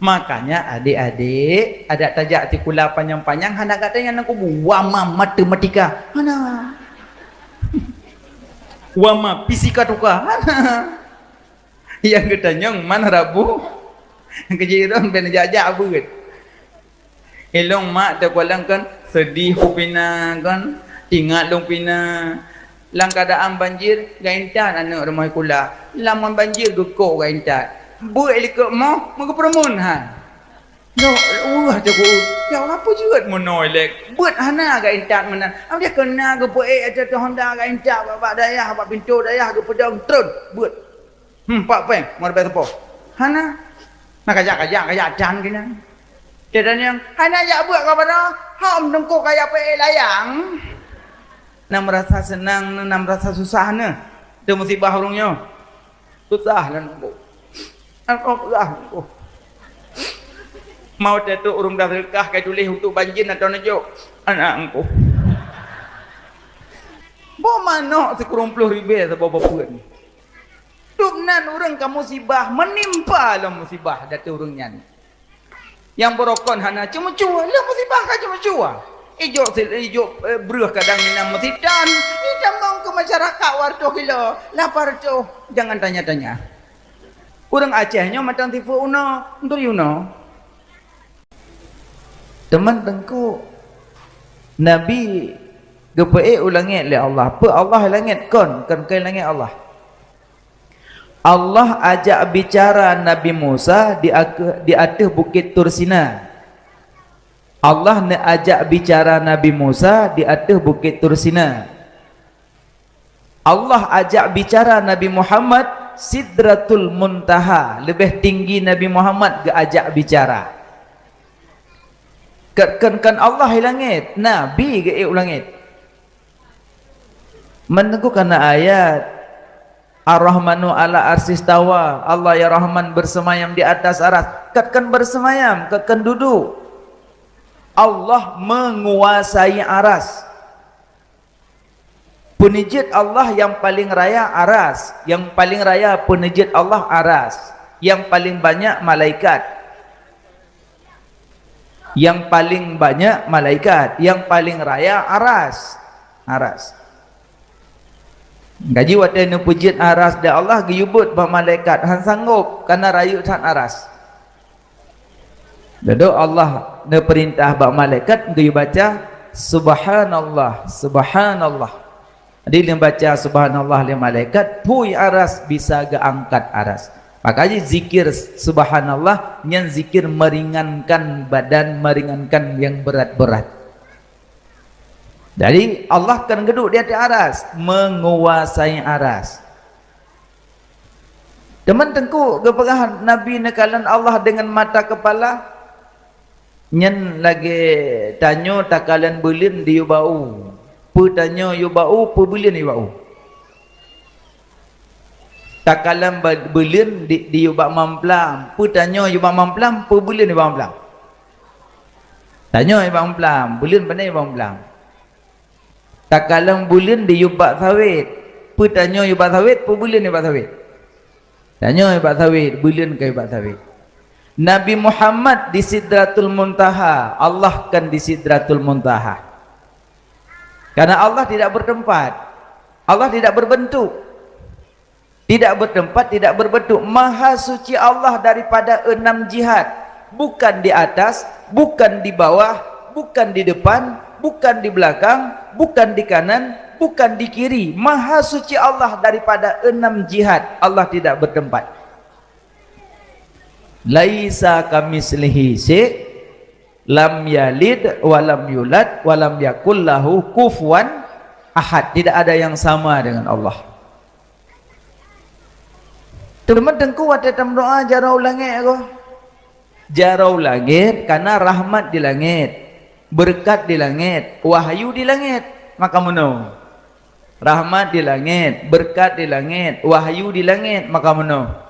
Makanya adik-adik ada tajak tikula panjang-panjang hendak katanya aku wama matematika mana wama fisika tuka yang katanya mana rabu kejiran ben jajak beut elong mak tak walang kan sedih pina kan tinggal long pina lang keadaan banjir gaintan anak rumah kula lamun banjir gekok gaintan buat likut mau kepermun ha no jago ya apa juga monolek buat hana ga intat menan am dia kena ke poe aja tu Honda ga intat bab dayah bab pintu dayah ke pedang trun buat pak peng mau bepo hana nak kajak dan kena dan yang hana ya buat kepada ham dengko kaya poe layang nam rasa senang nam rasa susah na tu musibah urungnya susah lan aku mau datuk urung dah rekah kai tulis untuk banjir atau najuk anak aku bo manok sekurang puluh ribu sebab apa ni duknan urang ka musibah menimpa lah musibah datuk urangnya ni yang berokon hana cuma cua lah musibah ka cuma cua ijo beruh kadang minang mesidan idam ke masyarakat warto kilo lapar tu jangan tanya-tanya urang Acehnya macam tifu uno untuk yuno teman tengku Nabi gepe ulangit le Allah pe Allah langit kon kai langit Allah Allah ajak bicara Nabi Musa di atas bukit Tursina Allah ne ajak bicara Nabi Musa di atas bukit Tursina Allah ajak bicara Nabi Muhammad Sidratul Muntaha lebih tinggi Nabi Muhammad ke ajak bicara kan Allah langit Nabi ke langit menengku karena ayat Ar-Rahmanu ala arsistawa Allah ya Rahman bersemayam di atas aras kan bersemayam kan duduk Allah menguasai aras penijit Allah yang paling raya aras yang paling raya penijit Allah aras yang paling banyak malaikat yang paling banyak malaikat yang paling raya aras gaji wadah nu pujit aras da Allah giyubut ba malaikat han sanggup karena rayu tan aras dado Allah ne perintah ba malaikat giyu baca subhanallah subhanallah jadi dia baca subhanallah li malaikat pui aras bisa geangkat aras makanya zikir subhanallah yang zikir meringankan badan meringankan yang berat-berat jadi Allah kan geduk di atas aras menguasai aras teman tengku kepegahan Nabi nekalan Allah dengan mata kepala nyen lagi tanyo takalan belin di bau pu tanya yu bau pu belin yu bau takalan belin di yu bak mamplam pu tanya yu bak mamplam pu belin yu bak mamplam tanya yu bak mamplam belin pandai yu bak mamplam takalan belin di yu bak sawit pu tanya yu bak sawit pu belin yu bak sawit tanya yu bak sawit belin ke yu bak sawit Nabi Muhammad di Sidratul Muntaha Allah kan di Sidratul Muntaha karena Allah tidak bertempat Allah tidak berbentuk tidak bertempat tidak berbentuk maha suci Allah daripada 6 jihad bukan di atas bukan di bawah bukan di depan bukan di belakang bukan di kanan bukan di kiri maha suci Allah daripada 6 jihad Allah tidak bertempat laisa kamislihi syai' lam yalid walam yulad walam yakul lahu kufuwan ahad tidak ada yang sama dengan Allah teman tengku wate tam doa jarau langit aku jarau langit karena rahmat di langit berkat di langit wahyu di langit maka meno rahmat di langit berkat di langit wahyu di langit maka meno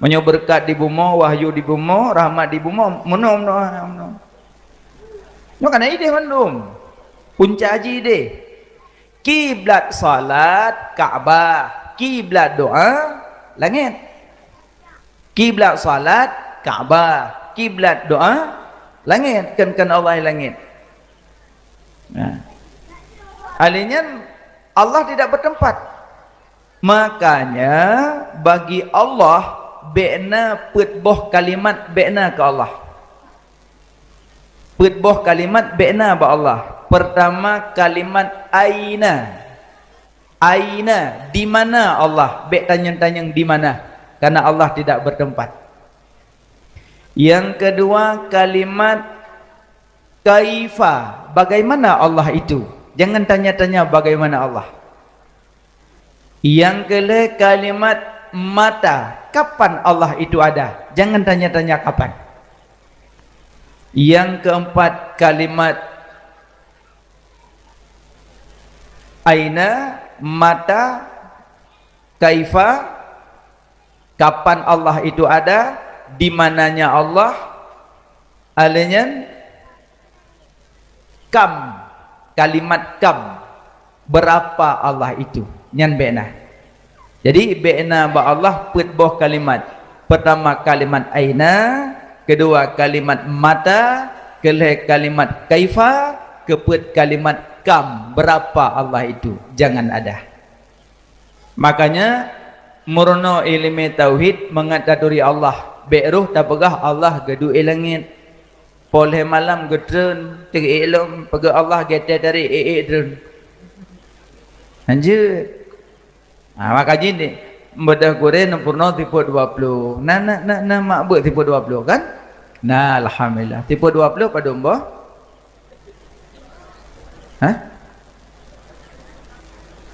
menyo berkat di bumi wahyu di bumi rahmat di bumi meno no kana ide mandum punca haji ide kiblat salat Ka'bah kiblat doa langit kiblat salat Kaabah, kiblat doa langit, kan Allah langit. Alihnya Allah tidak bertempat. Makanya bagi Allah be'na putboh kalimat be'na ke Allah. Putboh kalimat be'na ba Allah. Pertama kalimat aina. Aina, di mana Allah? Be tanyang-tanyang di mana? Karena Allah tidak bertempat. Yang kedua kalimat kaifa, bagaimana Allah itu? Jangan tanya-tanya bagaimana Allah. Yang ketiga kalimat mata, kapan Allah itu ada? Jangan tanya-tanya kapan. Yang keempat kalimat aina, mata, kaifa, kapan Allah itu ada, di mananya Allah, alanya kam, kalimat kam, berapa Allah itu, nyan be'na. Jadi be'na ba Allah putboh kalimat. Pertama kalimat aina, kedua kalimat mata, ketiga kalimat kaifa, keput kalimat kam, berapa Allah itu, jangan ada. Makanya murno ilmu tauhid mengataduri Allah, be'ruh tapegah Allah gedu ilangit, poleh malam gedrun tegi ilum pegah Allah gete dari drun lanjut. Maka jini bedah kure nempurno tipe 20 nah mak buat tipe 20 kan. Nah alhamdulillah tipe 20 pada umbo. Hah?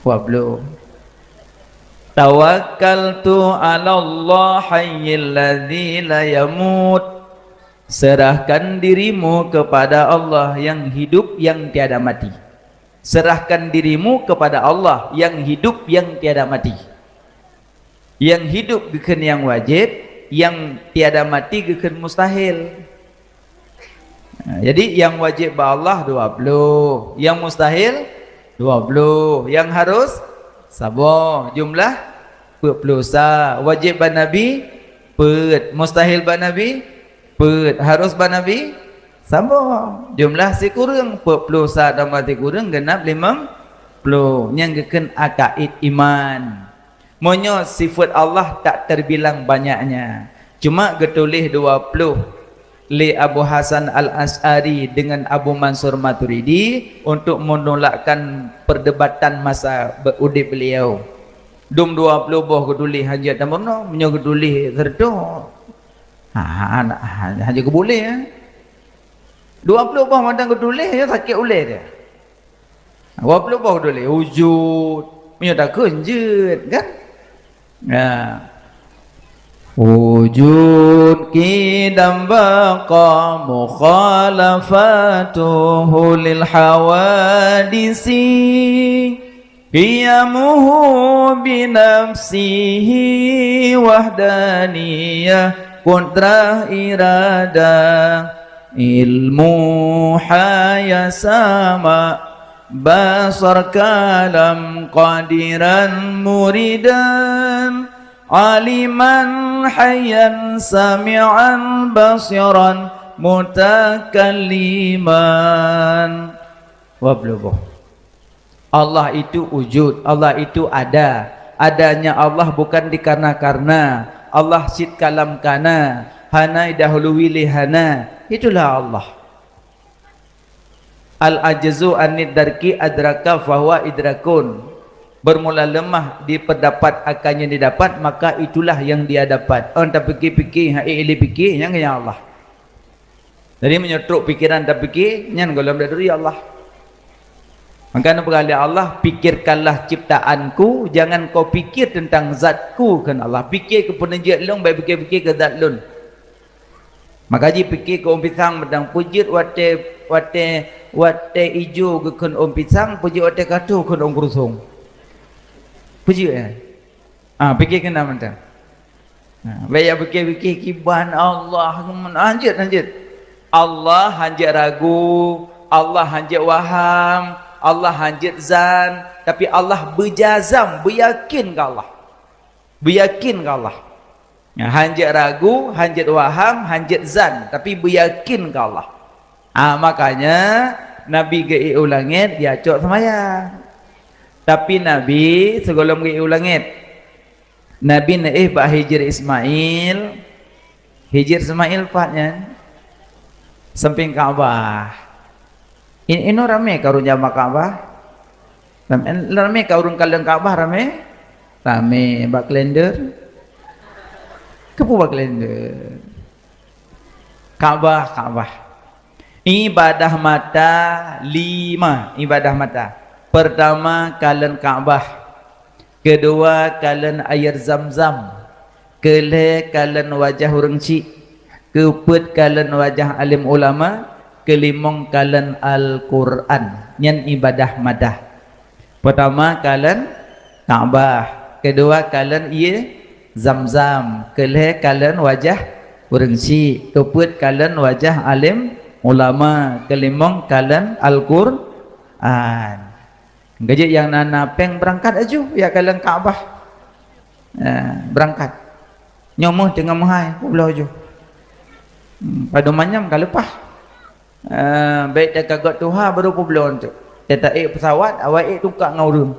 20. Tawakkaltu 'ala Allah hayyil ladzi la yamut. Serahkan dirimu kepada Allah yang hidup yang tiada mati. Serahkan dirimu kepada Allah yang hidup yang tiada mati. Yang hidup geken yang wajib, yang tiada mati geken mustahil. Jadi yang wajib ba Allah 20, yang mustahil 20, yang harus sabar jumlah 40 sa. Wajib ba Nabi pet, mustahil ba Nabi pet, harus ba Nabi sabar. Jumlah si kurang 40 sa tambah si kurang genap 50. Yang geken akaid iman. Monyo sifat Allah tak terbilang banyaknya. Cuma getulih 20 li Abu Hasan Al-As'ari dengan Abu Mansur Maturidi untuk menolakkan perdebatan masa berudip beliau. Dum 20 boh geduli hajat tamono menyo geduli terdo. Hanya boleh ya. 20 boh mandang geduli ya sakit uleh dia. 20 boh geduli wujud menyo tak kenjut kan. Wujud kidam baqa mukhalafatuhu lil hawadisi qiyamuhu binafsihi wahdaniyah kontra irada ilmu hayasama basar kalam qadiran muridan aliman hayyan sami'an basiran mutakalliman. Wablubuh. Allah itu wujud, Allah itu ada. Adanya Allah bukan dikarena-karena. Allah sit kalam kana, hana dahului lihana. Itulah Allah. Al-ajzu anid darki adraka fahuwa idrakun. Bermula lemah di pendapat akannya didapat, maka itulah yang dia dapat. Orang tak fikir-fikir, ili fikir yang Allah. Jadi menyetruk pikiran tak fikir, yang golong dari Allah. Maka berkali Allah, pikirkanlah ciptaanku, jangan kau fikir tentang zatku kan Allah. Fikir ke penajat long, baik fikir ke zat lun. Maka ji fikir ke pisang tentang pujit wate ijo ke kan pisang, pujit wate katu kan kurusung. Puji ya. Fikir kena macam. Baik fikir kiban Allah lanjut. Allah hanjat ragu, Allah hanjat waham, Allah hanjat zan, tapi Allah berjazam, beryakin ke Allah. Beryakin ke Allah. Ya, hanjat ragu, hanjat waham, hanjat zan, tapi beryakin ke Allah. Makanya Nabi ge ulangit dia cok semaya. Tapi Nabi sebelum ge ulangit, Nabi naih pak hijir Ismail, hijir Ismail paknya samping Ka'bah. Ini rame karun jamaah Ka'bah. Rame karun kalian Ka'bah rame. Rame bak kalender. Kepu bak kalender. Ka'bah. Ibadah mata 5 ibadah mata. Pertama kalian Ka'bah. Kedua kalian air Zam-Zam. Kelih kalian wajah orang cik. Keempat kalian wajah alim ulama. Kelimong kalian Al-Quran. Yang ibadah madah. Pertama kalian Ka'bah. Kedua kalian Zam-Zam. Kelih kalian wajah orang cik. Keempat kalian wajah alim ulama. Kelimong kalian Al-Quran. Gaji yang nana peng berangkat aja ya kalian Ka'bah. Berangkat. Nyomoh dengan mahai pulau aja. Pada manyam kalau lepas. Baik dah kagak Tuhan baru pulau tu. Dia tak pesawat awak tukar ngau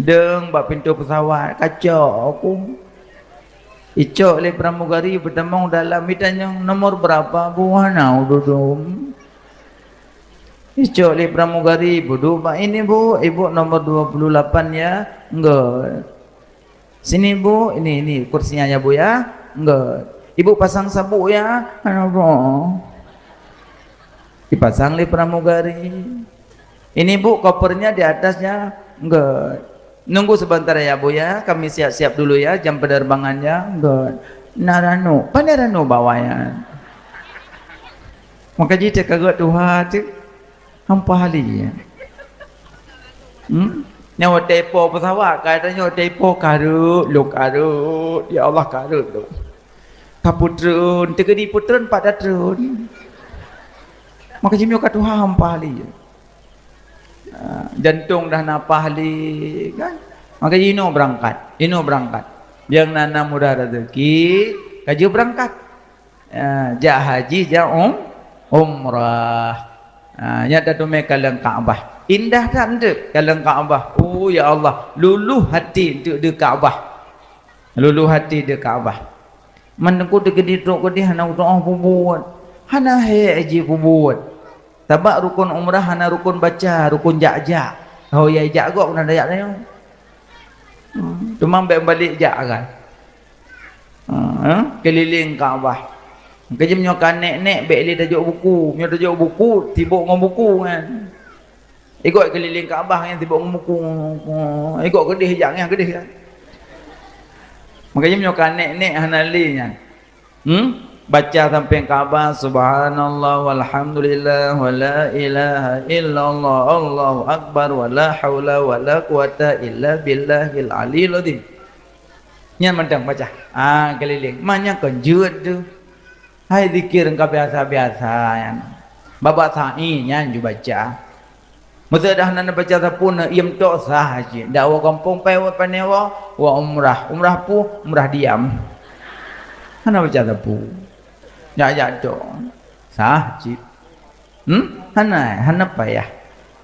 deng bak pintu pesawat kacau aku. Icok le pramugari bertemu dalam ditanya nomor berapa buah nau dudum. Icok le pramugari duduk bak ini bu, ibu nomor 28 ya. Enggak. Sini bu, ini kursinya ya bu ya. Enggak. Ibu pasang sabuk ya. Kenapa? Dipasang le pramugari. Ini bu kopernya di atasnya. Enggak. Nunggu sebentar ya bu ya. Kami siap-siap dulu ya jam penerbangannya. Enggak. Narano, panarano bawanya. Maka jika kagak Tuhan tu hampa hali ya. Nyawa tepo pesawat katanya tepo karut, lu karut. Ya Allah karut tu. Kaputron, tegedi putron pada trun. Maka jimyo ka Tuhan hampa hali ya. Jantung dah napah hali kan. Maka ino berangkat. Yang nana mudah rezeki, kaju berangkat. Ja haji, ja umrah. Nyata tu mereka kalian Ka'bah. Indah tak ente kalian Ka'bah. Oh ya Allah, luluh hati untuk di Ka'bah. Luluh hati di Ka'bah. Menengku tegedi tok kedi hana doa buat. Hana he aji buat. Tabak rukun umrah hana rukun baca, rukun jak-jak. Oh ya jak gok nak dayak ni. Cuma balik jak kan. Keliling Ka'bah. Kerja menyokan nek-nek bek li tajuk buku, menyo tajuk buku tibuk ngom buku kan. Ikut keliling Kaabah yang tibuk ngom buku. Ikut kedih jangan kedih kan. Makanya menyokan nek-nek hanalinya. Baca sampai Kaabah subhanallah walhamdulillah wala ilaha illallah Allahu akbar wala haula wala quwata illa billahil aliyil azim. Nya mentang baca. Keliling. Manya kenjut tu. Hai zikir engkau biasa-biasa yang babak sa'i nya ju baca. Masa dah nak baca sapun iam tok sah haji. Dak wa kampung pai wa panewa wa umrah. Umrah pu umrah diam. Hana baca sapu. Ya tok. Sah haji. Hana payah.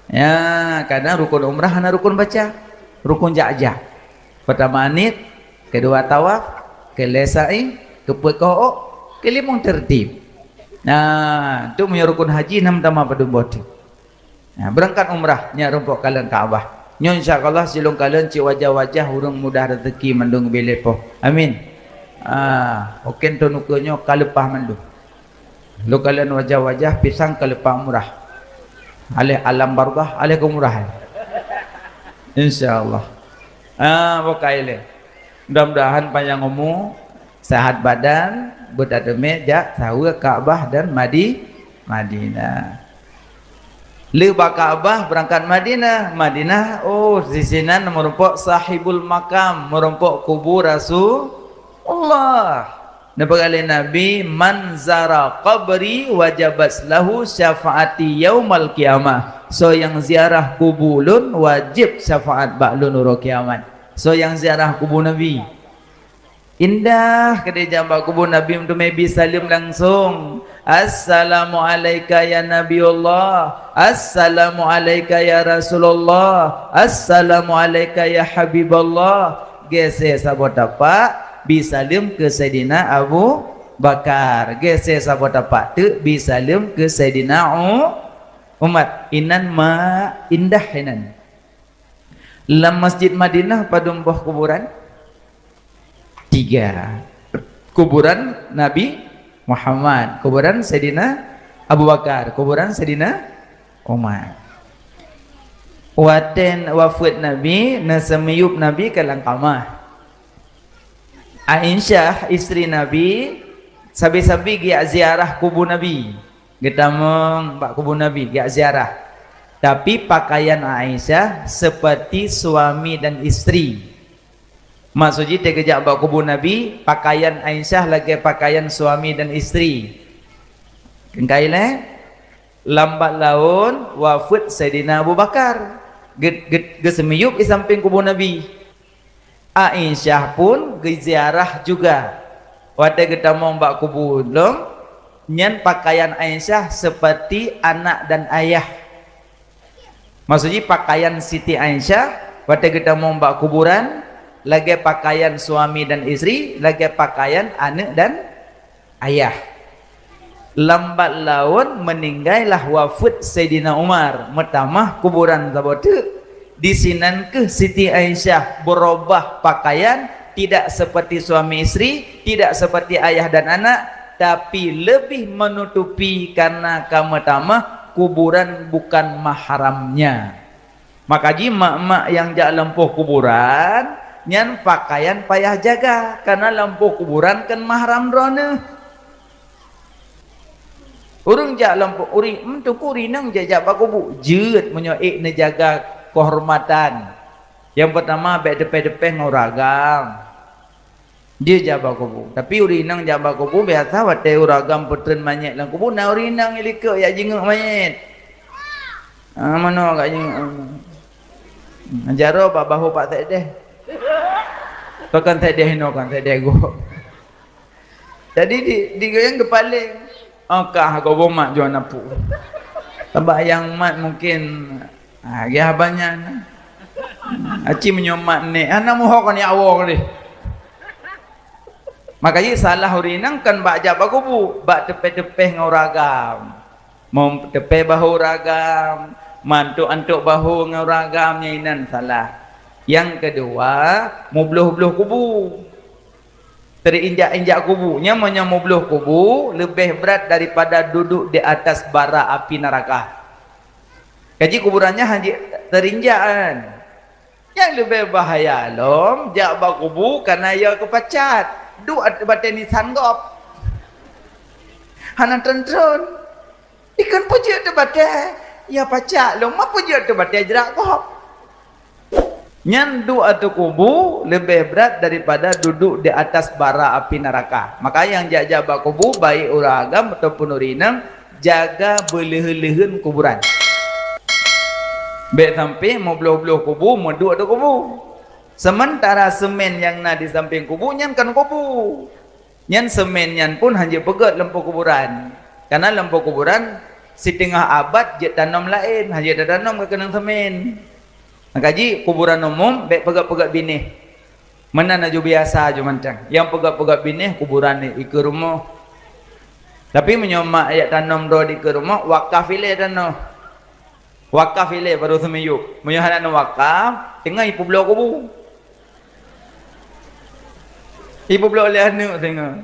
Ya, kadang rukun umrah hana rukun baca. Rukun jak-jak. Pertama nit, kedua tawaf, kelesai, kepekok kelimong tertib. Nah, tu punya rukun haji nam tama pada bot. Nah, berangkat umrah nya rumpok kalian Kaabah. Nyo insyaallah silung kalian ci wajah-wajah urang mudah rezeki mandung belet po. Amin. Oken tu nukunyo kalepah mandung. Lu kalian wajah-wajah pisang kalepah umrah. Alih alam barzah, alih umrah. Insyaallah. Bokaile. Mudah-mudahan panjang umur, sehat badan, berada meja tahu Kaabah dan Madinah. Lepas Kaabah berangkat Madinah. Oh di sini merumpok sahibul makam, merumpok kubur Rasulullah. Nabi man zara qabri wajabat lahu syafaati yaumal qiyamah. So yang ziarah kubulun wajib syafaat ba'lun uro kiamat. So yang ziarah kubur Nabi Indah kedai jambak kubur Nabi untuk Nabi salim langsung. Assalamualaikum ya Nabiullah. Assalamualaikum ya Rasulullah. Assalamualaikum ya Habiballah. Geser sabot tapak bisalim ke Sayyidina Abu Bakar. Geser sabot tapak tu bisalim ke Sayyidina Umar. Inan ma indah inan. Dalam Masjid Madinah pada buah kuburan 3. Kuburan Nabi Muhammad, kuburan Sayyidina Abu Bakar, kuburan Sayyidina Umar. Waten wafat Nabi, nasamiyub Nabi kalang kamah. Aisyah isteri Nabi, sabi-sabi gi ziarah kubur Nabi. Getamong bak kubur Nabi gi ziarah. Tapi pakaian Aisyah seperti suami dan istri. Maksudnya terkejap bak kubur Nabi, pakaian Aisyah lagi pakaian suami dan istri. Kengkailah lambat laun wafat Sayyidina Abu Bakar. Gesemiyup di samping kubur Nabi. Aisyah pun ziarah juga. Wada getamong bak kubur long, nyan pakaian Aisyah seperti anak dan ayah. Maksudnya pakaian Siti Aisyah wada getamong bak kuburan lagi pakaian suami dan istri, lagi pakaian anak dan ayah. Lambat laun meninggallah wafat Sayyidina Umar. Pertama kuburan sabotu di sinan ke Siti Aisyah berubah pakaian, tidak seperti suami istri, tidak seperti ayah dan anak, tapi lebih menutupi karena pertama kuburan bukan mahramnya. Maka ji mak-mak yang jak lempuh kuburan nyan pakaian payah jaga karena lampu kuburan kan mahram drone. Urang jak lampu uri mentu kuri nang jajak bakubu jeut menyoik ne jaga kehormatan. Yang pertama baik depe-depe nguragam. Dia jaga kubu. Tapi uri nang jaga kubu biasa wate uragam putren manyet lang kubu na uri nang iliko ya jenguk manyet. Mano agak jenguk. Jaro babahu pak tek deh. Pakan tak dia hino kan tak dia go. Jadi di goyang kepaling. Akah go bomak jual napu. Tambah yang mat mungkin ya banyak. Aci menyomat ni. Anak muhok kan ya awak ni. Makanya salah urinang kan bak jab bagubu, bak tepe-tepe nguragam. Mau tepe bahu ragam, mantuk-antuk bahu nguragam nyainan salah. Yang kedua, mubluh-bluh kubu. Terinjak-injak kubunya menyamubluh kubu lebih berat daripada duduk di atas bara api neraka. Kaji kuburannya hanya terinjak kan. Yang lebih bahaya lom, jak bak kubu karena ia kepacat. Duk batin ni sanggop. Hana tentron. Ikan pujuk tu batin. Ya pacak lom, apa pujuk tu batin jerak kop. Nyandu atau kubu lebih berat daripada duduk di atas bara api neraka. Maka yang jaga kubu baik uragam ataupun urinang jaga beleh-lehen kuburan. Baik sampai mau belah-belah kubu, mau duduk atau kubu. Sementara semen yang nak di samping kubu nyan kan kubu. Nyan semen nyan pun hanya pegat lempu kuburan. Karena lempu kuburan setengah abad je tanam lain, hanya tanam ke kenang semen. Kaji kuburan umum baik pegat-pegat binih. Mana naju biasa aja mancang. Yang pegat-pegat binih kuburan ni ke rumah. Tapi menyomak ayat tanam doa di ke rumah wakaf ile tanam. Wakaf ile baru semiyuk. Menyohat nak wakaf tengah ibu belah kubu. Ibu belah oleh anak tengah.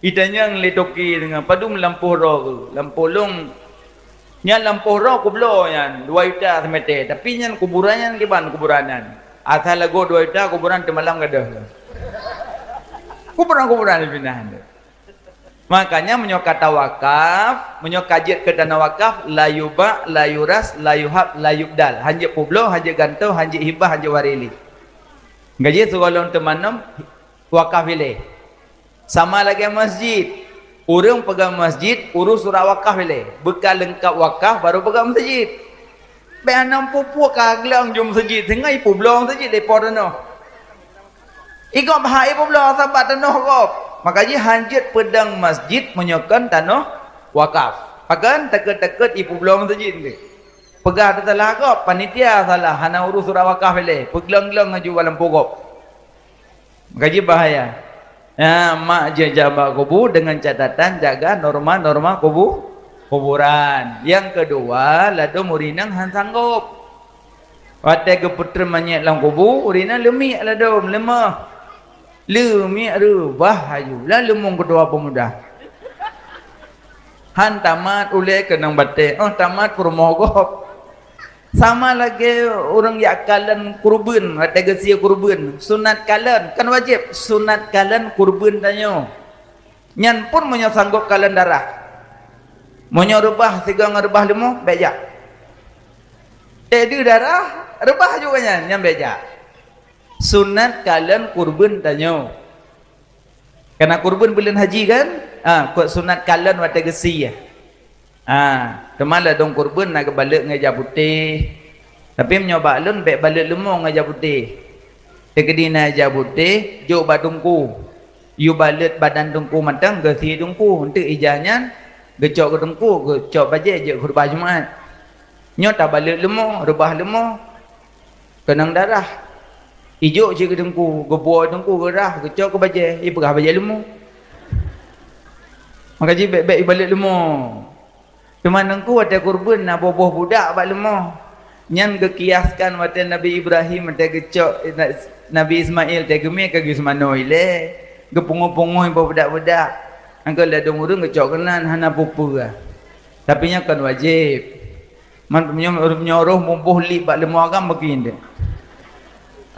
Itanya ngelitoki tengah padu melampuh roh. Lampuh long nyan lampuh roh kublo nyan 2 juta semete tapi nyan kuburannya kiban kuburanan asal lagu 2 juta kuburan temalam gadah kuburan pindah. Makanya menyokata wakaf menyokajit ke tanah wakaf layuba layuras layuhab layubdal hanya kublo hanya gantau hanya hibah hanya warili gaji sekolong temanam wakaf ile sama lagi masjid. Orang pegang masjid, urus surat wakaf boleh. Bekal lengkap wakaf, baru pegang masjid. Beanam pupu kaglang jom masjid. Tengah ipu belong masjid, lepas dah no. Ikut bahaya pula sahabat tanah kop. Makanya hanjit pedang masjid menyokan tanah wakaf. Akan takut-takut ibu belum masjid ni. Pegah tu salah kop. Panitia salah. Hana urus surat wakaf boleh. Pegelang-gelang ngaju dalam pokok. Makanya bahaya. Ya, mak je jabat kubur dengan catatan jaga norma-norma kuburan. Yang kedua, lado murinang han sanggup. Watai ke putra manyat dalam kubur, urina lemik lado, lemah. Lemik rubah haju. Lalu lemung kedua pemuda. Han tamat ulai kenang batik. Oh tamat kurmogop. Sama lagi orang yang kalan kurban, watai gesia kurban. Sunat kalan, kan wajib. Sunat kalan kurban tanya. Nyan pun menyo sanggup kalan darah. Menyo rebah, sigang rebah lemu, bejak. Tadi darah, rebah juga nyan bejak. Sunat kalan kurban tanya. Karena kurban bulan haji kan? Kut sunat kalan watai gesi ya. Kemala dong kurban nak balik ngajak putih. Tapi menyoba alun baik balik lemong ngajak putih. Tegedi ngajak putih, jauh badungku. You balik badan dungku matang gesi dungku. Untuk ijahnya gecok ke dungku, gecok bajai je khutbah Jumaat. Nyota balik lemong, rebah lemong. Kenang darah. Ijuk je ke dengku, gebuah dengku, gerah, kecok ke bajai. Perah bajai lemu. Maka je baik-baik balik lemu. Cuma dengku ada kurban, nak boboh budak bak lemu. Nyan kekiaskan wata Nabi Ibrahim, ada kecok Nabi Ismail, ada gemik ke gismano ile. Gepungu-pungu budak-budak. Angka ladung urung kecok kenan, hana pupu lah. Tapi nya kan wajib. Man menyuruh membuh lip bak lemu agam begini.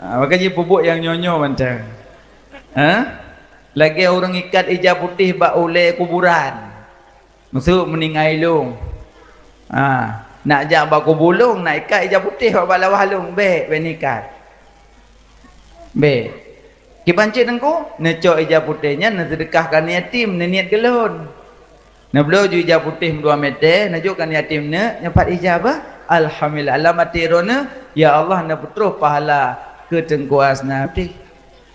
Makanya pupuk yang nyonyo macam. Lagi orang ikat ijab putih bak oleh kuburan. Maksud meninggal long. Nak jak bak kubulung, nak ikat ijab putih bak lawah long, baik nikat. Baik. Ki pancit engko, necok ijab putihnya nak sedekahkan yatim, niat gelon. Nak belo ju ijab putih 2 meter, najukkan yatim ne, nyapat ijab alhamdulillah alamat tirona, ya Allah na putroh pahala ke tengkuas nabi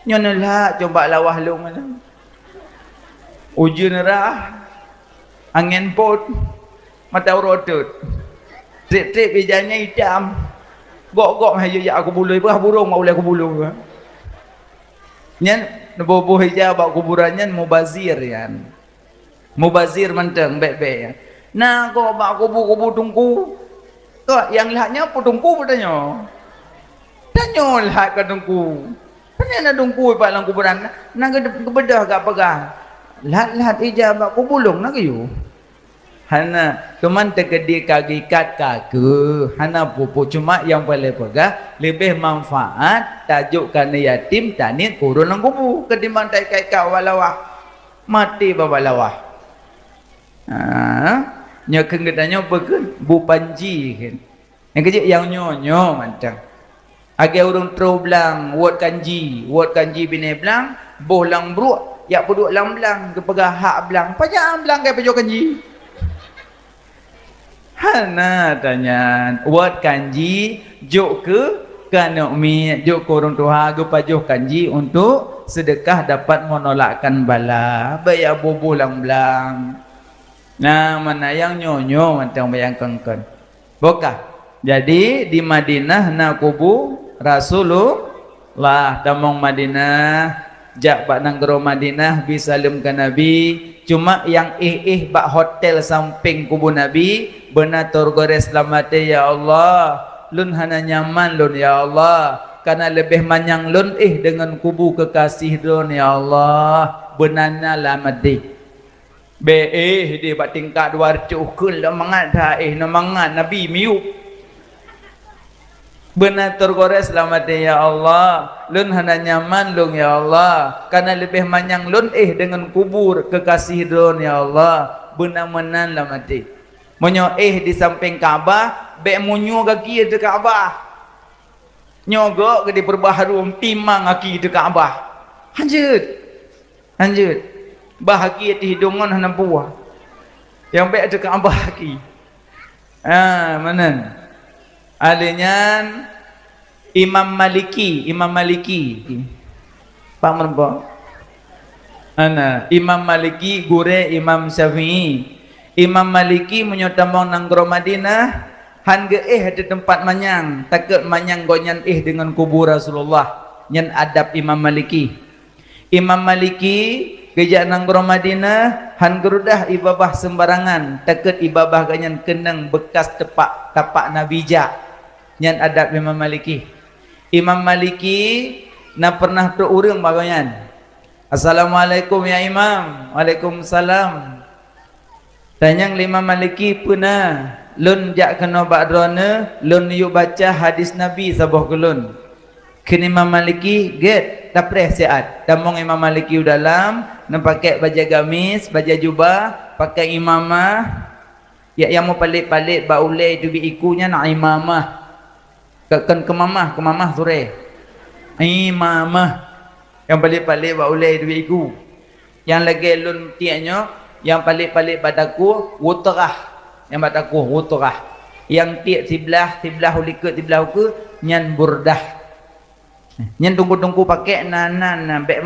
nyonalah coba lawah lu mana ujian rah angin pot mata urutut trip-trip bijanya hitam gok-gok hayu ya aku bulu ibu burung mau aku bulu nyan neboboh hijau bak kuburannya mubazir yan mubazir menteng baik-baik ya nah kok bak kubu-kubu tungku kok yang lihatnya putungku katanya tanya lihat ke dengku. Kenapa nak dengku pak dalam kuburan? Nak kebedah gak pegang. Lihat ijab aku bulung nak you. Hana cuman tegedi kaki kat kaki. Hana pupu cuma yang boleh pegang lebih manfaat tajuk kana yatim tanit kurun dalam kubu ketimbang tai kai kau walawah. Mati bawa lawah. Nya kengetanya pegun bu panji kan. Yang kecil yang nyonyo macam. Agar orang terus belang, word kanji bini belang, boh lang beruk, yak peduk lang belang, kepegah hak belang, pajak belang kaya pajak kanji. Hana tanya, word kanji, jok ke kanok mi, jok ke orang tua, pajuh kanji untuk sedekah dapat menolakkan bala, bayar boboh lang belang. Nah, mana yang nyonyo, macam bayangkan kan. Bokah. Jadi di Madinah nak kubu Rasulullah damong Madinah jak bak nanggro Madinah bisalim ke Nabi cuma yang bak hotel samping kubur Nabi benar torgores selamat ya Allah lun hana nyaman lun ya Allah karena lebih manyang lun dengan kubu kekasih lun ya Allah benarnya lamadi be di bak tingkat luar cukul mangat dah mangat Nabi miup benar tergores selamat ya Allah lun hana nyaman lun ya Allah karena lebih manyang lun dengan kubur kekasih lun ya Allah benar menan lah mati menyo di samping Kaabah be munyu kaki di Kaabah nyogok ke di perbaharum timang kaki di Kaabah lanjut bahagia di hidungan hana buah yang be di Kaabah kaki mana Alinyan Imam Maliki Pak merba. Ana Imam Maliki gure Imam Syafi'i. Imam Maliki menyotamong nang gro Madinah han ge ada tempat manyang takut manyang gonyan dengan kubur Rasulullah nyen adab Imam Maliki. Imam Maliki gejak nang gro Madinah han gerudah ibabah sembarangan takut ibabah ganyan kenang bekas tapak Nabi ja nyen adab Imam Maliki. Imam Maliki na pernah tu urang baganyan. Assalamualaikum ya Imam. Waalaikumsalam. Tanyang Imam Maliki puna lun jak kena ba'drana lun yuk baca hadis Nabi sabah kulun. Kini Imam Maliki get tapreh siat. Damong Imam Maliki dalam nak pakai baju gamis, baju jubah, pakai imamah. Ya yang mau palit-palit ba ulai tu bi ikunya nak imamah. Kemamah sore. Imamah. Yang palit-palit ba ulai tu bi iku. Yang lagi lun tiaknya yang palit-palit badaku wutrah. Yang badaku wutrah. Yang tiak sebelah ulikut sebelah ke nyan burdah. Nyan tunggu-tunggu pakai nanan bek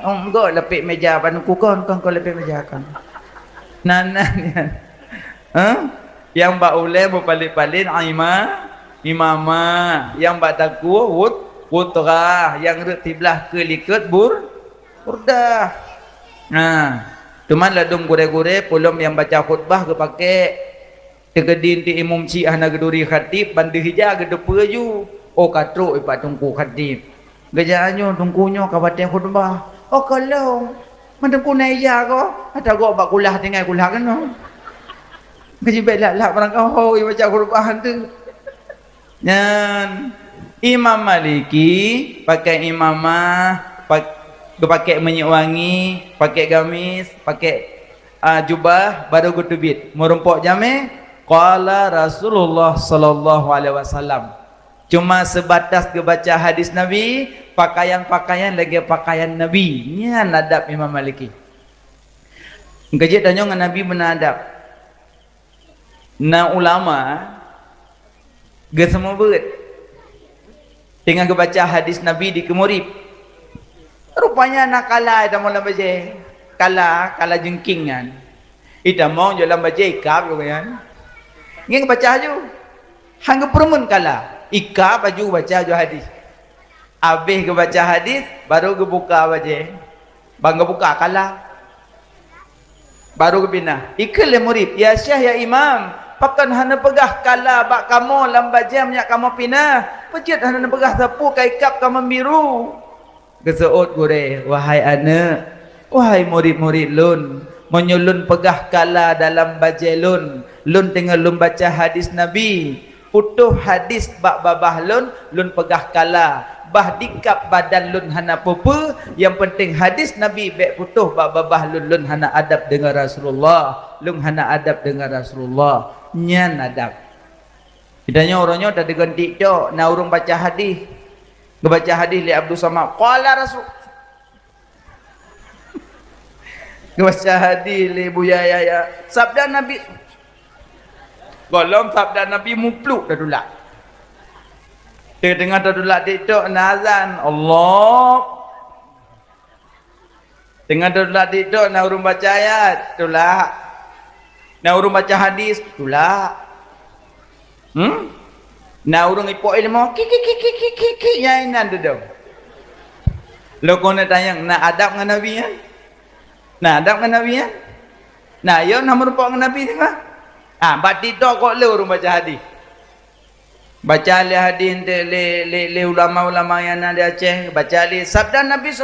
enggak lepik meja panku kau lepik meja kan. Nanan nyan. Yang ba ulai berpalit-palit imamah. Yang badaku wutrah. Yang sebelah ke likut burdah. Nah, cuman ladung gure-gure pulum yang baca khutbah ke pakai tegedin ti imam Syiah na geduri khatib bandu hija gedepe ju. Oh katruk ipat tungku khatib. Gejanyo tungkunyo ka baca khutbah. Oh kalau mendengku naija ko ada go bak kulah tinggal kulah kan no. Kejibet lak barang kau baca khutbah tu. Nyan Imam Maliki pakai imamah pakai minyak wangi, pakai gamis, pakai jubah baru gutubit. Merumpok jame qala Rasulullah sallallahu alaihi wasallam. Cuma sebatas ke baca hadis Nabi, pakaian-pakaian lagi pakaian Nabi. Nya adab Imam Maliki. Ngajak tanya dengan Nabi benar adab. Na ulama ge semua beut. Tengah ke baca hadis Nabi di kemurib. Rupanya nak kalah ita mau baca. Kalah jengking kan. Ita mau jalan baca ikap juga kan. Ngeng baca aju. Hang permun kalah. Ikap aju baca aju hadis. Habis ke baca hadis baru ke buka baca. Bang ke buka kalah. Baru ke pindah. Ikal murid. Ya Syekh ya Imam. Pakan hana pegah kalah bak kamu lambat jam nya kamu pindah. Pejit hana pegah sapu kai kap kamu biru. Geseut gure wahai anak, wahai murid-murid lun, menyulun pegah kala dalam bajai lun tengah lun baca hadis Nabi, putuh hadis bak babah lun pegah kala, bah dikap badan lun hana pupu, yang penting hadis Nabi bek putuh bak babah lun hana adab dengan Rasulullah, lun hana adab dengan Rasulullah, nyan adab. Kitanya orangnya dah diganti tok, na urung baca hadis. Baca hadis li Abdul Samad qala Rasul. Baca hadis li Buya ya sabda Nabi. Golong sabda Nabi mupluk dah dulak. Dengar dah dulak tiktok nazan Allah. Dengar dah dulak tiktok na urung baca ayat dulak. Na urung baca hadis dulak. Na urung ipok ilmu ki nyainan tu dah. Lo kena tanya nak adab dengan Nabi ya? Nak adab dengan Nabi ya? Nah, yo nak merupak dengan Nabi tengah. Bati tok kok le urung baca hadis. Baca le hadis le ulama-ulama yang ada Aceh, baca le sabda Nabi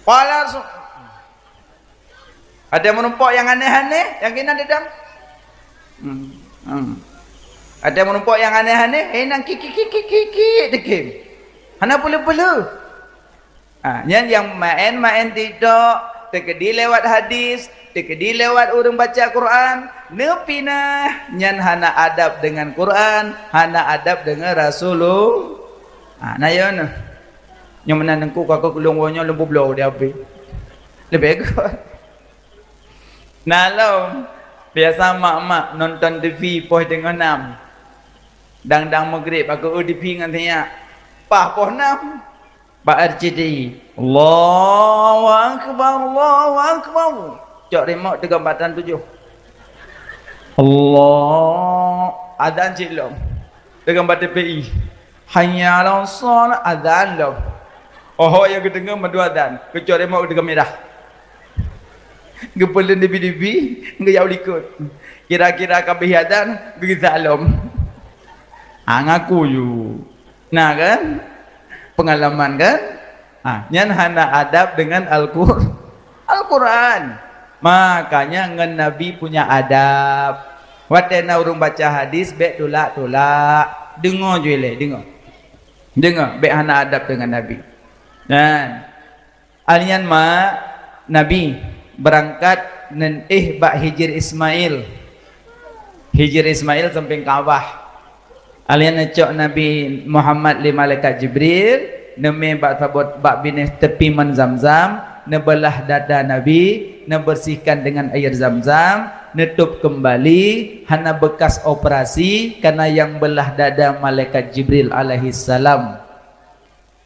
qala ada merupak yang aneh-aneh, yang kena dedam. Ada menumpuk yang aneh-aneh, nang kiki dekim. Hana pula-pula. Yang main tidak, tekedi lewat hadis, tekedi lewat urang baca Quran, nepina nyan hana adab dengan Quran, hana adab dengan Rasulullah. Nah yo no. Yang menanengku kakak kulung wonyo lembu blow dia habis. Lebih kot. Nah lo biasa mak-mak nonton TV poh dengan 6. Dang maghrib aku UDP dengan tanya. Pah poh 6. Pak RCTI. Allahu Akbar, Allahu Akbar. Cok remote 347. Allah. Adhan cilom. Dengan baca PI. Hanya ala salat adhan lom. Oh yang kedengar madu adhan. Kecuali remote dengan merah. Gepelin debi-debi, ngayau likut. Kira-kira kabeh adhan, begitu alam. Ngaku you. Nah kan? Pengalaman kan? Nyan hana adab dengan Al-Quran. Makanya ngen Nabi punya adab. Watena urung baca hadis, bek tulak. Dengar je le, dengar. Bek hana adab dengan Nabi. Dan alian Nabi berangkat bak hijir Ismail sampai Ka'bah. Alian necok Nabi Muhammad li malaikat Jibril neme bak sabot bak binih tepi man Zamzam, nebelah dada Nabi, nebersihkan dengan air Zamzam, netup kembali hana bekas operasi karena yang belah dada malaikat Jibril alaihi salam.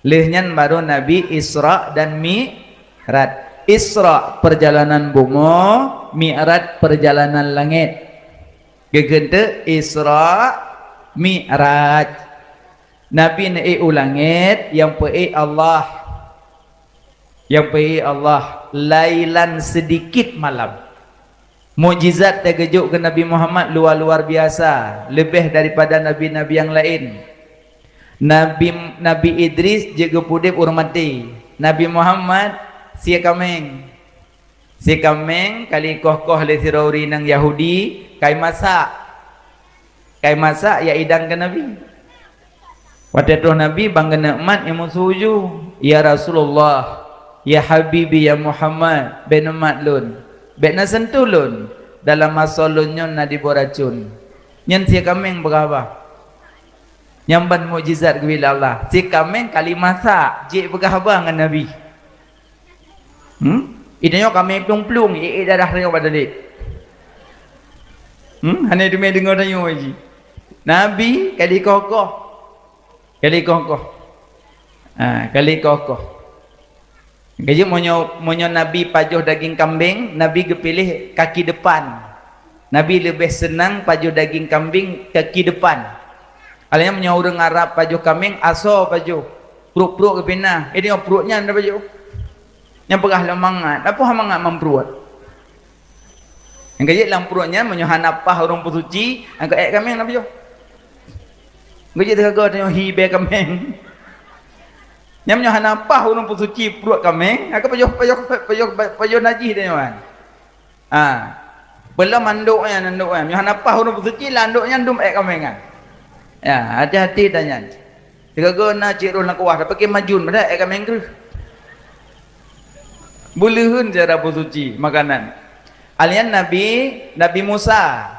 Lehnya baru Nabi Isra dan Mi'raj. Isra perjalanan bunga, Mi'raj perjalanan langit. Gegente Isra Mi'raj. Nabi naik ulangit yang pergi Allah. Lailan sedikit malam. Mukjizat terkejut ke Nabi Muhammad luar biasa, lebih daripada nabi-nabi yang lain. Nabi Idris jaga pudip urmati. Nabi Muhammad si kameng kali koh le sirauri nang Yahudi kai masak ya idang ke Nabi. Waktu itu Nabi bangga nikmat yang musuju ya Rasulullah ya Habibi ya Muhammad ben nikmat lun ben nasentuh lun dalam masa lunyon na diboracun nyen si kameng berapa nyamban mukjizat bila Allah si kameng kali masak je berapa dengan Nabi. Idanya kami plung-plung darah dia pada dik. Hanya demi dengar tanya lagi. Nabi kali kokoh. Kali kokoh. Gaji monyo Nabi pajuh daging kambing, Nabi kepilih kaki depan. Nabi lebih senang pajuh daging kambing kaki depan. Alanya monyo orang Arab pajuh kambing aso pajuh. Perut kepinah. Ini perutnya anda pajuh. Yang pegah lamangat, apa hamangat memperuat? Yang gajit dalam perutnya menyuhan apa orang pesuci, angkat kami yang nabi yo. Gajit tergagal tanya hibe kami. Yang menyuhan apa orang pesuci perut kami, angkat pajoh najis tanya kan. Belum manduknya, menyuhan apa orang pesuci landuknya ndum kami kan. Ya, hati-hati tanya. Tergagal nak cikru nak kuah, pakai majun, pada kami yang Bulehun cara bersuci makanan. Alian Nabi Musa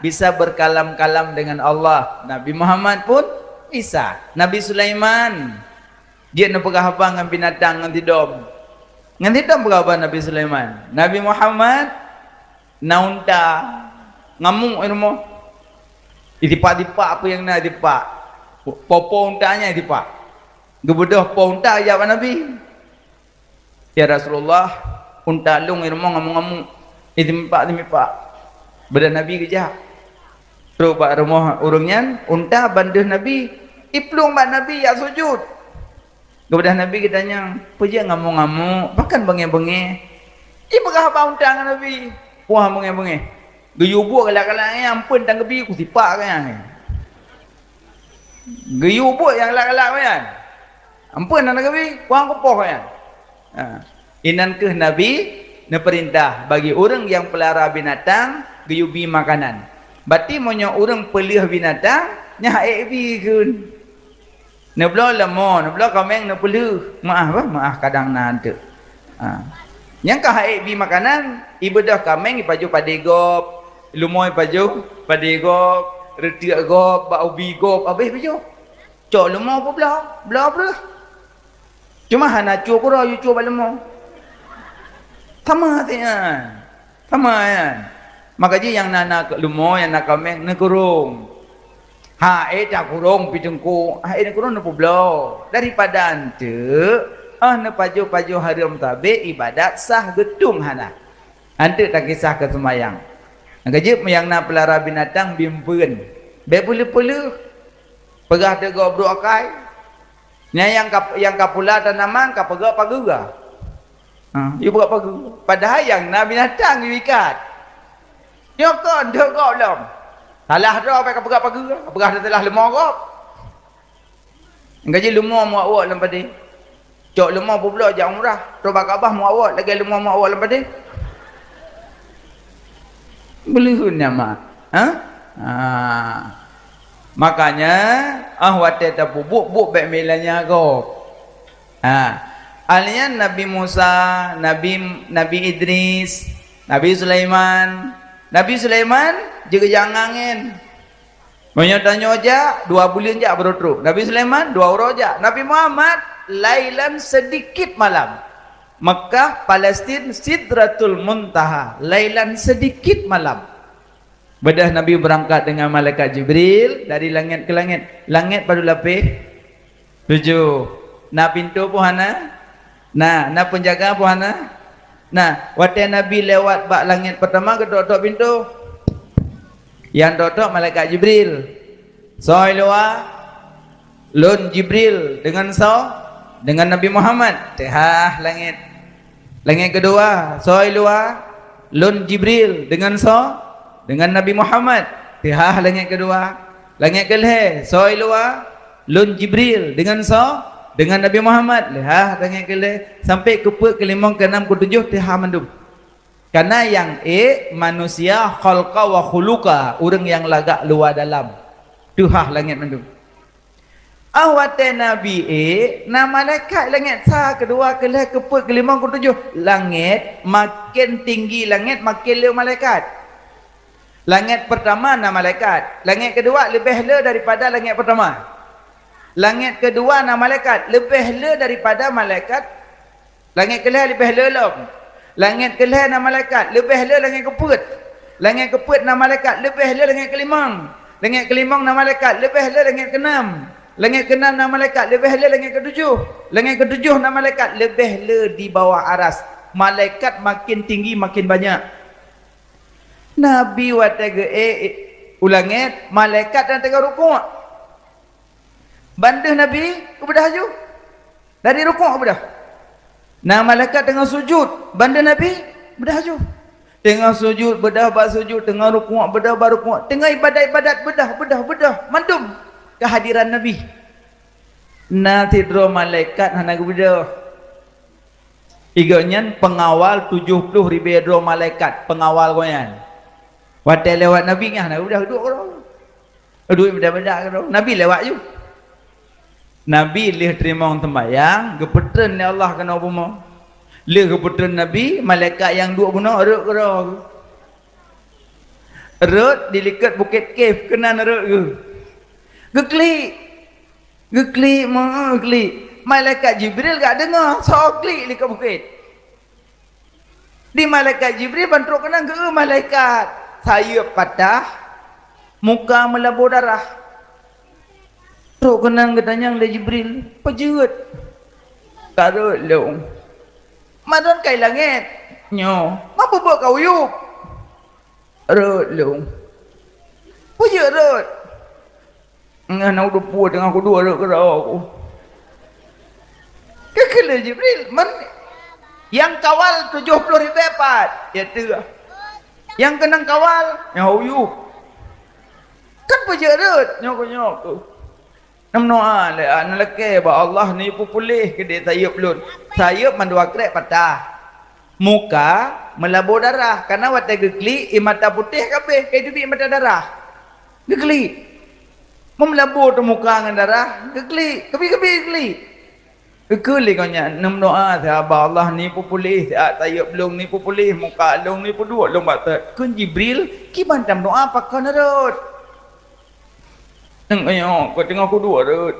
bisa berkalam-kalam dengan Allah. Nabi Muhammad pun bisa. Nabi Sulaiman dia nak pegah apa dengan binatang ngan tidom. Ngan tidom berapa Nabi Sulaiman? Nabi Muhammad naunta ngamuk ilmu. Dipak apa yang nak dipak. Popo untanya dipak. Gebedah po unta ya Nabi. Ya Rasulullah, unta lung ilmu ngamuk-ngamuk. Dimipak. Benda Nabi kerja. Terus pak rumah orangnya, unta banduh Nabi. Iplung bak Nabi ya sujud. Kepada Nabi kitanya, puja ngamuk-ngamuk, bahkan bengeh-bengeh. Pegah apa unta dengan Nabi? Wah bengeh-bengeh. Geyubuk galak-galaknya, ampun tang kebi ku sipak kan. Geyubuk yang galak-galak kan. Ampun tang kebi, wah kopoh kan. Inan ke Nabi neperintah bagi orang yang pelihara binatang geyubi makanan. Berarti monyo orang pelih binatang nya ebi kun. Neblo lemo, neblo kameng nepelih. Maaf kadang nanti. Yang ka ebi makanan ibadah kameng ipaju padegop, lumoy paju padegop, retiak gop, bau bigop, abeh paju. Cok lumo apa belah. Cuma hana cuak kura you cuak balemo. Sama kan. Maka je yang nak lumo yang nak kameng nak kurung. Ha dah kurung pitengku. Ha dah kurung nepu blo. Daripada ante ne paju-paju haram tabe ibadat sah getung hana. Ante tak kisah ke semayang. Ngajib yang nak pelara binatang bimpeun. Be pula-pula. Pegah dega bro akai. Nya yang kapula tanaman kapega paguga. You buat pagu. Padahal yang nak binatang diikat. Yo kon dega belum. Salah dah pakai kapega paguga. Kapega dah telah lemah kop. Ngaji lemah mu awak lempa dia. Cok lemah pula jak umrah. Tobat Kaabah mu awak lagi lemah mu awak lempa dia. Belihunnya mak. Makanya wate ta bubuk baik melanya kau. Alnya Nabi Musa, Nabi Idris, Nabi Sulaiman. Nabi Sulaiman juga jangangin. Menyotanya aja 2 bulan je berutru. Nabi Sulaiman 2 orang aja. Nabi Muhammad lailan sedikit malam. Mekah, Palestin, Sidratul Muntaha. Lailan sedikit malam. Bedah Nabi berangkat dengan malaikat Jibril dari langit ke langit. Langit pada lapis 7. Nah pintu pun hana. Nah penjaga pun hana. Nah waktu Nabi lewat bak langit pertama ketok-tok pintu. Yang tok malaikat Jibril. Soi luar. Lun Jibril dengan Nabi Muhammad. Tehah langit. Langit kedua, soi luar. Lun Jibril dengan Nabi Muhammad. Tehah langit kedua. Langit kelih, soi luar. Lun Jibril dengan Nabi Muhammad. Tehah langit kelih sampai ke kelima, ke-6, ke-7 tehah mandum. Karena yang manusia khalqa wa khuluqa, orang yang lagak luar dalam. Tuhah langit mandum. Awate Nabi nama malaikat langit kedua, kelih, ke-4, ke-5, ke-7. Langit makin tinggi langit makin leu malaikat. Langit pertama nama malaikat. Langit kedua lebih le daripada langit pertama. Langit kedua nama malaikat lebih le daripada malaikat. Langit kelih lebih le lom. Langit kelih nama malaikat lebih le langit keput. Langit keput nama malaikat lebih le langit kelimang. Langit kelimang nama malaikat lebih le langit keenam. Langit keenam nama malaikat lebih le langit ketujuh. Langit ketujuh nama malaikat lebih le di bawah aras. Malaikat makin tinggi makin banyak. Nabi watege ulangit malaikat dan tengah rukuk. Bandah Nabi kebedah ju. Dari rukuk kebedah. Nah malaikat tengah sujud, banda Nabi bedah ju. Tengah sujud bedah bak sujud, tengah rukuk bedah bak rukuk, tengah ibadat bedah mandum kehadiran Nabi. Nah tidro malaikat hana bedah. Igonyan pengawal 70 ribu malaikat pengawal goyan. Wadah lewat Nabi ngah hana bedah duduk orang. Duduk bedah orang. Nabi lewat ju. Nabi lih terima orang tembayang, gepetren ni Allah kena apa mau. Lih gepetren Nabi, malaikat yang dua bunuh eruk kerah. Eruk dilikat bukit Kef, kena eruk ke. Geklik mau geklik. Malaikat Jibril gak dengar, so klik likat bukit. Di malaikat Jibril bantruk kena ke malaikat. Saya patah, muka melabur darah. Teruk kenang ketanya oleh Jibril. Pejut. Karut leung. Madon kai langit. Nyo. Apa buat kau yuk? Rut leung. Pejut rut. Ngah nak dupu tengah aku dua rut kerau aku. Kekele Jibril. Yang kawal 70 ribu pat. Ya tu. Yang kenang kawal. Yang yuk. Kan pejut rut. Nyok tu. Namnoa le analake ba Allah ni pulih ke dia tayup lun. Tayup mandua krek patah. Muka melabur darah karena wate gekli mata putih kabeh kai dubi mata darah. Gekli. Melabur tu muka dengan darah, gekli, kebi-kebi gekli. Gekli kanya namnoa ta ba Allah ni pulih tayup lung ni pulih muka lung ni dua lung bata. Kun Jibril ki bantam doa pakon rut. Tengok kau tengok aku dua rut.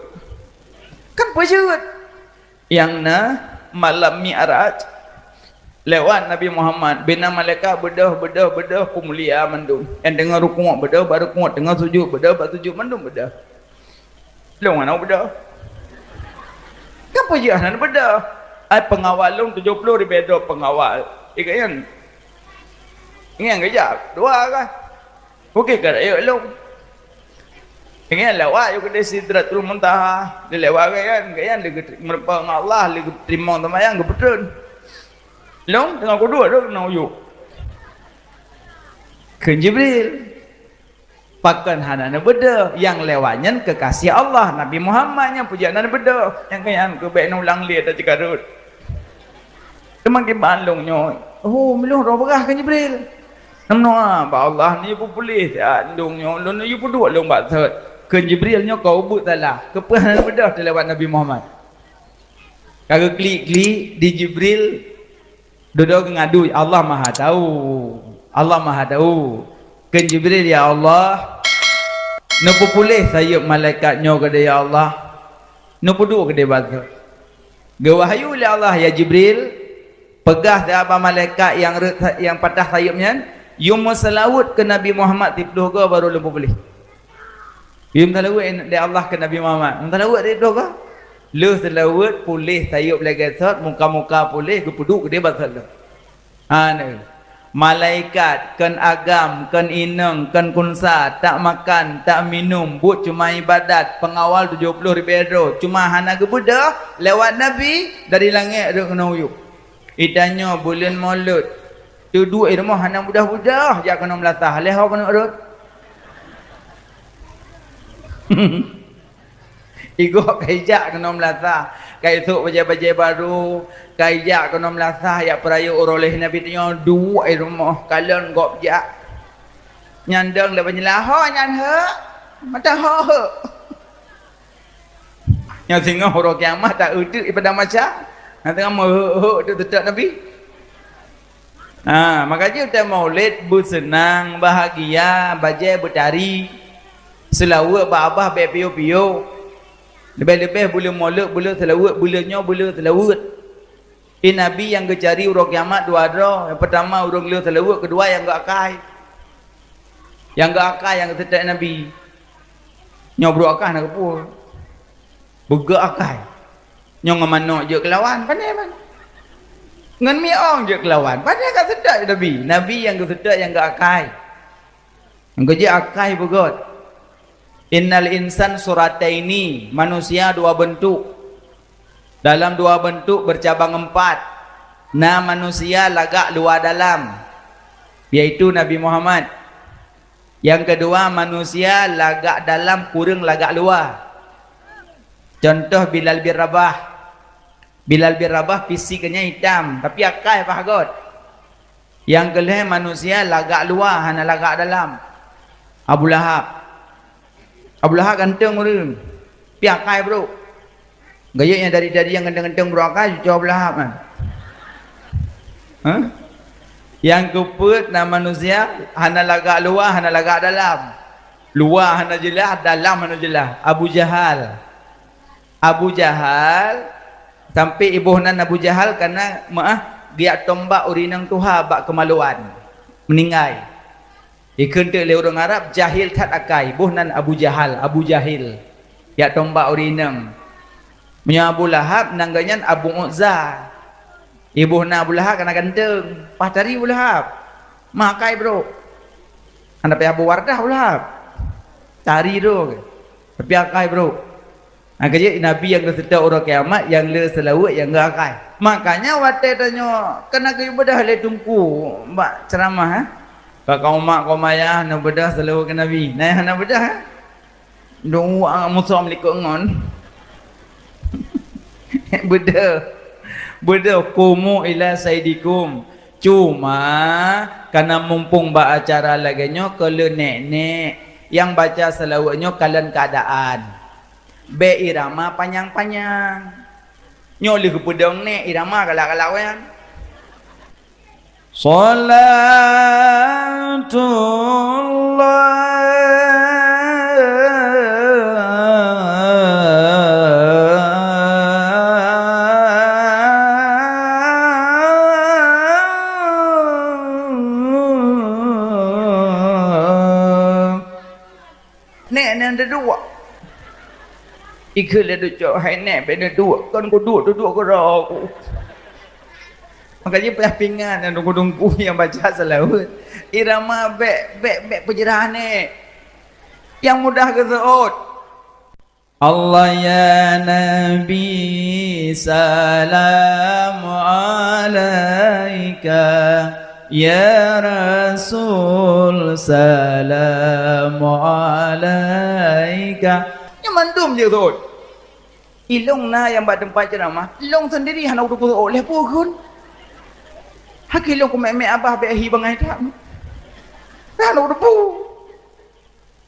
Kan pejut. Yang na malam Mi'raj lewat Nabi Muhammad bina malaikat bedah pemulia mandum yang dengar rukuk bedah baru rukuk dengar sujud bedah baru sujud mandum bedah long mana bedah apa je anak bedah ai pengawal long 70 ribu pengawal ikan ingat kejap dua kan okey kan ayo long ingat lewat yo ke Sidratul Muntaha dia lewat kan dia merpa Allah dia terima temayang ke betul long tengah kedua tu kena uyuk ke Jibril pakan hanana beda yang lewatnya kekasih Allah Nabi Muhammadnya pujian beda yang kayan ke baik ulang lihat tak cekarut teman ke balungnya oh melong roh berah ke Jibril namno ba Allah ni pun boleh andungnya lon you pun dua long batat ke Jibrilnya kau ubut salah ke hanana beda lewat Nabi Muhammad kagak klik di Jibril duduk ngadu Allah Maha tahu Allah Maha tahu ke Jibril ya Allah napa boleh saya malaikatnya kepada ya Allah napa duk kepada batu gewahyu oleh Allah ya Jibril pegah dah apa malaikat yang patah sayapnya you selawat ke Nabi Muhammad 30 ke baru napa boleh you selawat dari Allah ke Nabi Muhammad selawat dia ke lu selawat boleh sayup lagi sat muka-muka boleh gepuduk dia batal ni malaikat kan agam kan ineng kan kunsa tak makan tak minum buat cuma ibadat pengawal 70,000 cuma hana gebudah lewat Nabi dari langit ada kena uyuk idanya bulan maulud tu dua irmah hana budah-budah jak kena melatah leha kena urut Igok kaijak kena melasah kai esok bajai-bajai baru kaijak kena melasah ya peraya oroleh Nabi tanya dua rumah kalian gop jak nyandang le banyalah ha nyan he mata ha yang singa horo kiamat tak uduk ibadah macam nak tengah mau tu tetap Nabi makanya kita maulid bersenang bahagia bajai bertari selawat babah bepiyo-piyo lebih-lebih boleh molek boleh selawat bolehnya boleh selawat Nabi yang kecari urang kiamat dua ada yang pertama urang boleh selawat kedua yang enggak akai yang ketetek Nabi nyobro akah nak kepul buga akai nyong mano je kelawan pandai man ngan miong je kelawan pandai kat sedek Nabi yang ketetek yang enggak akai yang keje akai bugot innal insan surataini manusia dua bentuk dalam dua bentuk bercabang empat manusia lagak luar dalam yaitu Nabi Muhammad yang kedua manusia lagak dalam kurang lagak luar contoh Bilal bin Rabah fisiknya hitam tapi akai pahagot yang kelih manusia lagak luar hana lagak dalam Abu Lahab ganteng orang piakai bro gayanya dari yang ganteng-ganteng bro akai cuba Abu Lahab kan yang keput nama manusia hana lagak luar hana lagak dalam luar hana jelas dalam hana jelas Abu Jahal sampai ibu nan Abu Jahal karena dia tombak urinang tuha bak kemaluan meninggal ikan tu le orang Arab jahil tat akai buhnan Abu Jahil ya tombak urinang punya Abu Lahab nangganyan Abu Uzza ibu na Abu Lahab kena ganteng patari Abu Lahab makai bro anda pe Abu Wardah Abu Lahab tari tu tapi akai bro kerja Nabi yang kesedak orang kiamat yang le selawat yang enggak akai makanya wate tanya kena ke ibadah le tungku mbak ceramah kau mak kau maya nak bedah selalu ke Nabi nah nak bedah doa musam likut ngon bedah kumu ila saidikum cuma karena mumpung ba acara laginya kalau nenek yang baca selawatnya kalian keadaan be irama panjang-panjang nyoli ke pedang nek irama galak-galak nek ada dua. Ikut le duduk hai nek benda dua. Kan ku duduk ku rok. Makanya payah pingan dan dungku yang baca selawat. Irama bek penjerahan ni. Yang mudah ke seut. Allah ya Nabi salam alaika. Ya Rasul salam alaika. Yang mandum je seut. Ilong na yang buat tempat ceramah. Ilong sendiri hana udah oleh pun. Hakilong kumek-mek abah behi bangai tak. Dah nak depu.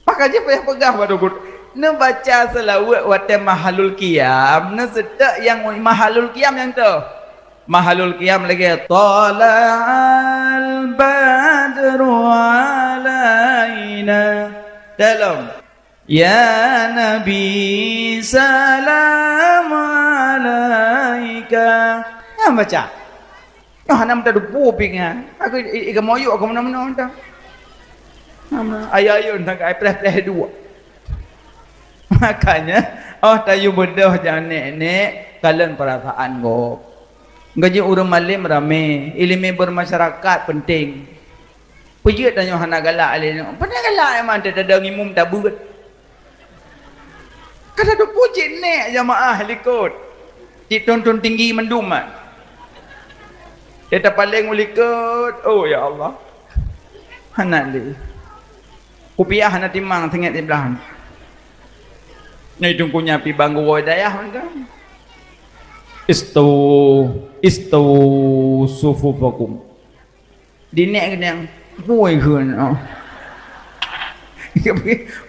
Makanya payah pegang pada guru. Ne baca selawat wate mahalul qiyam, ne sedak yang mahalul qiyam yang tu. Mahalul qiyam lagi tala'al badru alaina. Dalam ya Nabi salam alaika. Ya baca. Hana minta dupu pingan. Aku ikan moyok aku mana-mana dah. Ayah-ayah nak pleh-pleh dua. Makanya tayu bedah jangan nek kalian perasaan go. Gaji urang malim ramai, ilmu bermasyarakat penting. Pejut tanya hana galak alih. Pernah galak emang ada ngimum tabut. Kada dupu cik nek jamaah likut. Ditonton tinggi mendumat. Dia tak paling ulikut. Oh ya Allah. Hanak li. Kupiah hana timang tengok di belakang. Ni tungkunya pi banggu wadayah kan. Istu sufufakum. Dinek yang boy kan.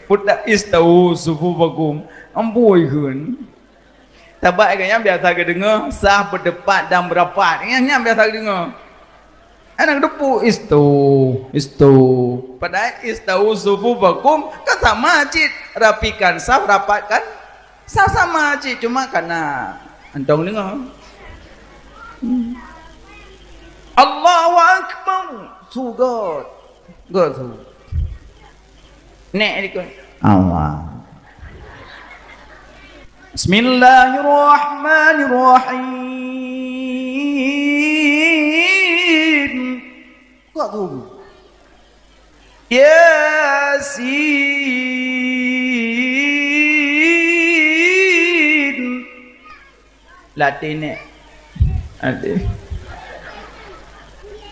Putak istu sufufakum. Amboy kan. Tabak yang biasa ke dengar sah berdepat dan berapat. Yang biasa ke dengar. Anak depu istu. Padahal istau sufufakum kan sama cik. Rapikan sah, rapatkan sah sama cik. Cuma karena antong dengar. Allahu Akbar. Sugot. God. Nek dikon. Allah. Bismillahirrahmanirrahim. Kok tu? Yasin. Latih ni. Ada.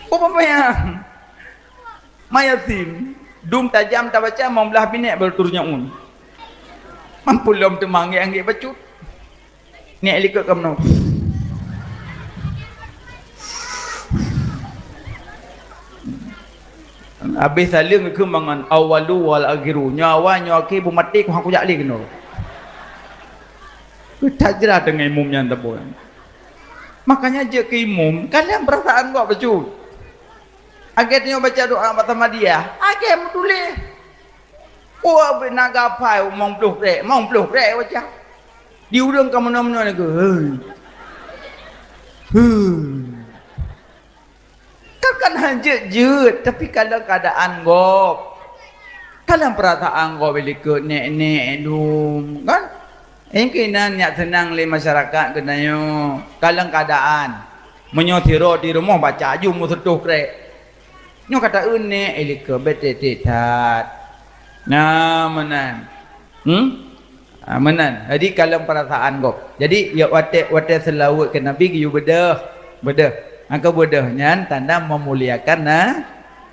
Apa yang? Mayasin. Dum tajam tak baca mau belah binek baru turunnya Mampu lom tu manggil bacut. Ni ikut kamu. Habis saling ke mangan awalu wal akhiru. Nyawa nyaki bu mati ku aku jak li keno. Tajrah dengan imumnya tabo. Makanya je ke imum, kalian perasaan kok bacut. Akhirnya baca doa pertama dia. Akhir tulis. Oh, nak gapai mong pluh rek wajah. Diurang ke mana-mana ni ke. Kan hanjut tapi kalau keadaan gop. Kalian perasaan gop bila ke nek dum kan? Ingkinan nyak senang le masyarakat kenanya. Kalian keadaan menyotiro di rumah baca aju mu setuh rek. Nyo kata nek elike betetetat. Nah, menan. Menan. Jadi kalau perasaan kau. Jadi ya wate selawat ke Nabi you bedah. Angka bedahnya tanda memuliakan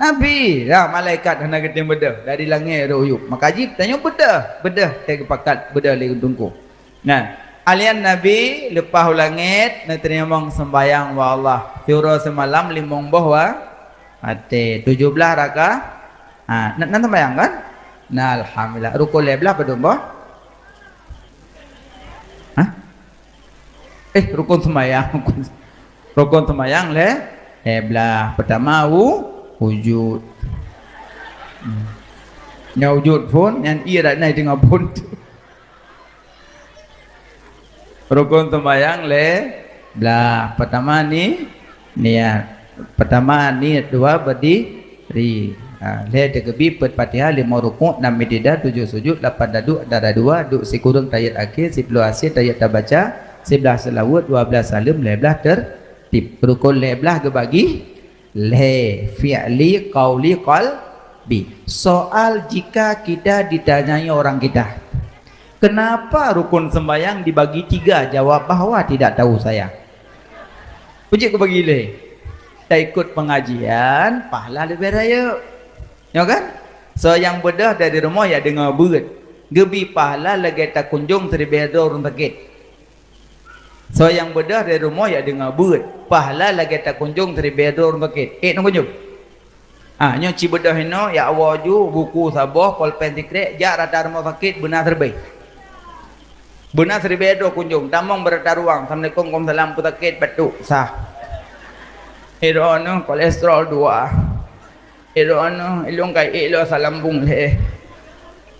Nabi. Ya malaikat hendak kita bedah dari langit royuk. Maka jib tanya bedah tega pakat bedah lagi tungku. Nah, alian Nabi lepas langit nak terima sembayang wa Allah. Tiura semalam limong bahwa ate 17 rakaat. Nak sembayang kan? Nah, alhamdulillah. Rukun lebelah pada mbah? Rukun semayang. Rukun semayang lebelah. Pertama wujud. Yang wujud pun yang ia dah naik dengan pun. Rukun semayang lebelah. Pertama ni niat. Pertama niat, dua berdiri. Le tegebi pet Fatihah 5 rukuk 6 i'tidal 7 sujud 8 duduk darah 2 duk si kurung tayat akhir 10 asyir tayat terbaca 11 selawat 12 salam 15 tertib rukun 15 ke bagi le fi'li qauli qalbi. Soal jika kita ditanyai orang kita, kenapa rukun sembahyang dibagi 3? Jawab bahawa tidak tahu saya. Puji ke bagi le. Tak ikut pengajian, pahala lebih raya. Ya kan? So yang bedah dari rumah ya dengar berat. Gebi pahala lagi tak kunjung teribeda orang sakit. So yang bedah dari rumah ya dengar berat. Pahala lagi tak kunjung teribeda orang sakit. Nak kunjung? Nyo ci bedah ino ya awaju buku sabah pulpen tikrek jak rata rumah sakit benar terbaik. Benar teribeda kunjung. Tamang berata ruang. Assalamualaikum warahmatullahi wabarakatuh. Sakit batuk sah. Irono kolesterol 2. Irono ilung kai ilo salambung le.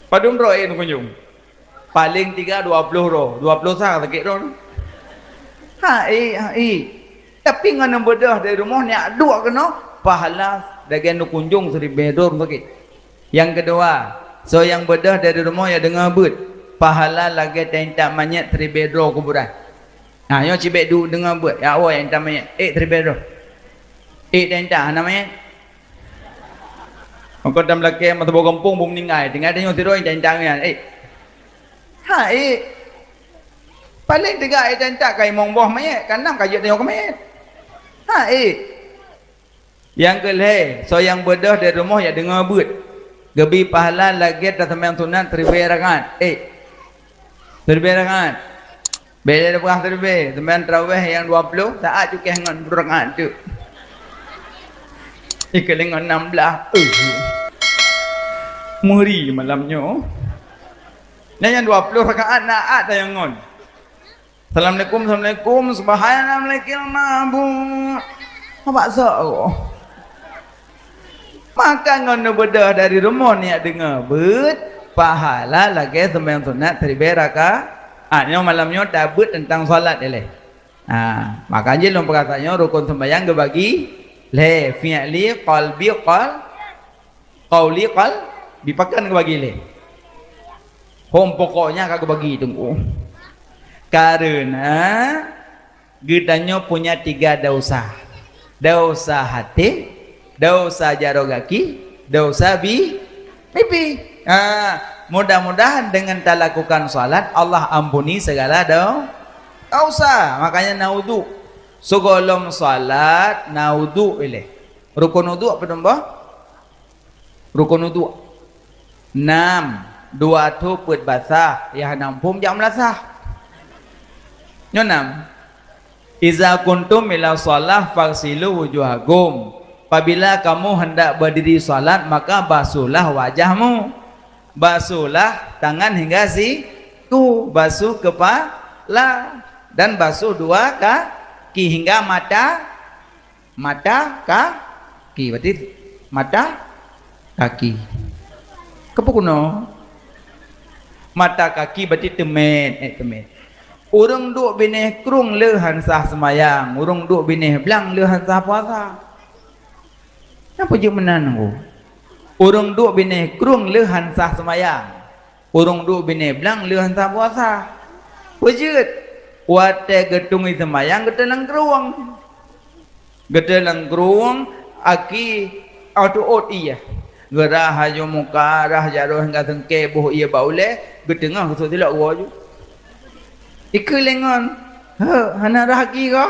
Padum ro kunjung. Paling 3 20 ro. 20 sah sakit ro. Tapi ngana bedah dari rumah ni dua kena pahala dagen kunjung seri bedor sakit. Yang kedua, so yang bedah dari rumah ya dengar bet. Pahala lagi tak mayat seri bedor kuburan. Yo cibek du dengar bet. Ya awak yang tak mayat. Seri bedor. Tentang namanya Maka dalam laki mata bawa kampung bum meninggal tinggal dia nyoti roh tentang kan paling 3 tentang kai mong boh mayat kan 6 kajut tengok mayat yang kelih so yang bedah dari rumah ya dengar but gebi pahala lagi tak sembahyang sunat 1000 rakaat Terlebih rakaat beda berapa terlebih sembahyang tarawih yang 20 saat cukih dengan 2 rakaat tu ikeling 16 meri malamnya yang 20 rakaat naat yang ngon Assalamualaikum subhanallah mabuk apa sok maka ngon bedah dari rumah ni dengar bet pahala lagi sembahyang sunat 1000 rakaat yang malamnya tabut tentang solat dia maka je lom perkataannya rukun sembahyang dibagi le fi'li qalbi qauli dipakan ke bagi le pokoknya kagak bagi tunggu karena gedanya punya 3 dosa hati dosa jarogaki dosa pipi mudah-mudahan dengan tak lakukan salat Allah ampuni segala dosa makanya naudhu sebelum salat naudhu ilih rukun wudu apa nama? Rukun wudu 6 2 tu put basah ya 6 pum jam lasah 6 iza kuntum ila shalah fagsilu wujuhakum apabila kamu hendak berdiri salat maka basuhlah wajahmu basuhlah tangan hingga siku basuh kepala dan basuh 2 kaki hingga mata kaki berarti mata kaki kepukuno mata kaki berarti temen urang duk bineh krung le hansah semayang urang duk bineh belang le hansah puasa apa je menan urang duk bineh krung le hansah semayang urang duk bineh belang le hansah puasa wujud wate gedung semayang gedelang keruang aki auto iya gerah hajo muka rah jaroh hingga tengke buh iya baule gedengah ketuk tilak waju ikelengon hana rahaki ko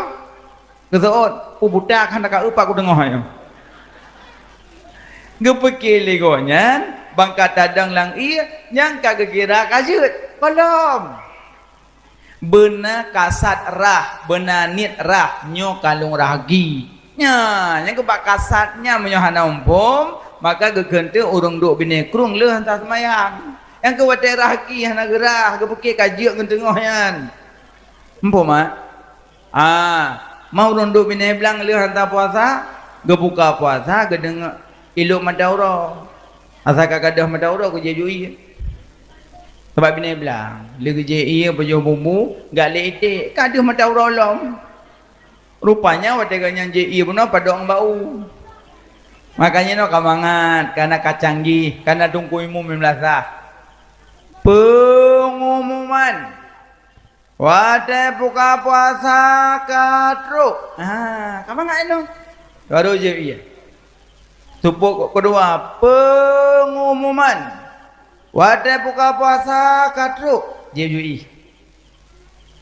ketuk budak hana ka upak ku dengah ayo gepekil legonya bangka tadang lang iya yang kagekira kajut kolom benar kasat rah benar nit rah nyo kalung rahagi nya yang kebak kasatnya menyohana umpum maka gegente urung duk bini krung le hantar semayang yang kewate rahaki hana gerah gepekil kajut ngentengahyan umpum mau urung duk bini belang le hantar puasa gebuka puasa gedeng iluk madaura asa kagadah madaura ku jejui sebab bini belang le je iya bejo bumbu gak letek kadah madaura lom rupanya wate ganyang je iya benar pada orang bau Makanya no kamangat karena kacanggi karena tungkuimu memlasah. Pengumuman wate buka puasa katru. Kamangat no. Baru je iya. Tupuk kedua pengumuman wate buka puasa katru. Jejui.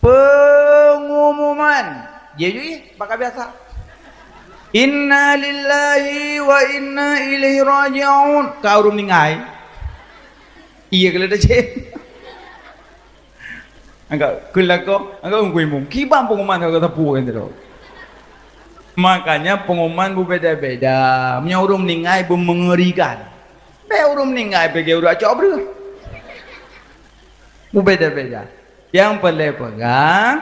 Pengumuman jejui pakai biasa. Inna lillahi wa inna ilaihi raji'un. Kau rum ningai. Iya kalau dah cik. Angkat kelako, angkat ungkui mung. Kibang pengumuman kau tapu kan tu. Makanya pengumuman berbeza-beza. Punya urum ningai pun mengerikan. Be urum ningai bagi urum acok ber. Berbeza-beza. Yang paling pegang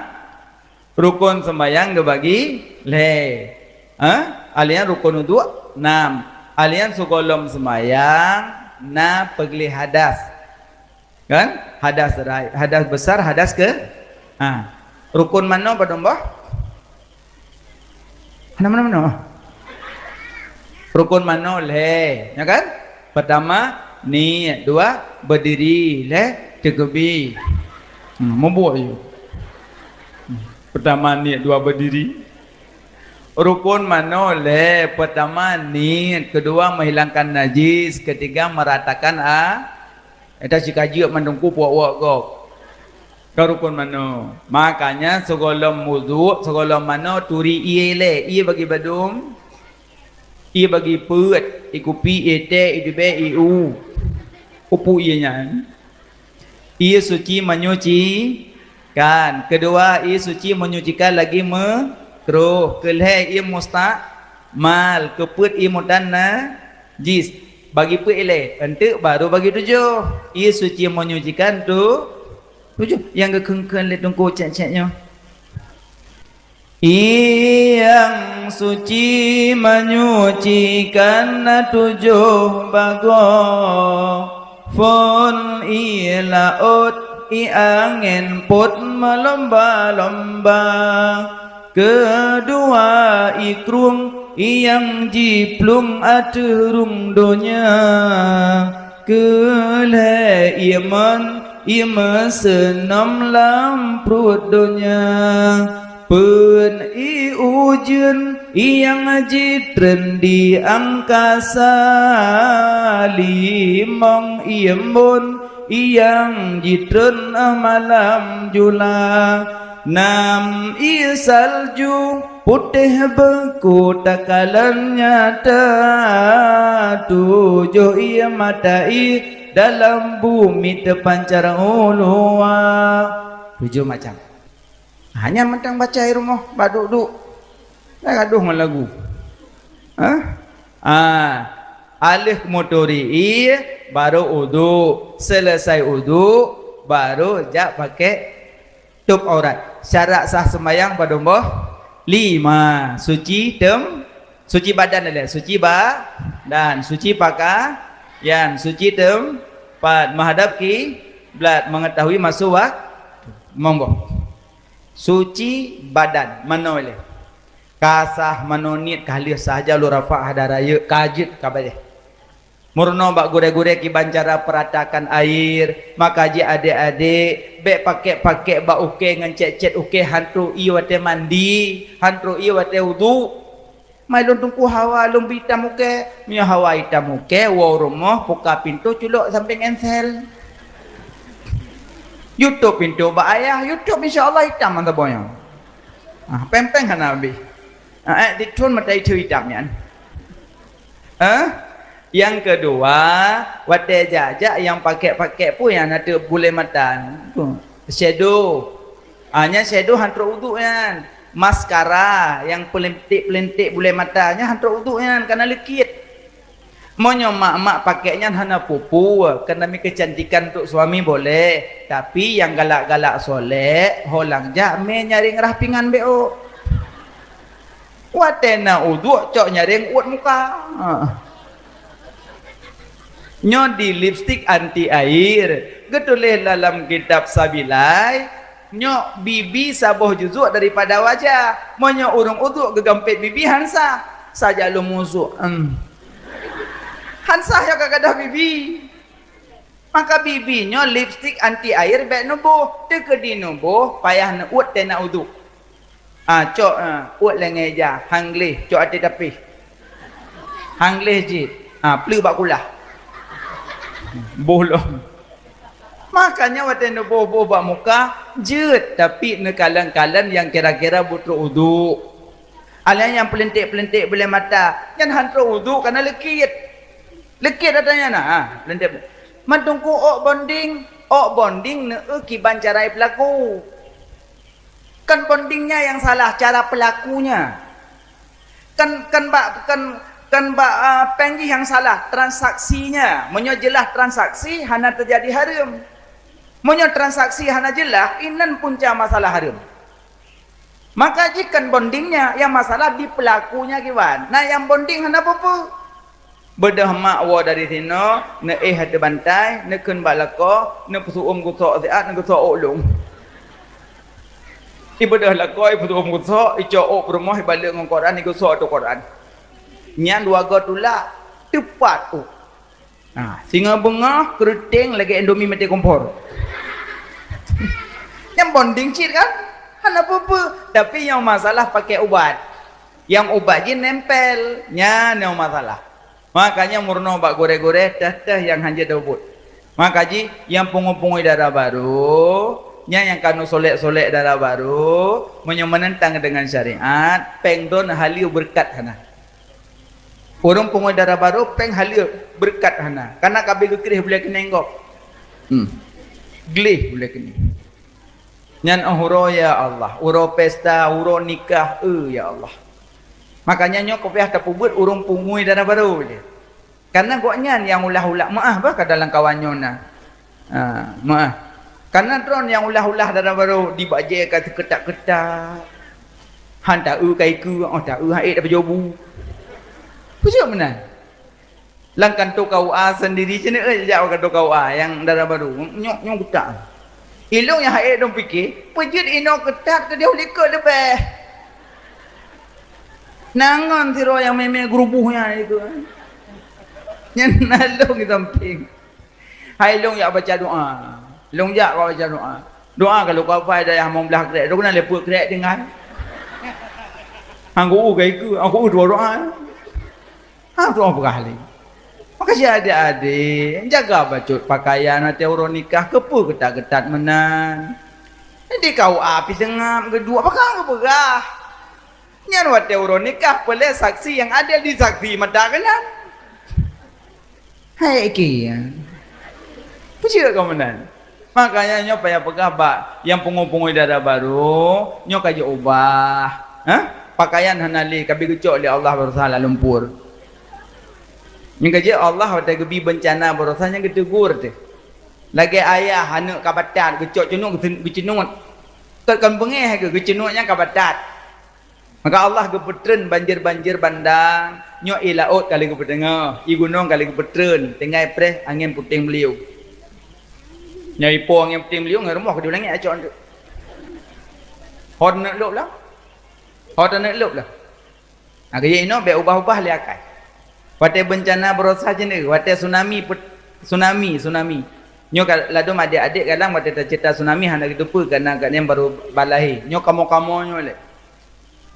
rukun sembahyang dibagi le. Alian rukun wudu 6. Alian sukolom semayang na pegli hadas. Kan? Hadas besar, hadas ke? Rukun mana pada mbah? Mana? Rukun mana le? Ya kan? Pertama niat, dua berdiri le, tegebi. Membuat you. Pertama niat, dua berdiri. Rukun mano le, pertama niat, kedua menghilangkan najis, ketiga meratakan eta sikaji mendungku puak-puak kok. Kau rukun mano. Makanya segolom wudu, segolom mano turi iye le, iye bagi badum, iye bagi put, ikupi ete, idube iu, upu iye nyan. Iye suci menyuci kan. Kedua iye suci menyucikan lagi Kruh keleh ia mal keput ia mudan jis bagi put ile ente baru bagi 7 ia suci menyucikan tu 7 yang kekengken le tungku cek-ceknya yang suci menyucikan 7 bago fon ilaut i angin put melomba-lomba. Kedua ikrung yang jiplung aturung donya kele iman senam lam perut donya pen i ujun yang jitren di angkasa limong iembon yang jitren malam jula Nam isalju putih beku takalan nyata 7 ia matai dalam bumi terpancar ulua 7 macam hanya mentang baca rumah baduk-duk dah gaduh lagu alih motori baru udu selesai udu baru jak pakai tutup aurat. Syarat sah sembahyang pada mbah 5. Suci badan ada, suci dan suci pakaian, suci tempat, menghadap kiblat, mengetahui masuk waktu. Monggo. Suci badan mana boleh? Kasah menonit kali saja lu rafa hadaraya kajit kabeh. Murno bak gure-gure ki bancara peratakan air maka ji adik-adik bek pakai bak uke ngecet-cet uke hantu i wate mandi hantu i wate wudu mai lun tungku hawa lum hitam uke mia hawa hitam uke wa rumah buka pintu culuk samping ensel YouTube pintu bak ayah YouTube insyaallah hitam mantap boyang pempeng kan nabi ditun mata itu hitamnya Yang kedua, wate jajak yang pakai pun yang ada bule mata. Shadow. Hanya shadow hantar uduk kan. Maskara yang pelentik bule matanya hantar uduk kan karena likit. Monyo mak pakainya hana pupu karena mi kecantikan untuk suami boleh. Tapi yang galak-galak soleh, holang jak me nyaring rapingan beo. Wate na uduk cok nyaring uat muka. Nyo di lipstick anti air getuleh dalam kitab Sabilai nyo bibi saboh juzuk daripada wajah monyo urung uduk gegampet bibi hansa saja lu musuh Hansah yang kagadah bibi. Maka bibinya lipstick anti air baik nubuh. Dia ke di nubuh, payah nak uat dan nak uduk. Cok uat lengai je. Hanglih, cok hati tapi. Hanglih je. Pelu bak kulah. Bolong. Makanya waktu nubuh bak muka, jut. Tapi nekalan-kalan yang kira-kira butuh uduk. Alian yang pelentik-pelentik boleh mata. Jangan hantar uduk kerana lekit. Lekit adanya nak. Pelentik. Matungku ok bonding ne kiban carai pelaku. Kan bondingnya yang salah, cara pelakunya. Kan pengji yang salah, transaksinya. Menyo jelas transaksi hana terjadi haram. Menyo transaksi hana jelas, inan punca masalah haram. Maka jika bondingnya yang masalah di pelakunya kiwan. Nah yang bonding hana apa-apa. Bedah mak wa dari sini, ne hati bantai, ne kun balako, ne pusuum gusok ziat, ne gusok olong. Ibadah lakoi pusuum gusok, ico ok rumah balik ngong Quran, ne gusok tu Quran. Nyan dua go tula tepat tu. Singa bunga keriting lagi Indomie mati kompor. Yang bonding cit kan? Hana apa-apa. Tapi yang masalah pakai ubat. Yang ubat je nempel. Nyan yang masalah. Makanya murno bak gore-gore dah yang hanja dabut. Makaji yang pungu-pungu darah baru, yang kanu solek-solek darah baru, menentang dengan syariat, pengdon haliu berkat hana. Orang pungu darah baru peng haliu berkat hana. Karena kabel kerih boleh kena enggok. Glih boleh kena. Nyan uhuro ya Allah, uro pesta, uro nikah, ya Allah. Makanya nyok kopiah tapubut urung pungui darah baru dia. Karena goknya yang ulah-ulah maaf bah ke dalam kawannya na. Maaf. Karena tron yang ulah-ulah darah baru dibajai kata ketak-ketak. Han tak kai ku, tak haid apa jobu. Pujuk mana? Langkan tu kau sendiri sini jauh ke tu kau yang darah baru. Nyok ketak. Ilung yang haid dong fikir, pejut ino ketat ke dia likut lebih. Nangan siro yang memang gerubuhnya itu. Yang nalung di samping. Hai long ya baca doa. Long jak kau baca doa. Doa kalau kau pada yang mau belah krek, kena lepuk krek dengan. Aku kai ku, aku dua doa. Doa berkali. Makasih adik-adik, jaga bacut pakaian nanti orang nikah kepu ketat-ketat menan. Nanti kau api sengam kedua, apakah kau berah? Nyan waktu orang nikah boleh saksi yang ada di saksi mata kanan. Hai kian. Puji kau menan. Makanya nyok payah pegabak yang pungu-pungu darah baru, nyok aja ubah. Pakaian hanali kabi gecok oleh Allah bersalah lumpur. Yang kerja Allah waktu gebi bencana berasanya ketegur tu. Lagi ayah anak kabatat gecok cenung gecenut. Kan bengeh ke gecenutnya kabatat. Maka Allah gepetren banjir-banjir bandang, nyok ilaut kali gepetengah, i gunung kali gepetren, tengai preh angin puting beliau. Nyai po angin puting beliau ngai rumah ke diulangi acok tu. Hot nak lop lah. Hot nak lop lah. Kerja ini be ubah-ubah liakai. Waktu bencana berosa je ni, waktu tsunami. Nyo ladum adik-adik kadang waktu cerita tsunami hana gitu pun kerana yang baru balahi. Nyo kamu-kamu nyo le.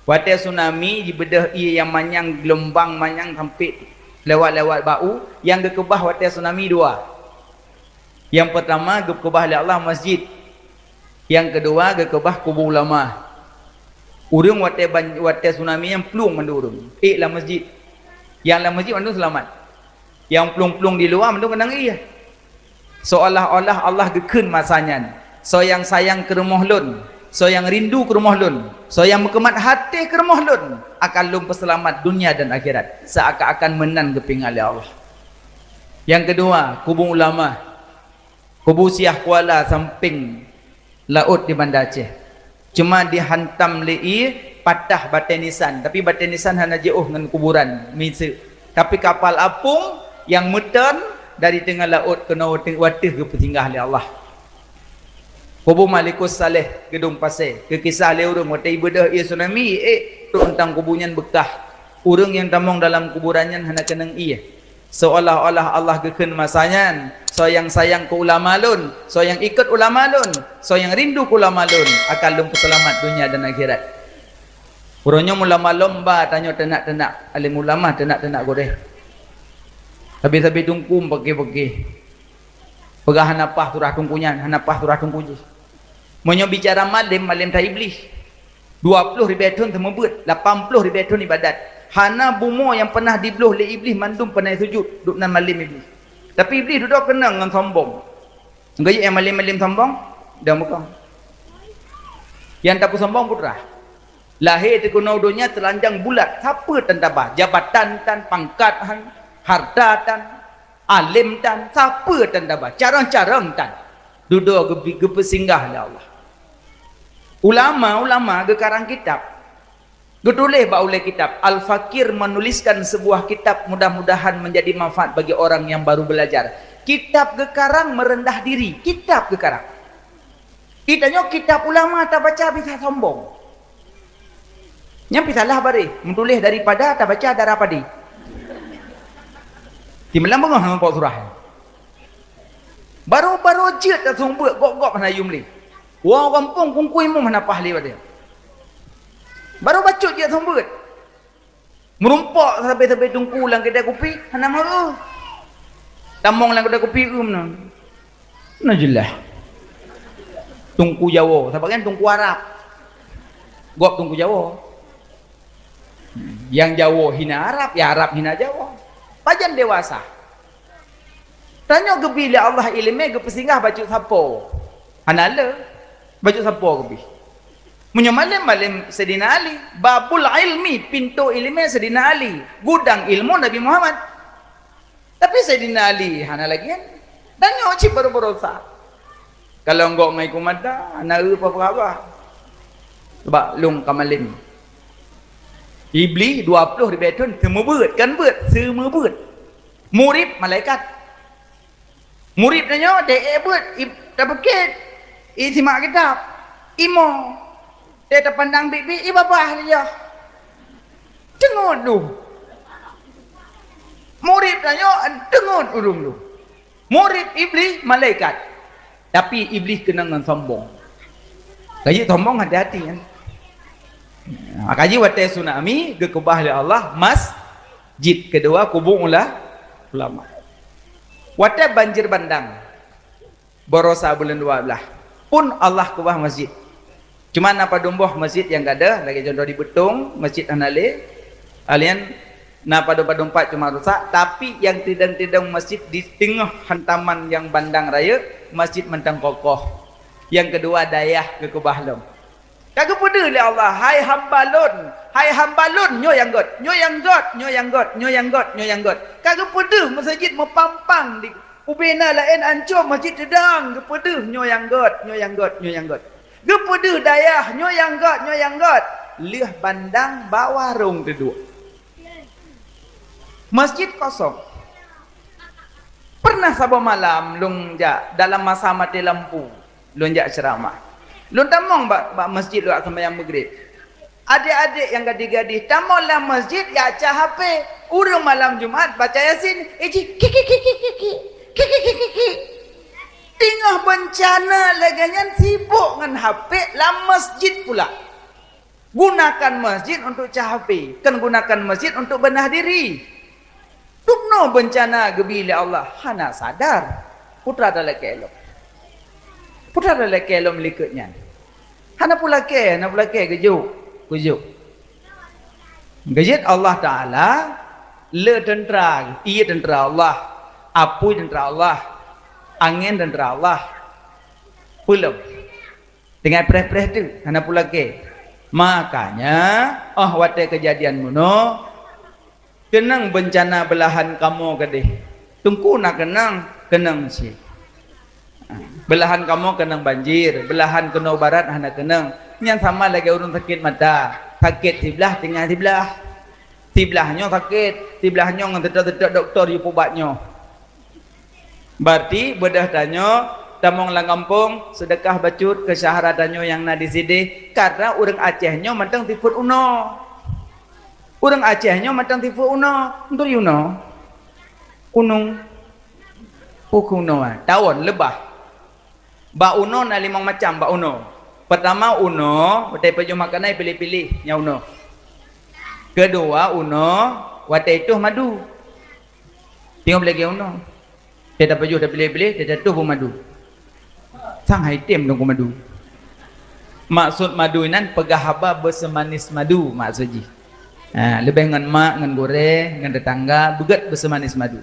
Waktu tsunami di bedah ia yang manyang gelombang manyang sampai lewat-lewat bau, yang gekebah waktu tsunami dua. Yang pertama gekebah oleh Allah masjid. Yang kedua gekebah kubur ulama. Urung waktu tsunami yang pelung mendurung. Lah masjid. Yang dalam masjid mandu selamat. Yang pelung-pelung di luar mandu kenang iya. Seolah-olah Allah gekun masanya. So yang sayang ke rumah lun, so yang rindu ke rumah lun, so yang berkemat hati ke rumah lun, akan lum peselamat dunia dan akhirat. Seakan-akan menang geping oleh Allah. Yang kedua, kubur ulama. Kubur Siah Kuala samping laut di Bandar Aceh. Cuma dihantam lei patah batai nisan, tapi batai nisan hanya jauh dengan kuburan misi. Tapi kapal apung yang meten dari tengah laut kena watih ke petinggah oleh Allah. Kubur Malikus Saleh Gedung Pasir ke kisah le urang waktu ibadah ia tsunami tu tentang kuburnya bekah urang yang tamong dalam kuburannya hanya kenang ia seolah-olah Allah geken masanya so yang sayang ke ulama lun, so yang ikut ulama lun, so yang rindu ke ulama lun akan lum selamat dunia dan akhirat. Urangnya ulama lomba tanya tenak-tenak alim ulama tenak-tenak goreh. Habis-habis tungkum pergi-pergi. Pegah hanapah turah tungkunyan, hanapah turah tungkuji. Monyo bicara malim tak iblis. 20 ribu temu beut, 80 ribu ibadat. Hana bumo yang pernah dibluh oleh iblis mandum pernah sujud duk nan malim iblis. Tapi iblis duduk kena dengan sombong. Gaya yang malim-malim sombong dah muka. Yang tak sombong putra. Lahir di kuno dunia telanjang bulat. Siapa tan tabah? Jabatan tan, pangkat tan, harta tan, alim tan, siapa tan tabah? Carang-carang tan. Duduk gepe singgah lah Allah. Ulama ke karang kitab. Getuleh ba oleh kitab Al-Fakir menuliskan sebuah kitab, mudah-mudahan menjadi manfaat bagi orang yang baru belajar. Kitab gekarang merendah diri, kitab gekarang. Itanya kitab ulama tak baca bisa sombong. Yang pisalah bari, menulis daripada tak baca darah padi. Di melang bengah nampak surah. Baru-baru je tak sombong gok-gok mana yumli. Wah kampung kungkui mu mana pahli pada. Baru bacut dia sombong. Merumpak sampai tungku lang kedai kopi, hana mau. Tamong lang kedai kopi mana. Najelah. Tungku Jawa, siapa kan tungku Arab. Gop tungku Jawa. Yang Jawa hina Arab, ya Arab hina Jawa. Pajan dewasa. Tanya ke bila Allah ilmu ke pesinggah bacut sapo. Hanala bacut sapo ke bi. Menyamalim Sayyidina Ali, babul ilmi, pintu ilmu Sayyidina Ali, gudang ilmu Nabi Muhammad. Tapi Sayyidina Ali hana lagi kan. Dan nyoci baru-baru sah. Kalau enggak ngai kumada, anak apa-apa. Sebab lung kamalim. Iblis 20 ribu tahun semua beut, kan beut, semua beut. Murid malaikat. Murid tanya, dek beut, tak pakit. Simak kitab. Imo. Dia terpandang bibi, ibabah dia. Dengut tu. Murid tanya, dengut urung tu. Murid iblis malaikat. Tapi iblis kena dengan sombong. Kaji sombong hati-hati kan. Kaji watai tsunami gekubah oleh Allah masjid. Kedua kubur ulama. Watai banjir bandang. Borosa bulan 12. Pun Allah kubah masjid. Cuma apa dumbuh masjid yang ada lagi contoh di Betung, Masjid Anale. Alian napa dompat cuma rusak, tapi yang tidak masjid di tengah hantaman yang bandang raya, masjid mentang kokoh. Yang kedua dayah ke Kubahlong. Kagak pede oleh Allah, hai hamba lun, nyo yang got. Kagak pede masjid mepampang di ubena lain ancur masjid sedang, kepede nyo yang got. Gepede dayah nyo yang got. Liah bandang bawah rong duduk. Masjid kosong. Pernah sabar malam lung jak dalam masa mati lampu, lung jak ceramah. Lung tamong bak masjid lu sembahyang maghrib. Adik-adik yang gadis-gadis tamonglah masjid ya cah HP. Urang malam Jumaat baca Yasin, kiki. Tengah bencana laganyan sibuk dengan HP lah masjid pula. Gunakan masjid untuk cah HP, kan gunakan masjid untuk benah diri. Tukno bencana gebila Allah, hana sadar. Putra adalah kelom. Putra adalah kelom likutnya. Hana pula gejuk. Gejit Allah Ta'ala, le tentera, iya tentera Allah, apu tentera Allah, angin tentera Allah. Pulau. Dengan preh-preh tu, hana pula ke. Makanya, watai kejadian muno, kenang bencana belahan kamu kadeh. Tungku nak kenang si. Belahan kamu kenang banjir, belahan kena barat hana kenang. Yang sama lagi urun sakit mata, sakit sebelah tinggal sebelah. Sebelahnya sakit, sebelahnya ngetetek doktor yu pubatnya. Berarti bedah tanya, tamong lang kampung sedekah bacut ke syahratannya yang na di sini karena urang Acehnya matang tifut uno. Urang Acehnya matang tifut uno, untuk uno. Unung. Uno tahun lebah. Ba uno na limang macam ba uno. Pertama uno, watai peju makanai pilih-pilih nya uno. Kedua uno, watai itu madu. Tengok lagi uno. Dia tak peju dah pilih-pilih, dia jatuh pun madu. Sang item dong madu. Maksud madu nan pegahaba bersemanis madu maksudnya. Lebih ngan mak, ngan goreng, ngan tetangga, begat bersemanis madu.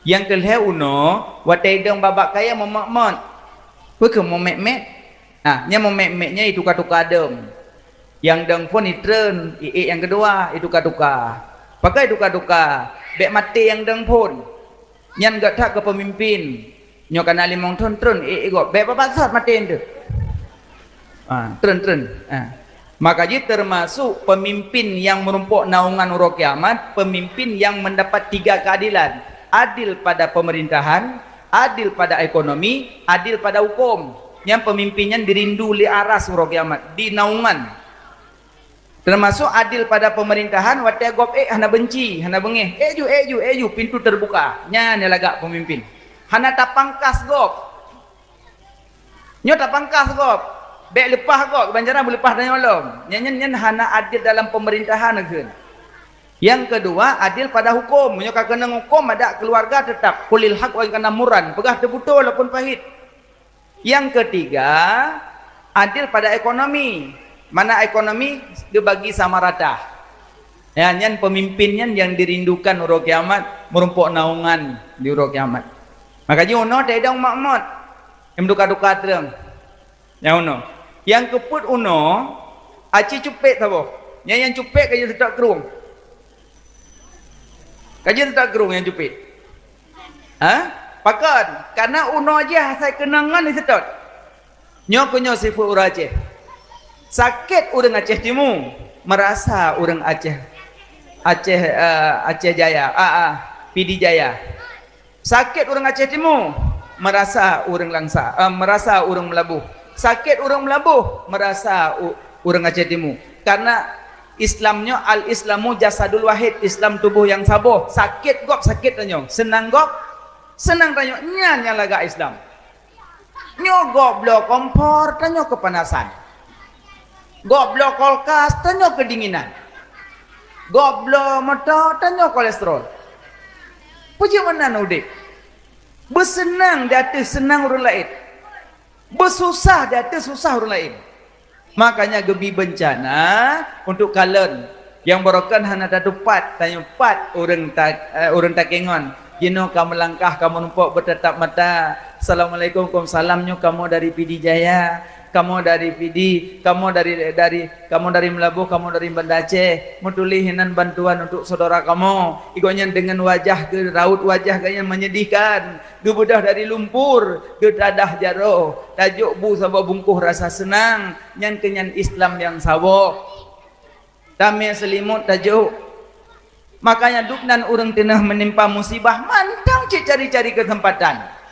Yang kelih uno, watai dong babak kaya memak-mak. Perke memek-mek. Nya memek-meknya itu tukar-tukar dem. Yang dong pun itren, yang kedua itu tukar-tukar. Pakai tukar-tukar. Bek mati yang dong pun. Nyan gak tak ke pemimpin. Nyo kana limong ton tren gok. Bek bapak sat mati itu. Tren. Maka ji termasuk pemimpin yang merumpuk naungan uruk kiamat, pemimpin yang mendapat 3 keadilan. Adil pada pemerintahan, adil pada ekonomi, adil pada hukum. Yang pemimpinnya dirindu li aras uruk kiamat, di naungan. Termasuk adil pada pemerintahan, watai gop hana benci, hana bengeh. Eju, pintu terbuka. Nya lagak pemimpin. Hana tapangkas gop. Nyo tapangkas gop. Bek lepah gop, kebanjaran boleh lepah dan malam. Nyan hana adil dalam pemerintahan ageun. Yang kedua, adil pada hukum. Menyokak kena hukum, ada keluarga tetap. Kulil hak wa kana muran. Pegah terbutuh walaupun pahit. Yang ketiga, adil pada ekonomi. Mana ekonomi dibagi sama rata. Ya, nyan pemimpinnya yang dirindukan uruk kiamat, merumpuk naungan di uruk kiamat. Maka uno tedong makmud. Yang duka-duka terang. Yang uno. Yang keput uno, aci cupet sabo. Yang cupet kaya sedap kerung. Kajian tak gerung yang jupit. Pakat. Karena uno aja saya kenangan ni setot. Nyo sifat orang Aceh. Sakit orang Aceh Timur. Merasa orang Aceh Jaya. PD Jaya. Sakit orang Aceh Timur. Merasa orang Langsa. Merasa orang Melabuh. Sakit orang Melabuh. Merasa orang Aceh Timur. Karena Islamnya al-Islamu jasadul wahid, Islam tubuh yang sabuh. Sakit gop, sakit tanyo. Senang gop, senang tanyo. Nya laga Islam. Nyo gop blo kompor, tanyo kepanasan. Gop blo kulkas, tanyo kedinginan. Gop blo motor, tanyo kolesterol. Puji mana udik. Bersenang di atas senang orang lain. Bersusah di atas susah orang lain. Makanya gebi bencana untuk kalian yang berokan hana tatupat tanya pat orang takengon jino kamu langkah kamu numpuk bertetap mata. Assalamualaikum salamnya kamu dari PD Jaya, kamu dari PD, kamu dari Melabuh, kamu dari Banda Aceh, mutulihinan bantuan untuk saudara kamu. Igonya dengan wajah ke raut wajah kayaknya menyedihkan. Gebedah dari lumpur, gedadah jaro, tajuk bu sabah bungkuh rasa senang, nyan kenyan Islam yang sabo. Tamai selimut tajuk. Makanya duknan orang tengah menimpa musibah, mantang cari-cari kesempatan.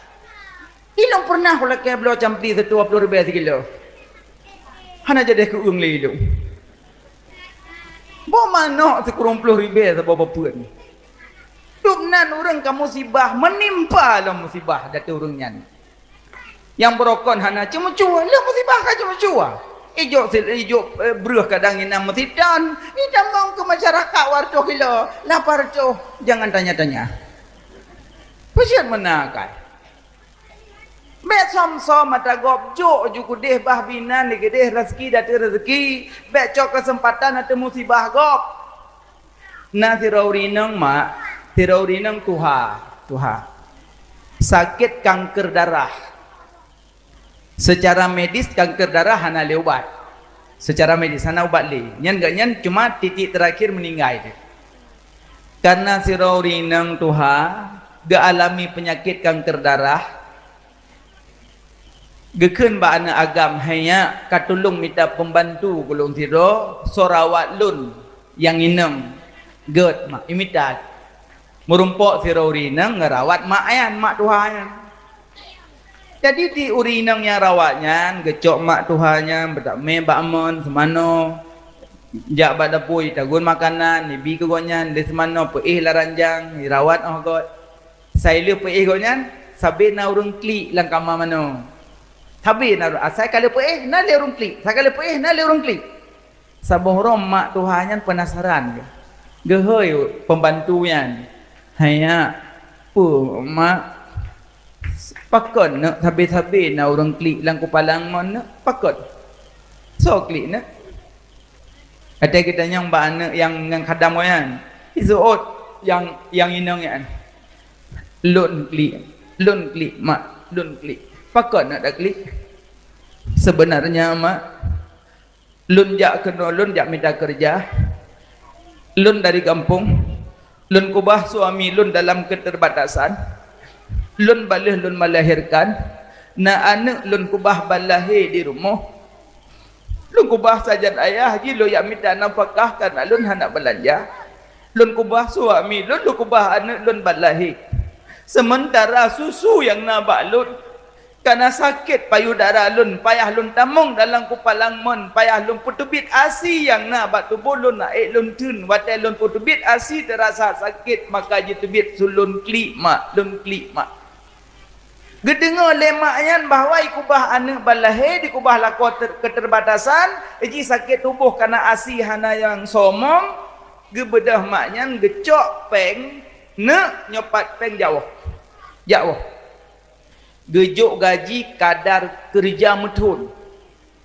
Ilong pernah kalau kaya belau campli 20 ribu kilo. Hana jadi ke uang lelong. Bawa mana sekurang 10 ribu sebab apa-apa. Duknan orang kamu musibah, menimpa lah musibah dati orangnya. Yang berokon hana cuma cua, lah musibah kan cuma cua. Ijo beruh kadang ina mesidan, ida mau ke masyarakat warco kilo, lapar co, jangan tanya-tanya. Pasien menakai. Bet som-som mata gop jo juku deh bah binan ni gedeh rezeki dati rezeki, bet cok kesempatan atau musibah gop. Na tiraurinang mak, tiraurinang tuha. Sakit kanker darah. Secara medis kanker darah hana le ubat. Secara medis hana ubat le. Nyan gak nyan cuma titik terakhir meninggal dia. Karena tiraurinang tuha gak alami penyakit kanker darah. Gekun ba ana agam hanya katulung minta pembantu kulung tiro sorawat lun yang inem get mak imitat merumpok tiro urinang ngerawat mak ayan mak tuhannya. Jadi di urinang yang rawatnya gecok mak tuhannya bertakme bakmon semano jak bada pui tagun makanan nibi kegonyan di semano peih laranjang dirawat oh god Saya lupa ikutnya sabit na urung klik lang kamar mana. Sabit na saya kalau pe na le urung klik. Saya kalau pe na le urung klik. Sabohrom mak Tuhannya penasaran ke. Gehoi pembantunya. Hanya pu mak pakon nak sabit-sabit na urung klik lang kupalang mon pakon. So klik nak. Ada kita yang bana yang kadam kan. Izuot yang inang kan. Lun klik mak, lun klik. Pakon nak dak klik. Sebenarnya mak lun jak kena lun jak minta kerja. Lun dari kampung. Lun kubah suami lun dalam keterbatasan. Lun balih lun melahirkan. Na anak lun kubah balahir di rumah. Lun kubah sajad ayah ji lo yang minta nafkah karena lun hendak belanja. Lun kubah suami lun kubah anak lun balahir. Sementara susu yang nabak lun karena sakit payudara lun, payah lun tamung dalam kupalang mon, payah lun putubit asi yang nabak tubuh lun naik lun tun, watai lun putubit asi terasa sakit maka jitubit sulun klik mak, lun klik mak. Gedengar lemaknya bahawa ikubah anak balahir, ikubah laku keterbatasan, iji sakit tubuh karena asi hana yang somong, gebedah maknya gecok peng, nak nyopat peng jauh. Jauh. Gejuk gaji kadar kerja metun.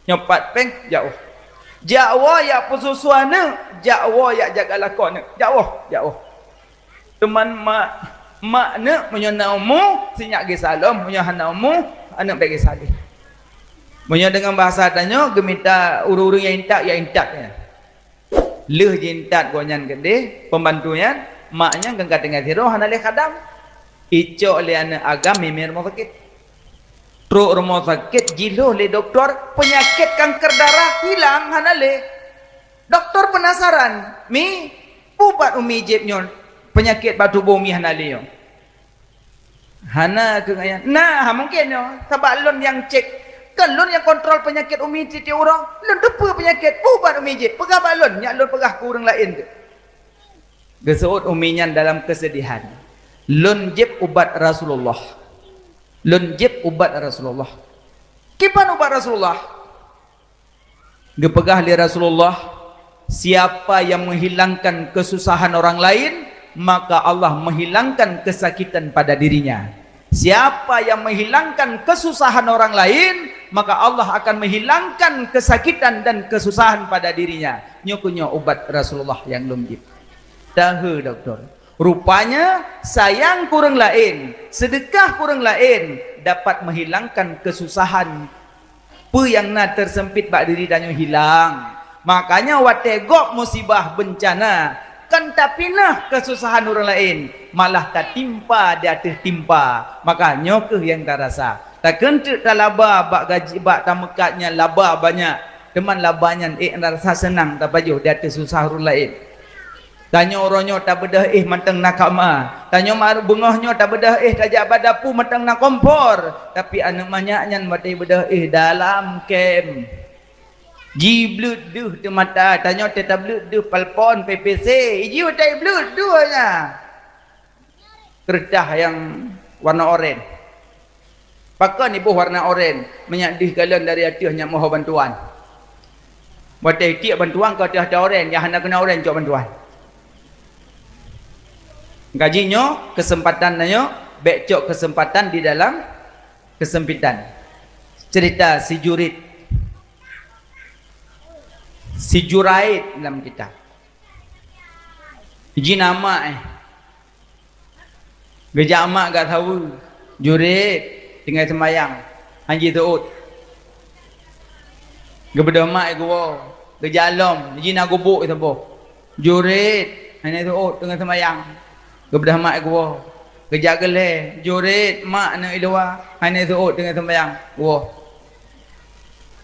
Nyopat peng jauh. Jauh ya pesusuana, jauh ya jaga lakon, jauh. Teman mak nak menyonaumu sinyak ge salam menyonaumu anak bagi salih. Menyo dengan bahasa tanya gemita uru-uru yang intak ya intaknya. Leh jintat gonyan gede pembantunya maknya gengkat dengan zero hana le khadam. Icok le anak agam mimir rumah sakit. Truk rumah sakit jilo le doktor penyakit kanker darah hilang hana le. Doktor penasaran, mi bubat umi jebnyon penyakit batu bumi hana le yo. Hana ke ngaya. Nah, mungkin yo sebab lun yang cek kan lun yang kontrol penyakit umi titi orang, lun depa penyakit bubat umi jeb. Pegah balun, nyak lun pegah ku urang lain ke. Geseut uminya dalam kesedihan. Lun jeb ubat Rasulullah. Lun jeb ubat Rasulullah. Kipan ubat Rasulullah? Gepegah li Rasulullah, siapa yang menghilangkan kesusahan orang lain, maka Allah menghilangkan kesakitan pada dirinya. Siapa yang menghilangkan kesusahan orang lain, maka Allah akan menghilangkan kesakitan dan kesusahan pada dirinya. Nyokunyo ubat Rasulullah yang lumjib. Tahu doktor. Rupanya sayang kurang lain, sedekah kurang lain dapat menghilangkan kesusahan. Pu yang na tersempit bak diri danyo hilang. Makanya wategok musibah bencana kan tapi nah kesusahan orang lain malah tak timpa dia tertimpa, makanya ke yang tak rasa tak kentuk tak laba bak gaji bak tamekatnya laba banyak teman labanya rasa senang tak baju dia tersusah orang lain. Tanya orangnya tak bedah manteng nak kama, tanya maru bengahnya tak bedah tak jak badapu manteng nak kompor, tapi anak banyaknya batai bedah dalam kem. Ji blut duh tu mata tanya tetap blut duh palpon PPC ji utai blut duhnya kertas yang warna oranye pakai ibu warna oranye menyadih kalian dari hati hanya mohon bantuan buat tiap bantuan kau tiap oranye yang hendak kena oranye cok bantuan gajinya kesempatan nanya becok kesempatan di dalam kesempitan. Cerita si Jurid si Juraid dalam kitab. Iji nama Gejak mak gak tahu. Jurid tinggal sembayang. Anji tuut. Gebeda mak gua. Gejak alam. Iji nak gubuk itu boh. Jurid hanya tuut tinggal sembayang. Gebeda mak gua. Gejak gele. Jurid mak nak ilwa. Hanya tuut tinggal sembayang. Gua.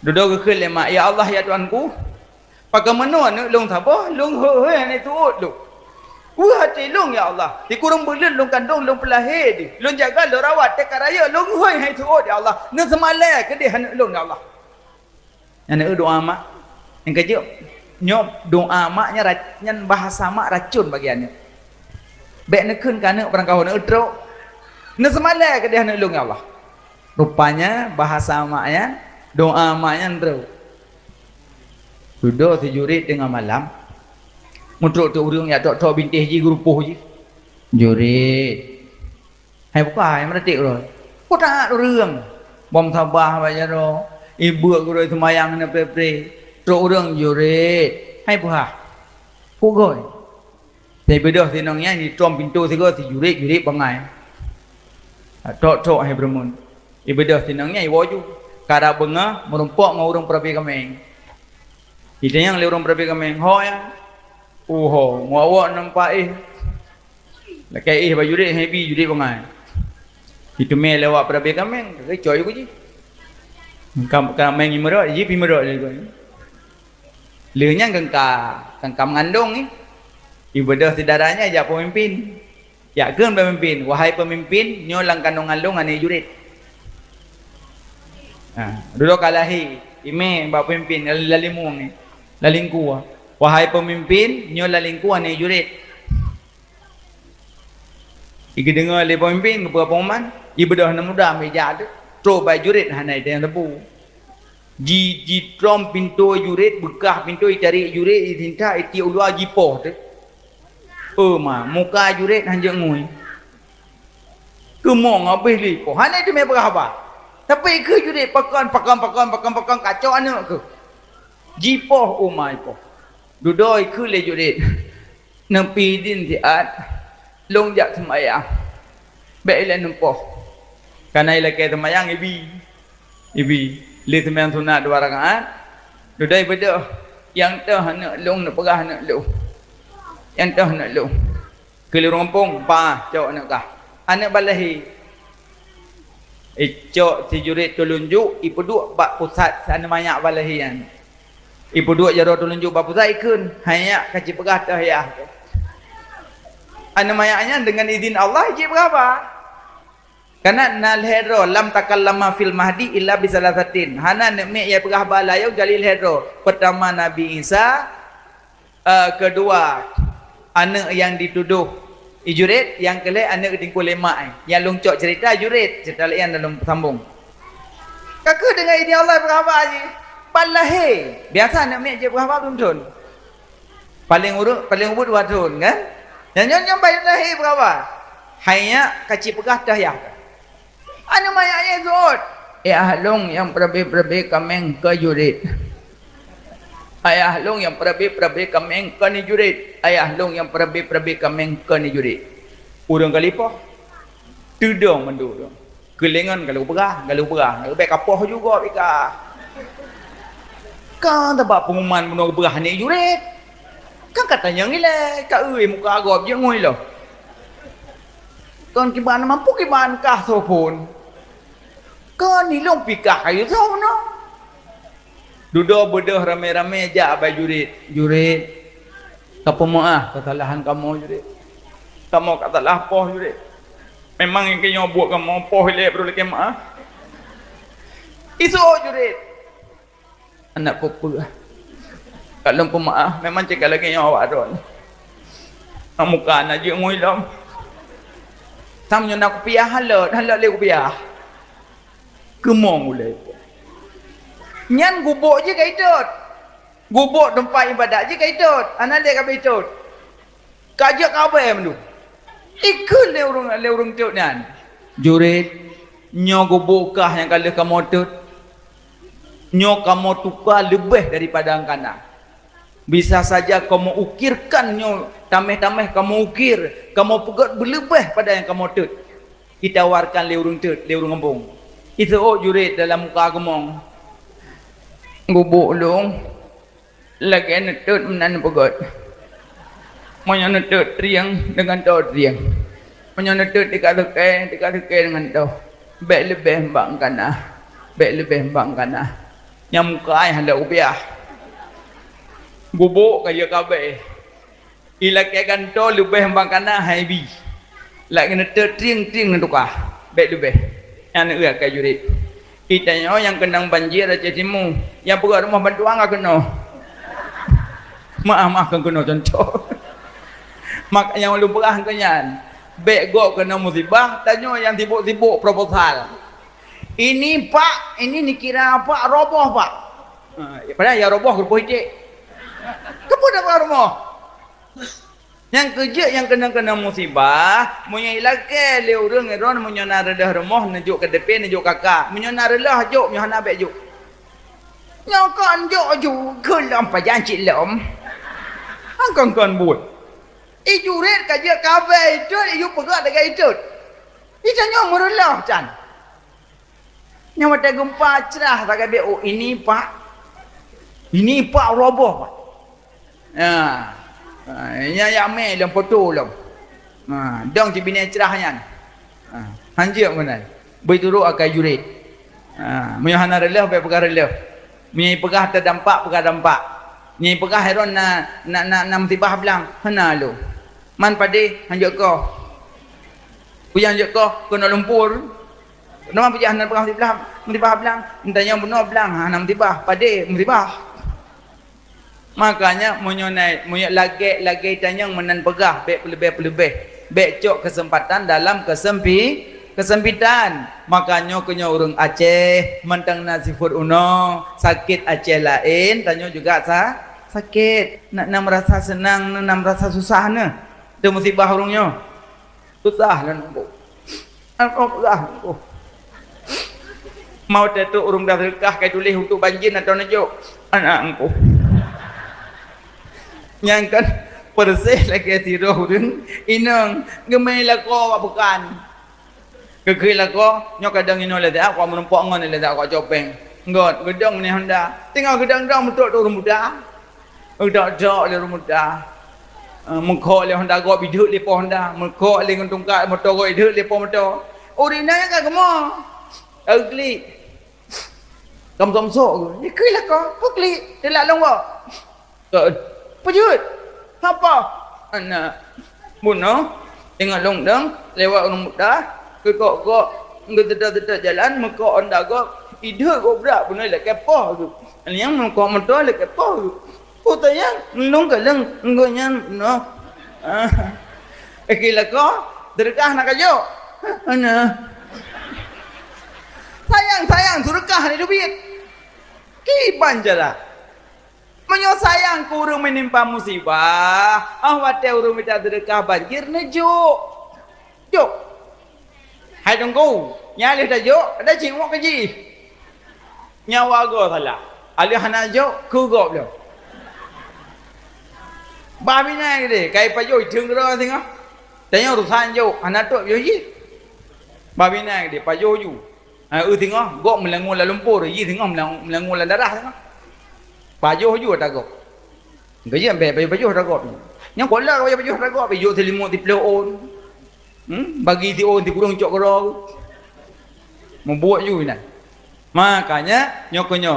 Duduk ke mak. Ya Allah ya Tuanku. Pakai menua nak long sabar, long he ni tuut lu. Hati long ya Allah. Di kurung bulan long kandung long pelahir di. Long jaga long rawat tek raya long hai tuut ya Allah. Nak semalai ke dia nak long ya Allah. Yang doa mak. Yang kerja nyop doa maknya bahasa mak racun bagiannya. Bek nak kun kana barang kau nak udrok. Nak semalam ke dia nak ulung Allah. Rupanya bahasa maknya, doa maknya terus. Duduk jurit tengah malam. Mutruk tu urang ya tok bintih ji grupuh ji. Jurit. Hai buka hai meratik rồi. Kau tak urang. Bom tabah baca ro. Ibu aku ro semayang na pre-pre. Truk urang jurit. Hai buka. Pugoi. Thì bedah sinongnya di trom pintu tiga si jurit bangai. Tok hai bermun. Ibadah sinangnya iwaju kada benga merumpok ngurung perabi kameng. Ide yang leurung perabi kameng ho ya. Ho ngawa nampak lakai baju dia heavy judi bangai. Itu me lewat perabi kameng ke coy ku ji. Kameng imero ji pimero le ko. Leunya kangka mengandung ni. Ibadah sedaranya aja pemimpin. Ya keun pemimpin, wahai pemimpin nyolang kandung alung ane jurit. Dulu kalahi ime bapa pemimpin lalimung ni lalingku wahai pemimpin nyo lalingku ane jurit iki dengar le pemimpin ke pemaman ibadah na muda meja tu tro bai jurit hanai teng tebu ji trom pintu jurit bekah pintu cari jurit tinta iti ulua jipoh tu muka jurit hanjang ngui kemong habis li ko hanai tu me berapa. Tapi ke jurit pakon kacau anak ke. Jipoh umai poh. Dudoi ke le jurit. Nempi din tiat. Long jak semayang. Baik le nempoh. Karena ila ke semayang ibi. Le semayang sunat 2 rakaat. Dudoi beda. Yang tah nak long nak perah nak long. Yang tah nak long. Ke le rompong pa cok nak kah. Anak balahi. Cok si jurit tulunjuk ipuduk bak pusat sana banyak balahian. Ipuduk jaro tulunjuk bak pusat ikun hanya kaci pegah tahiyah. Ana mayaknya dengan izin Allah je berapa? Karena nal hero lam takallama fil mahdi illa bisalasatin. Hana nek ya pegah balayau jalil hero. Pertama Nabi Isa, kedua anak yang dituduh jurit, yang kelak anak tingkul lemak yang lungcok cerita jurit, cerita lain dalam sambung. Kakak dengan ini Allah berapa je? Balahi. Biasa anak mek je berapa tuntun? Paling ubud 2 tahun kan? Dan nyong balahi berapa? Hanya kaci pegah tahyah. Anak mayaknya zot. Ahlong yang perabi kameng ke jurit. Ayah long yang perabi kameng ke ni jurit. Ayah long yang perabi kameng ke ni jurit. Urang kalipah. Tudong mendu. Kelengan kalau berah. Baik kapoh juga bika. Kan tempat pengumuman bunuh berah ni jurit. Kan katanya ni lah. Kak muka agak je ngui lah. Kan kiban mampu kiban kah sopun. Kan ni long pikah kayu tau no. Duduk bedah rame-rame je abai jurit. Apa maaf kesalahan kamu jurit. Kamu kata lah poh jurit. Memang yang kena buat kamu poh le perlu lagi maaf. Isu jurit. Anak popo. Kalau pemaaf memang cakap lagi yang awak ron. Muka anak je ngui lam. Samnya nak kupiah halat le kupiah. Kemong mulai. Nyan gubuk je kaitut. Gubuk tempat ibadat je kaitut. Anak dia kaitut. Kajak kabeh mendu. Ikut le urang tut nan. Jurit nyo gubuk kah yang kala kamu tut. Nyo kamu tukar lebih daripada angkana. Bisa saja kamu ukirkan nyo tameh-tameh kamu ukir. Kamu pegat berlebih pada yang kamu tut. Kita warkan le urang tut, le urang kampung. Itu jurit dalam muka gemong. Gubuk long lagi netut menan pegot. Monya netut riang dengan tau riang. Monya netut dekat-dekat dengan tau. Baik lebih bang kana. Yang muka ai hendak upiah. Gubuk kaya kabeh. Ila ke kanto lebih bang kana haibi. Lagi netut riang tukah. Baik lebih. Yang nak kaya jurit. Kitanya yang kenang banjir aja timu, yang pergi rumah bantuan enggak kena. Maaf kan kena contoh. Mak yang lu berah kenyan. Bek gok kena musibah, tanya yang sibuk-sibuk proposal. Ini pak, ini kira apa? Roboh pak. Padahal ya roboh kerupuh hijik. Kepo dapat rumah. Yang kerja yang kena musibah, munya ilake le urang eron munya naredah rumah najuk ke depan najuk kakak. Munya narelah juk munya nak bek juk. Nyokan juk kelam pajancik lom. Angkon buat. Ijuret kaje kafe itu iu pegat dekat itu. Itanya merelah can. Nyawa tak gempa cerah tak bek oh ini pak. Ini pak roboh pak. Ya me dalam foto lom. Dong ti bini cerahnya. Hanjak mana? Berturut akan jurit. Munya hana relah bek perkara relah. Munya pegah terdampak pegah dampak. Ni pegah heron na musibah belang. Hana lu. Man pade hanjak kau. Puyang hanjak kau nak lumpur. Nama pejah hana pegah musibah belang. Entahnya benar belang hana musibah pade musibah. Makanya munyonai munyak lagi tanya menan pegah bek lebih bek cok kesempatan dalam kesempitan. Makanya kenya urang Aceh mentang nasifur uno sakit Aceh lain tanya juga sakit nak merasa senang nak merasa susah ne tu musibah urangnya susah lan mau tetu urang dah rekah kai tulis untuk banjir atau najuk anak engko yang kan persih lagi tiroh urang inang gemai lako bukan kekei lako nyo kadang ino le dak ko menumpuk ngon le dak ko copeng ngot gedang ni honda tinggal gedang-gedang betul tu urang muda dak le urang muda mengkok le honda go biduk le po honda mengkok le ngtungkat motor go iduk le po motor urina yang kan kemo ugly kom sok ni kei lako pukli delak long bo pujut apa anak bunuh tengok long dang lewat orang muda ke kok ngededak jalan mekok anda kok ide kok berak bunuh lek kepoh tu yang mekok motor lek kepoh tu putaya long kaleng ngonya no ekila ko derkah nak ajo anak sayang surkah ni duit ki banjara menyosayang kurung menimpa musibah awate urung minta sedekah banjir nejuk juk hai tunggu nyalih dah juk ada cingok keji nyawa go salah alih hana juk ku go belum babi nai de kai pa juk thung ro tengok tanya urusan juk hana tok yo ji babi nai de pa juk ju tengok go melengung la lumpur ji tengok melengung la darah tengok baju juga tak kok. Gaji ambil baju tak kok. Yang kolah baju tak kok, baju selimut di on. Bagi di on di kurung cok kerong. Membuat juga ni. Makanya nyokonyo.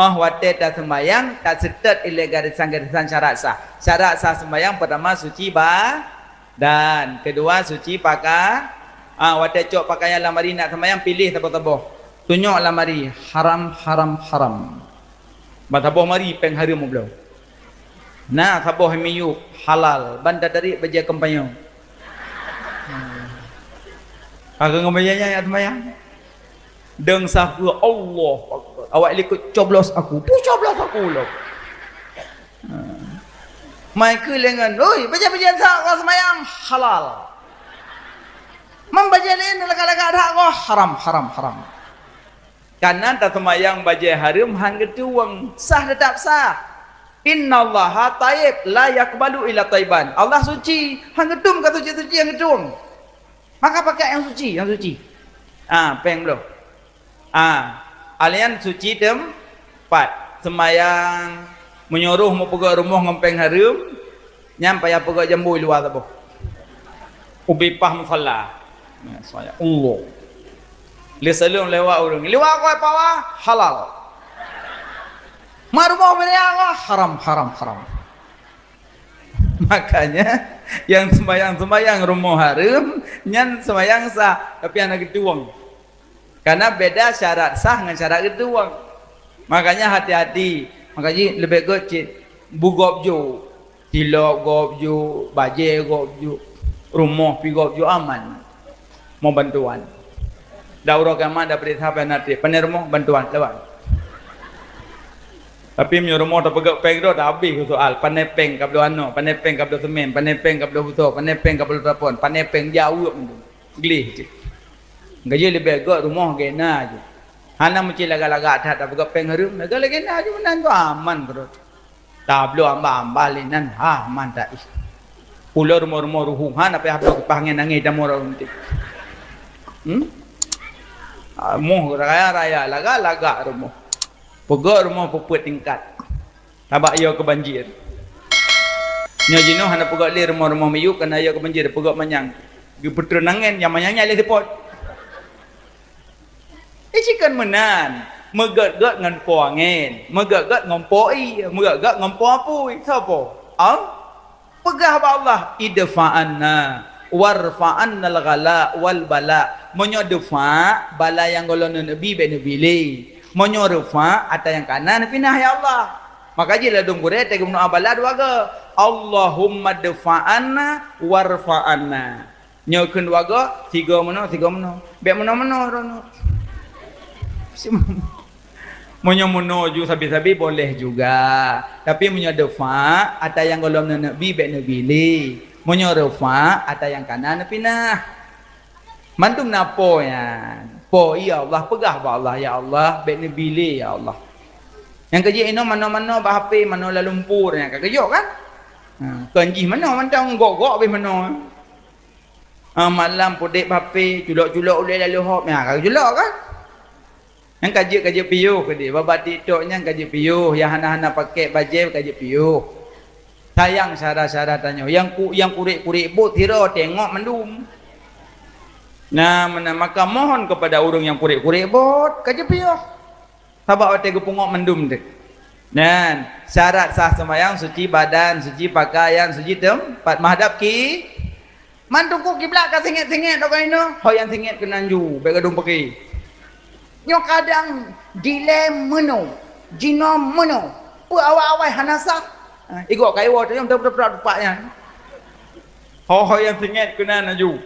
Wate tak sembayang tak setet garisan syarat sah. Syarat sah sembayang pertama suci dan kedua suci pakai. Wate cok pakaian lamari nak sembayang pilih tabo-tabo. Tunjuk lamari haram. Bataboh mari peng hari mu belum. Nah, taboh miyu halal. Banda dari baja kempayong. Agak ngembayanya ya temayang. Deng sahku Allah. Awak ikut coblos aku. Coblos aku loh. Mai ke lengan. Oi, baja sah semayang halal. Membaca lain lega-lega dah kau haram. Karena tak semayang bajai haram hang ketuang sah tetap sah. Innallaha tayyib la yaqbalu illa tayyiban. Allah suci, hang ketum kata suci yang ketuang. Maka pakai yang suci. Peng belum. Alian suci tempat semayang menyuruh mau pergi rumah ngempeng haram nyampai apa pergi jambu luar tak boh. Ubipah musalla. Saya Allah. Lesalung lewat orang. Lewat kau apa? Halal. Marumah mereka haram. Makanya yang sembayang rumah haram, yang sembayang sah, tapi anak ketuang. Karena beda syarat sah dengan syarat ketuang. Makanya hati-hati. Makanya lebih gocit bugop jo, tilok gop jo, baje gop jo. rumah pigok jo aman mau bantuan daurah kama da berita apa nanti pandai rumah bantuan lewat tapi menyo rumah tak pegak peng do dah habis soal pandai peng kap do ano pandai peng kap do semen pandai peng kap do huso pandai peng kap do telefon pandai peng jauh gelih je gaji lebih gak rumah gena je hana mesti laga-laga tak pegak peng harum laga gena je menan tu aman bro tablo amba-amba linan aman tak pulau rumah-rumah ruhung hana pe hablo pangin nangis dah mora unti moh raya laga rumah pegak rumah puput tingkat tabak ia ke banjir nya jino hana pegak li rumah-rumah miyu kena ia ke banjir pegak manyang gi putra nangin yang manyangnya le depot cikan menan megat-gat ngan po angin megat-gat ngompoi megat-gat ngompo apui siapa pegah ba Allah idfa'anna warfa'anna al-ghala wal bala monyo defa bala yang golon nabi be nabi monyo refa ata yang kanan pinah ya Allah maka je ladung gure te gumno abala dua ga Allahumma dfa'anna warfa'anna nyokeun waga tiga meno be meno rono monyo ju sabi-sabi boleh juga tapi monyo defa ata yang golom nabi be nabi monyo refa ata yang kanan pinah mantum napo yan po ya Allah pegah ba Allah ya Allah be nabi ya Allah yang kerja ino mano-mano ba HP mano la lumpur yang kerja kan kanji mano mantang gok-gok be mano malam podek HP culok-culok ulai lalu hop ya culok kan yang kaji piuh ke dia babat tiktok yang kaji piuh yang hana-hana pakai baju kaji piuh sayang syarat-syarat tanya yang kurik-kurik but hira tengok mendum nah maka mohon kepada orang yang kurik-kurik but kaji piuh sabak wate gepungok mendum dek dan syarat sah sembahyang suci badan suci pakaian suci tempat menghadap ki mantuku kiblat ka singit-singit tok ino hoyan singit kenanju bae gadung pergi nyo kadang dilem meno jino meno pu awal-awal hanasa igok kaiwo tu yang betul-betul paknya ho yang singit kena naju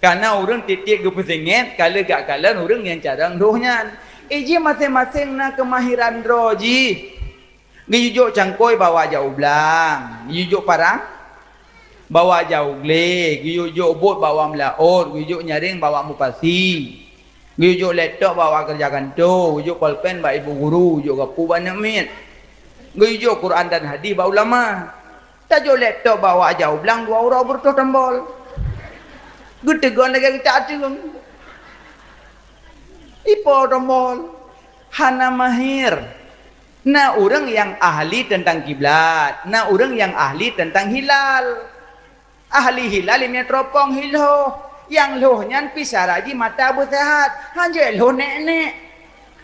karena orang titik ge pesingit kala gak kalan orang yang cadang dohnya iji masing-masing na kemahiran roji ngijuk cangkoi bawa jauh belang ngijuk parang bawa jauh gle ngijuk bot bawa melaut ngijuk nyaring bawa mupasi ngijuk laptop bawa kerja kantor ngijuk pulpen bawa ibu guru ngijuk gapu banyak mit ngijuk Quran dan hadis bawa ulama tajuk laptop bawa jauh belang 2 orang bertuh tombol getegon lagi kita acung ipo tombol hana mahir na orang yang ahli tentang kiblat na orang yang ahli tentang hilal ahli hilal ini teropong hiloh yang loh nyan pisaraji mata bersehat hanya loh nek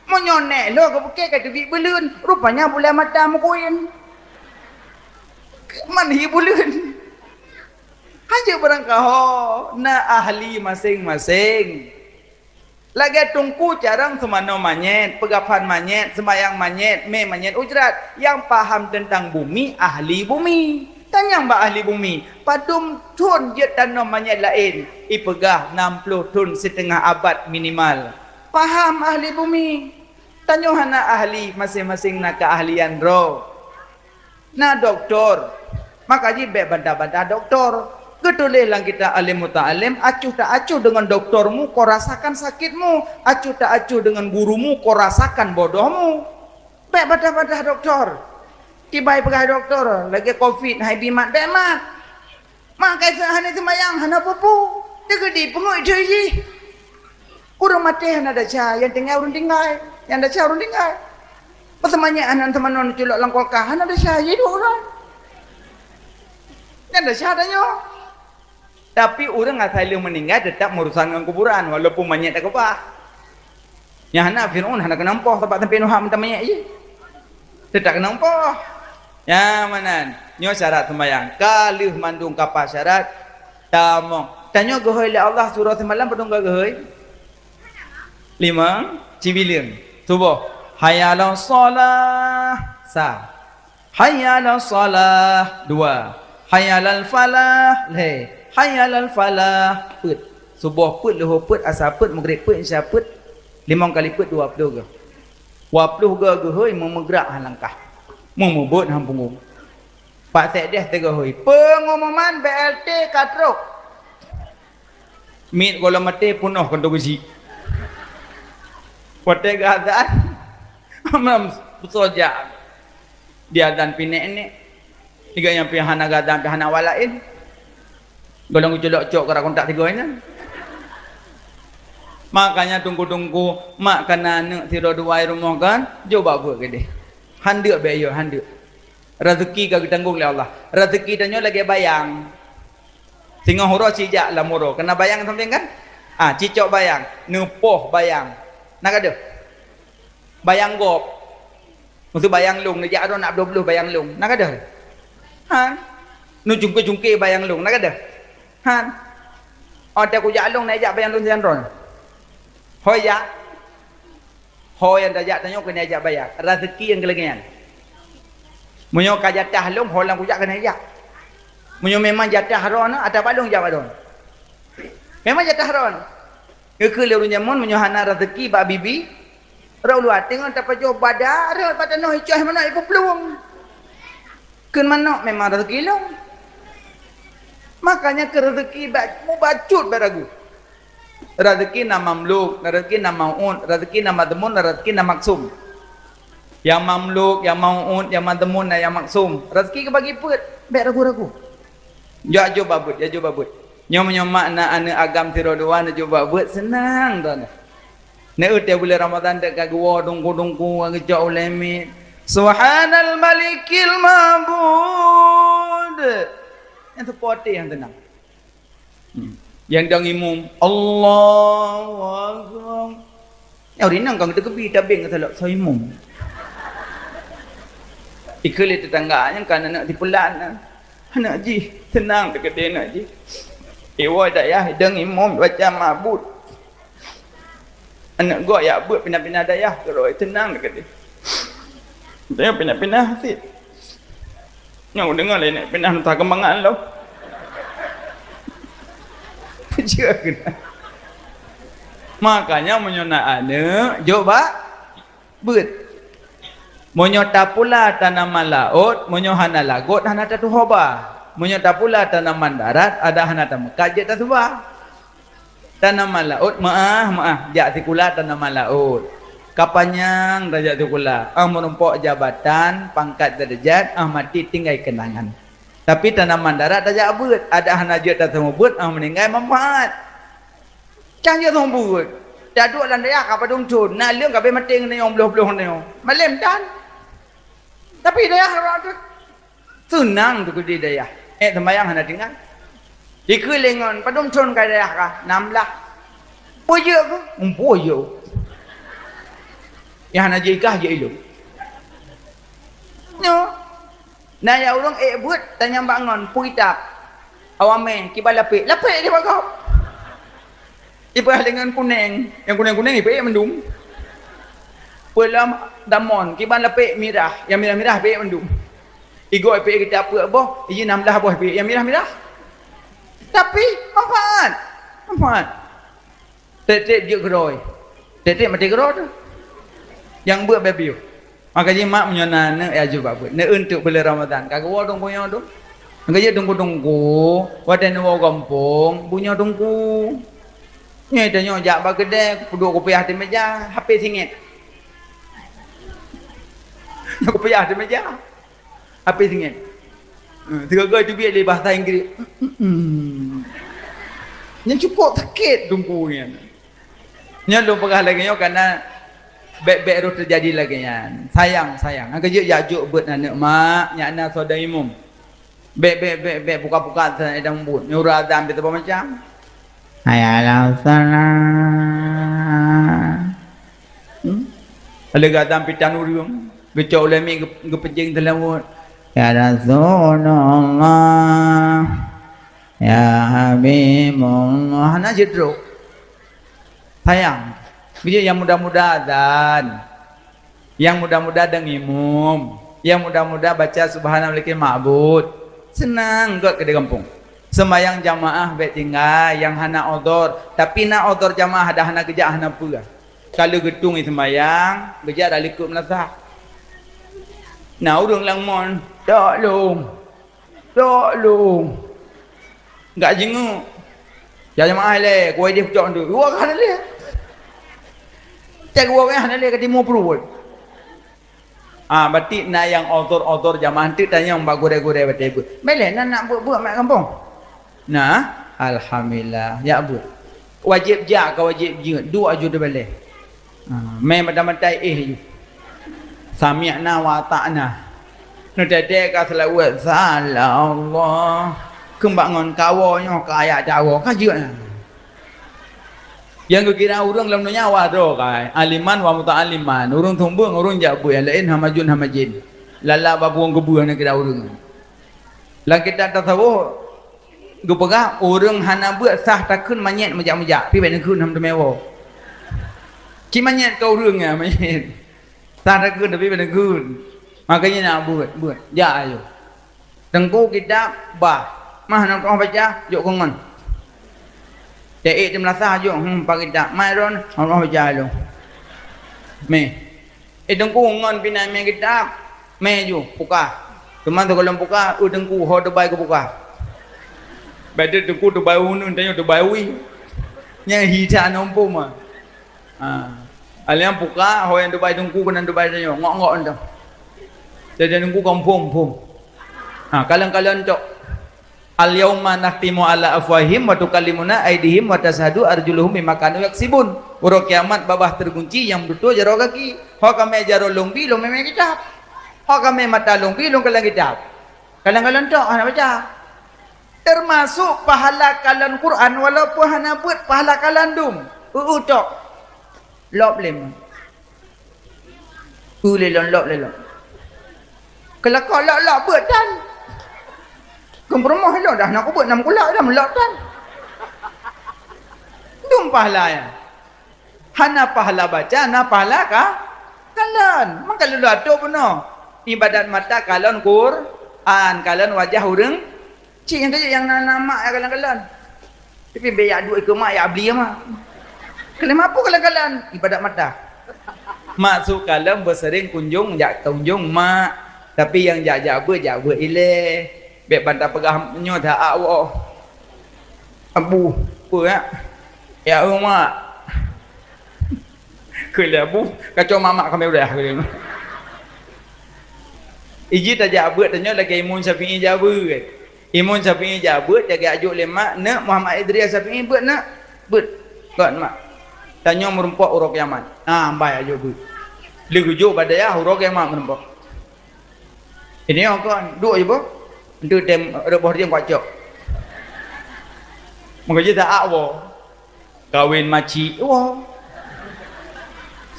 menyonek loh kebuke ke tebi belun rupanya boleh mata mukuin manhi belun hanya barangkah na ahli masing-masing lagi tungku jarang semano manyet pegapan manyet sembayang manyet manyet ujrat yang paham tentang bumi ahli bumi tanya mbak ahli bumi padum tun jet dan namanya lain ipegah 60 tun setengah abad minimal paham ahli bumi tanya hana ahli masing-masing nak keahlian roh na doktor maka jibe bantah-bantah doktor ketulih lang kita alim muta'alim acuh tak acuh dengan doktormu kau rasakan sakitmu acuh tak acuh dengan gurumu kau rasakan bodohmu baik bantah-bantah doktor tiba pergi doktor lagi covid hai bimat bemat maka hana semayang hana pupu dia gede pengoi je urang mati hana ada cah yang tinggal urang tinggal yang ada cah urang tinggal pasamanya anak teman-teman culok langkolkah hana ada cah ye 2 orang yang ada cah tanya tapi orang asal meninggal tetap urusan dengan kuburan walaupun mayat tak kepah yang hana Fir'aun hana kenampoh tempat tempat Nuham minta mayat je tetap kenampoh ya manan nyo syarat sembahyang kalih mandung kapal syarat tamong tanya gehoi le Allah surah semalam pedung gehoi 5 cibilim subuh hayya ala shalah sa hayya ala shalah 2 hayya ala falah le hayalal falah put subuh put luhur put asar put maghrib put isya put 5 kali put 20 ke 20 ke heuy memegerak langkah memebut hang punggung pak sedeh tega heuy pengumuman BLT katrok mit kalau mati punuh kan tu besi pada keadaan amam soja dia dan pinek ni tiga yang pihana gadan pihana walain golong uculok cok kara kontak tiga ini makanya tunggu-tunggu mak kena anak tiro dua rumah kan coba buat ke deh handuk bayo handuk rezeki kagak tanggung oleh Allah rezeki tanya lagi bayang singa huro cijak lah muro kena bayang sampai kan cicok bayang nepoh bayang nak ada bayang gop untuk bayang lung ni jak nak 20 bayang lung nak ada han nu jungke-jungke bayang lung nak ada han ada ku jak lung nak jak bayang lung janron hoya hoy yang tajak tanya kena ajak bayar rezeki yang kelegian munyo ka jatah lung holang ku jak kena ajak munyo memang jatah ron ada balung jak balung memang jatah ron ke le runyamun munyo hana rezeki ba bibi ra luat tengok tak pajo badar pada noh icah mana ibu peluang keun mana memang rezeki lung makanya ke rezeki mu bacut baragu rezeki na mamluk, rezeki na maun, rezeki na madmun, rezeki na maksum. Yang mamluk, yang maun, yang madmun, yang maksum. Rezeki ke bagi put, baik ragu-ragu. Ya jo babut, ya jo babut. Nyom makna ana agam tiro dua na jo babut senang tuan. Ne utia bulan Ramadan dek kagwa dungku-dungku ngejak ulemi. Subhanal malikil mabud. Yang tu poti yang tenang. Yang dang imum Allahu Akbar ya rinang kang tekebi tabing kata lak saya imum ikeli tetangganya kan anak dipelan anak ji tenang dekat dia anak ji ewa dak ya dang imum baca mabut anak gua ya buat pindah-pindah dayah kalau tenang dekat dia dia pindah-pindah sih yang dengar lain pindah entah kembangan lo makanya menyona ane coba bet menyota pula tanaman laut menyohana lagot hana tatu hoba menyota pula tanaman darat ada hana tamu kajet tatu ba tanaman laut maah jak tikula tanaman laut kapanyang derajat tikula menumpuk jabatan pangkat derajat mati tinggal kenangan. Tapi tanaman darat tak jabut, ada hana je tak sembut, meninggal manfaat. Cang je sembut. Dah duk lan dia ka padung cun, nak leung ka be mating ni beloh-beloh ni. Malem dan. Tapi dia harap senang tu di dia. Sembayang hana tinggal. Dikelingon padung cun ka dia ka 16. Boyo ke? Boyo. Ya hana jikah je ilmu. No. Nah ya orang buat tanya bangun puita awame kibal lapik dia bagau ibah dengan kuning yang kuning-kuning ipek mendung pelam damon kibal lapik merah yang merah-merah ipek mendung igo ipek kita apa boh izin 16 boh ipek yang merah-merah tapi manfaat tetek dia geroi tetek mati geroi tu yang buat babiu makanya mak menyona ne ya juga buat ne untuk bulan Ramadan kagak wadong punya tu kagak tunggu wadah nuwa kampung punya tunggu ni tanya jak bagede duduk kopiah di meja HP singit kopiah di meja HP singit tiga-tiga tu biar dia bahasa Inggeris yang cukup sakit tunggunya nya lu pegah lagi yo karena baik-baik terus terjadi lagi kan. Sayang. Angka je jajuk buat anak mak, nya anak saudara imum. Baik buka-buka saya dah membut. Nyurah azam kita macam. Hayalah sana. Ada gadam pitan urium. Gecok lemi gepejing telawut. Ya Rasulullah. Ya Habibullah. Hana jedro. Sayang. Dia yang muda-muda dan yang muda-muda dengimum, yang muda-muda baca subhanallah ma'bud. Senang gak ke kampung. Sembayang jamaah baik tinggal yang hana odor, tapi nak odor jamaah dah hana kerja hana pula. Kalau getung ni sembayang, kerja dah likut melazah. Nah urang langmon, tak long. Enggak jenguk. Ya jamaah le, kuai dia pecah tu. Gua kan le. Cak gua kan le ke timur perut. Berarti nak yang odor jamaah tu tanya mbak gore-gore betul. Bele nak buat mak kampung. Nah, alhamdulillah. Ya bu. Wajib jak ke wajib je. Dua aja dah balik. Mai mata-mata ju. Sami'na wa ta'na. Nu dedek ka selawat salah Allah. Kembangun kawannya kaya Jawa kajian. Yang kira urang dalam nyawa tu kai. Aliman wa muta'aliman. Urang tumbung urang jabu yang lain hamajun hamajin. Lala babuang kebuan yang kira urang. Lah kita tahu gupega urang hana buat sah takun manyet majak-majak pi ben kun ham demewo. Ki manyet kau urang ah manyet. Sah takun tapi ben kun. Makanya nak buat. Ya ayo. Tengku kita bah mah nak kau baca jok kongon. Cek jam lasah jok pagi tak mai ron kau baca lu. Me. Tengku ngon pinai me kita me ju buka. Teman tu kalau buka tengku ho debai ke buka. Beda tengku debai unun tanya debai wi. Nya hita nompo mah. Alian buka ho yang debai tengku kena debai tanya ngok-ngok entah. Jadi tengku kampung pum. Kalian cok al-yauma nakhtimu ala afwahim wa tukallimuna aydihim wa tashhadu arjuluhum bima kanu yaksibun. Uro kiamat babah terkunci yang betul jaro kaki. Ho kame jaro longbi long meme kitab. Ho kame mata longbi long kalang kitab. Kalang-kalang tok ana baca. Termasuk pahala kalan Quran walaupun hana buat pahala kalan dum. Tok. Lop lem. Lelon lop lelon. Kalau kau lok buat dan kompromo hello dah nak buat 6 kulak dah melak kan. Dum pahala ya. Hana pahala baca, hana pahala kah? Kalan. Mak kalau ada benar. Ibadat mata kalan Quran, kalan wajah urang. Cik yang kerja yang nama ya kalan-kalan. Tapi biar duit ke mak ya beli mak. Kalau mampu kalan-kalan ibadat mata. Masuk kalan bersering kunjung jak kunjung mak. Tapi yang jak buat ileh. Bek bantar pegah nyo dah awak abu apa ya mak kele abu kacau mamak kami udah kele iji tak jabut tanya lagi Imun Syafi'i jabut Imun Syafi'i jabut jaga ajuk lemak nak Muhammad Idris Syafi'i buat nak buat kan mak tanya merempok urok yaman ambai ajuk buat legujuk pada ya urok yaman merempok ini kan duk je bu itu tem rebah dia kuat mengaji tak awo kawin maci awo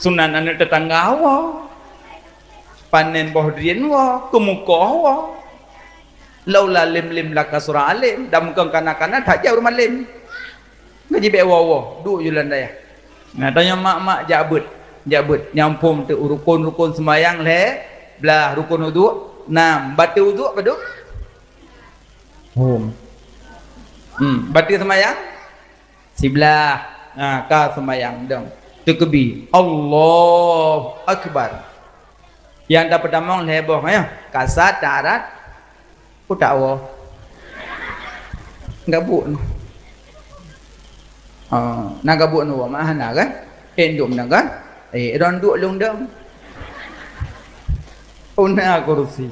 sunan anak tetangga awo panen bohdrian awo kemuka awo laula lim laka surah alim dan muka kanak-kanak tak jauh rumah lim ngaji be awo duk jualan daya nah tanya mak jabut nyampum tu rukun sembahyang le belah rukun wudu nah batu wudu apa tu Batin semayang sebelah ka semayang dong tukebi Allah Akbar yang dapat damang leboh ya kasat darat utawa gabuk na gabuk no mahana kan endum na kan ronduk lung dong una kursi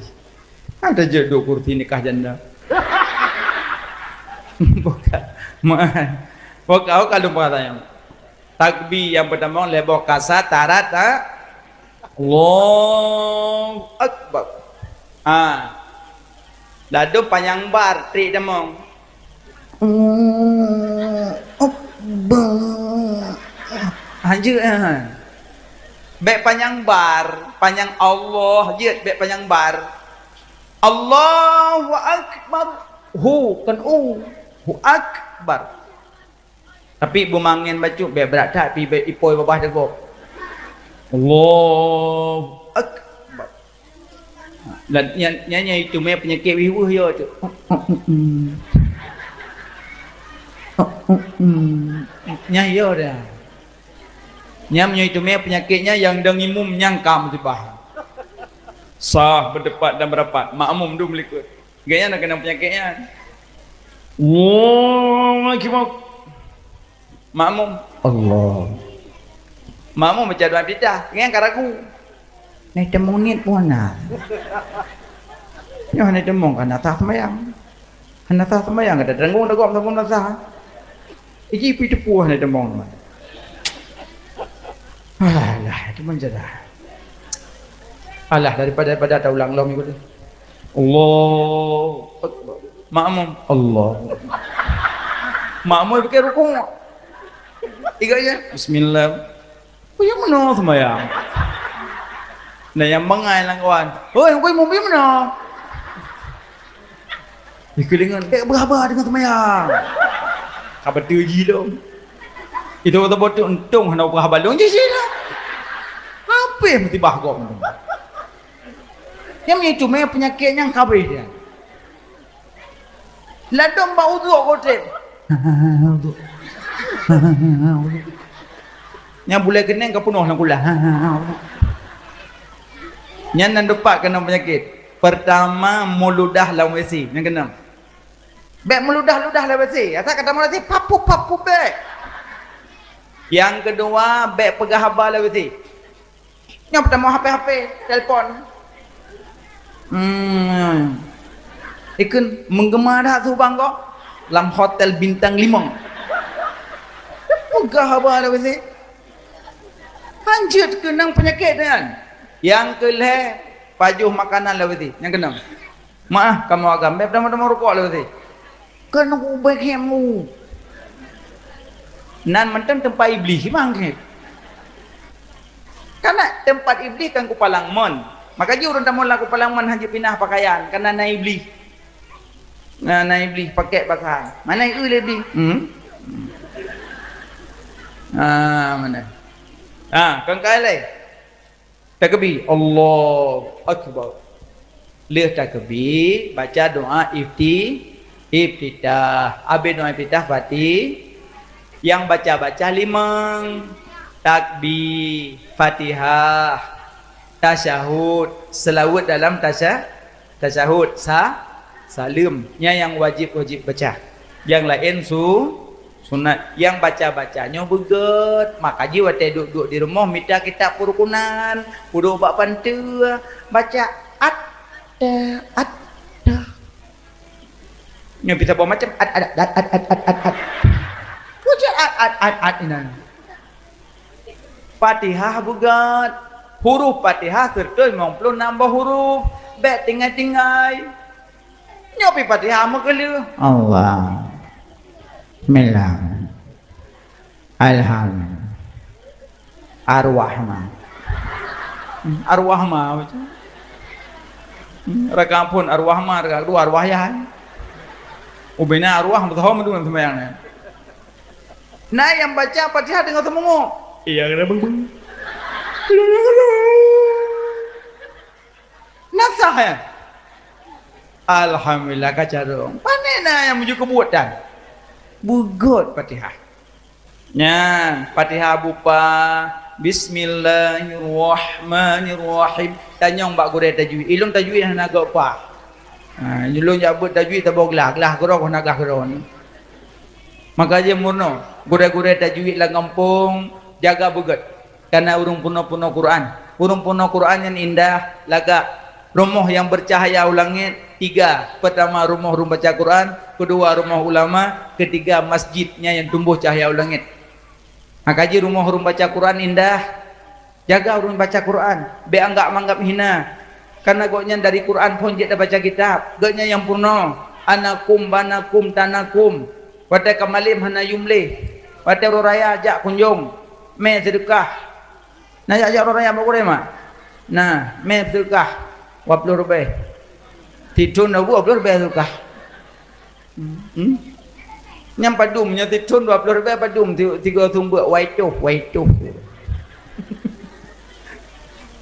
ada jodoh kursi nikah janda bukan kalau pertanyaan takbir yang pertama lebok kasat tarat Allahu Akbar lalu panjang bar trik demong Akbar anjir baik panjang bar panjang Allah je baik panjang bar Allahu Akbar hu kan hu akbar tapi bumangin baju biar berat tak pi ipoi babah degok Allahu akbar dan nyanyi itu me penyakit wiwu yo tu Nya iya dah. Nya itu penyakitnya yang dengimum nyangkam tiba. Sah berdepat dan merapat. Makmum dulu melikut. Gaya nak kena penyakitnya. Wah, gimana? Makmum. Allah. Makmum baca doa bidah. Gaya karaku. Nih temunit pun nak. Nyo nih temung kan atas semayang. Kan atas semayang ada tanggung tanggung nasa. Iji pi tepuh nih temung. Alah, itu menjadi. Alah daripada tak ulang long itu. Allah. Makmum. Allah. Makmum fikir rukuk. Tiganya bismillah. Oh yang mana semayang? Nah yang mengai lang kawan. Oi, kau mau pergi mana? Dikelingan, berapa dengan semayang? Kabar tuji dong. Itu kata bodoh untung hendak berapa dong je sila. Apa yang mesti bahagok? Yang itu memang penyakitnya yang kabeh dia. Ladang bau uduk kotek. Yang boleh kena kau penuh nak gula. Yang nan depak kena penyakit. Pertama meludah lawan WC. Yang kena. Bek meludah-ludah lawan WC. Asal kata meludah papu bek. Yang kedua bek pegah habar lawan WC. Yang pertama HP telefon. Ikun menggema dah tu bang kau. Dalam hotel bintang 5. Pegah habar lawan WC. Hancur kenang penyakit kan. Yang kelih pajuh makanan lewati. Yang kena. Maaf kamu agam. Pertama-tama rokok lewati. Kena ubah kamu. Nan mentang tempat iblis mangkit. Karena tempat iblis kan kupalang mon. Maka je orang tamu laku palang mon haji pindah pakaian. Karena na iblis. Na iblis pakai pakaian. Mana itu iblis? Mana? Kan kali. Takbir. Allah Akbar. Lihat takbir, baca doa iftitah. Habis doa iftitah Fatih. Yang baca-baca 5 takbir, Fatihah, tasyahud, selawat dalam tasyahud, salimnya yang wajib baca. Yang lain sunat. Yang baca-bacanya beget. Maka jiwa duduk di rumah minta kitab kerukunan, kudu bak pantu baca at. Nya bisa bawa macam at. Baca at ini. Fatihah beget. Huruf Fatihah serta 90 nambah huruf. Bek tinggal. Nyopi Fatihah makelu. Allah. Bismillah. Alhamdulillah. Arwah mah. Raka pun arwah mah, raka dua arwah ya. Ubena arwah betul mendung sembahyang. Nah yang baca Fatihah dengan semungut. Iya kena beng. Nasah ya. Alhamdulillah kacarung. Panena yang menuju kebuatan. Bugot Fatihah. Nya Fatihah bupa Bismillahirrahmanirrahim. Tanyong bak gure tajwid. Ilung tajwid hana agak apa. Ilung jabut tajwid tabok lah gerok hana agak geron. Maka aja murno gure-gure tajwid lah ngampung jaga bugot. Karena urung puno Quran. Urung puno Quran yang indah laga. Rumah yang bercahaya ulangit 3. Pertama rumah baca Quran, kedua rumah ulama, ketiga masjidnya yang tumbuh cahaya ulangit. Maka je rumah baca Quran indah. Jaga urun baca Quran. Be anggap hina. Karena goknya dari Quran pun je baca kitab. Goknya yang purno. Anakum banakum tanakum. Wate kamalim hana yumli. Wate roraya ajak kunjung. Me sedekah. Nah ajak roraya bakure mak. Nah, me sedekah. 20 rupiah. Tidun aku 20 rupiah sedekah. Nyam padumnya tidun 20 rupiah padum 3 tumbuk waituh.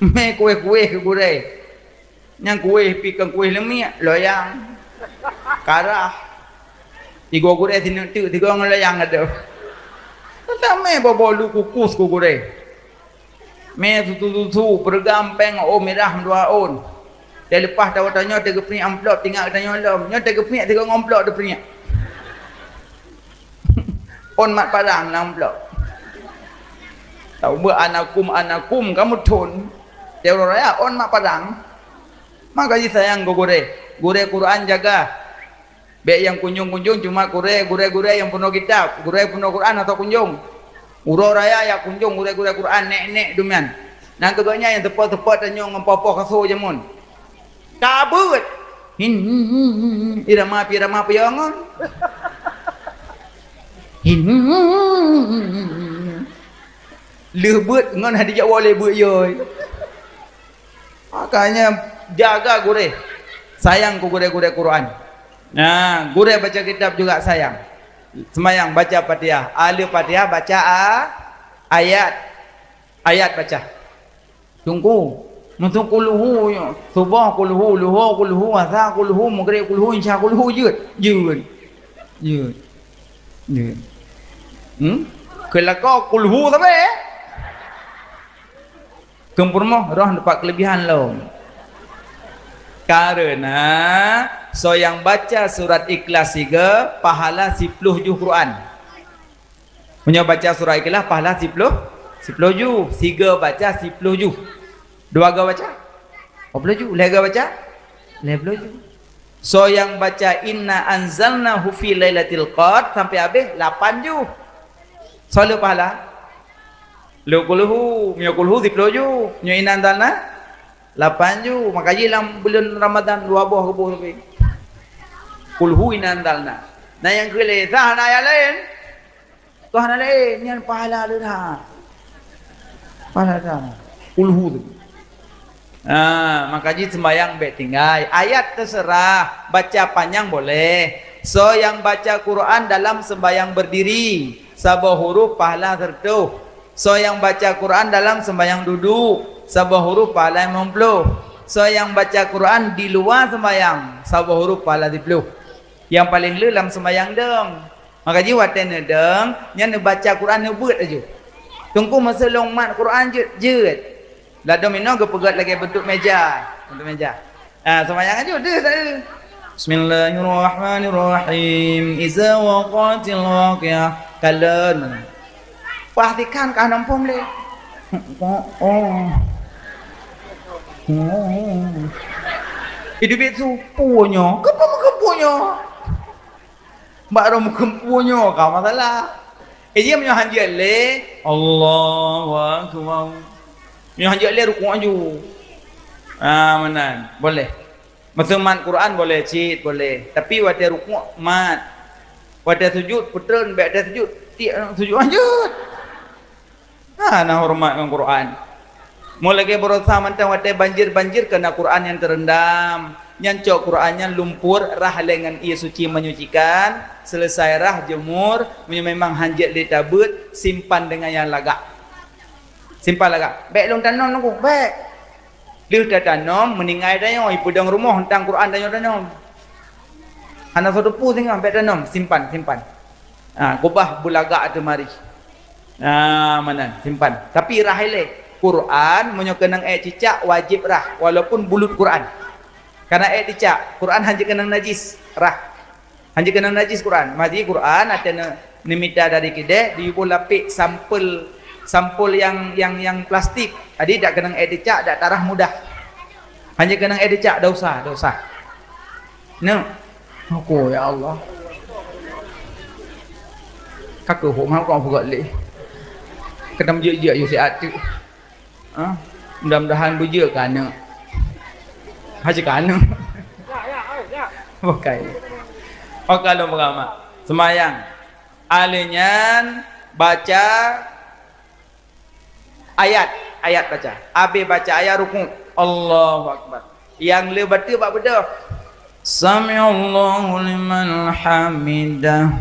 Me kue ke gure. Yang kue pikang kue lemia loyang. Karah. Tiga gure sini tu, tiga ngelayang ada. Tak me bawa lu kukus ku gure. Me tu bergampang merah dua on. Dia lepas tahu tanya tiga peringat amplop tinggal tanya lom. Nya tiga peringat tiga ngomplok dia peringat. On mat padang lang amplop. Tahu ber anakum kamu tun. Dia orang raya on mak padang. Maka sayang gure. Gure Quran jaga. Baik yang kunjung cuma gure yang penuh kitab, gure penuh Quran atau kunjung. Uro raya ya kunjung gure Quran nek dumian. Nang kegonya yang tepat tanyong ngompopo kaso jamun. Kabut. Irama piangon. Lebut ngon hadi Jawa lebut yoy. Makanya jaga gure. Sayang ku gure Quran. Nah, gure baca kitab juga sayang. Semayang baca Fatihah, alif Fatihah baca ayat baca. Tunggu, mentung kulhu, subah kulhu, luhu kulhu, asa kulhu, maghrib kulhu, insya kulhu jud. Kelakau kulhu sampai. Kempurmo roh dapat kelebihan lo. Karena so yang baca surat Ikhlas 3 pahala 10 juh Quran. Punya baca surat Ikhlas pahala 10 juh. 3 baca 10 juh. 2 ga baca 40 juh. 3 baca 50 juh. So yang baca inna anzalnahu fi lailatul qadr sampai habis 8 juh. So le pahala. Lu kulhu, nyo kulhu 10 juh. Nyo inna anzalna 8 juh. Makanya dalam bulan Ramadan 2 buah kebuh tapi. Kulhu inandalna. Nah yang kelih sah na yang lain. Tuhan lain yang pahala dia dah. Pahala dah. Kulhu tu. Makanya sembahyang baik tinggal. Ayat terserah, baca panjang boleh. So yang baca Quran dalam sembahyang berdiri, sabah huruf pahala tertuh. So yang baca Quran dalam sembahyang duduk, sabah huruf pahala 50. So yang baca Quran di luar sembahyang, sabah huruf pahala 10. Yang paling dalam sembahyang deng. Maka jiwa ten deng, yang baca Quran nebut aja. Tunggu masa long mat Quran je. Lah domino ke pegat lagi bentuk meja. Sembahyang aja dah tak ada. Bismillahirrahmanirrahim. Iza waqatil waqiah. Kalen. Perhatikan kah nampung le. Hidup itu punya. Kepunya. Mbak rom kempunya kau masalah. Dia punya hanjat le. Allahu akbar. Punya hanjat le rukuk aju. Mana? Boleh. Masa mat Quran boleh cit boleh. Tapi waktu rukuk mat. Waktu sujud putran baik ada sujud. Tiak sujud lanjut. Nah hormat dengan Quran. Mulai berusaha mentang waktu banjir kena Quran yang terendam. Nyancok Qurannya lumpur rah lengan ia suci menyucikan, selesai rah jemur, memang hanjat di tabut, simpan dengan yang lagak. Simpan lagak. Baik long tanam aku, baik. Dia dah tanam, meninggal dah yo, ipudang rumah tentang Quran dah yo tanam. Anak satu pu tinggal baik tanam, simpan. Kubah bulagak tu mari. Mana simpan. Tapi rah ele Quran menyokenang cicak wajib rah walaupun bulut Quran. Karena dicak Quran hanya kena najis rah. Hanya kena najis Quran. Mari Quran ada nimita dari kedai diubu lapik sampul yang plastik. Jadi tak kena dicak dak tarah mudah. Hanya kena dicak dak usah. No. Aku ya Allah. Kakak hok kau buat le. Kedam je yo siat tu. Mudah-mudahan beje kana. Haji kana. Bukan. Kalau berama semayang alinyan baca ayat baca. Abi baca ayat rukuk. Allahu akbar. Yang le baca bab beda. Sami'allahu liman hamidah.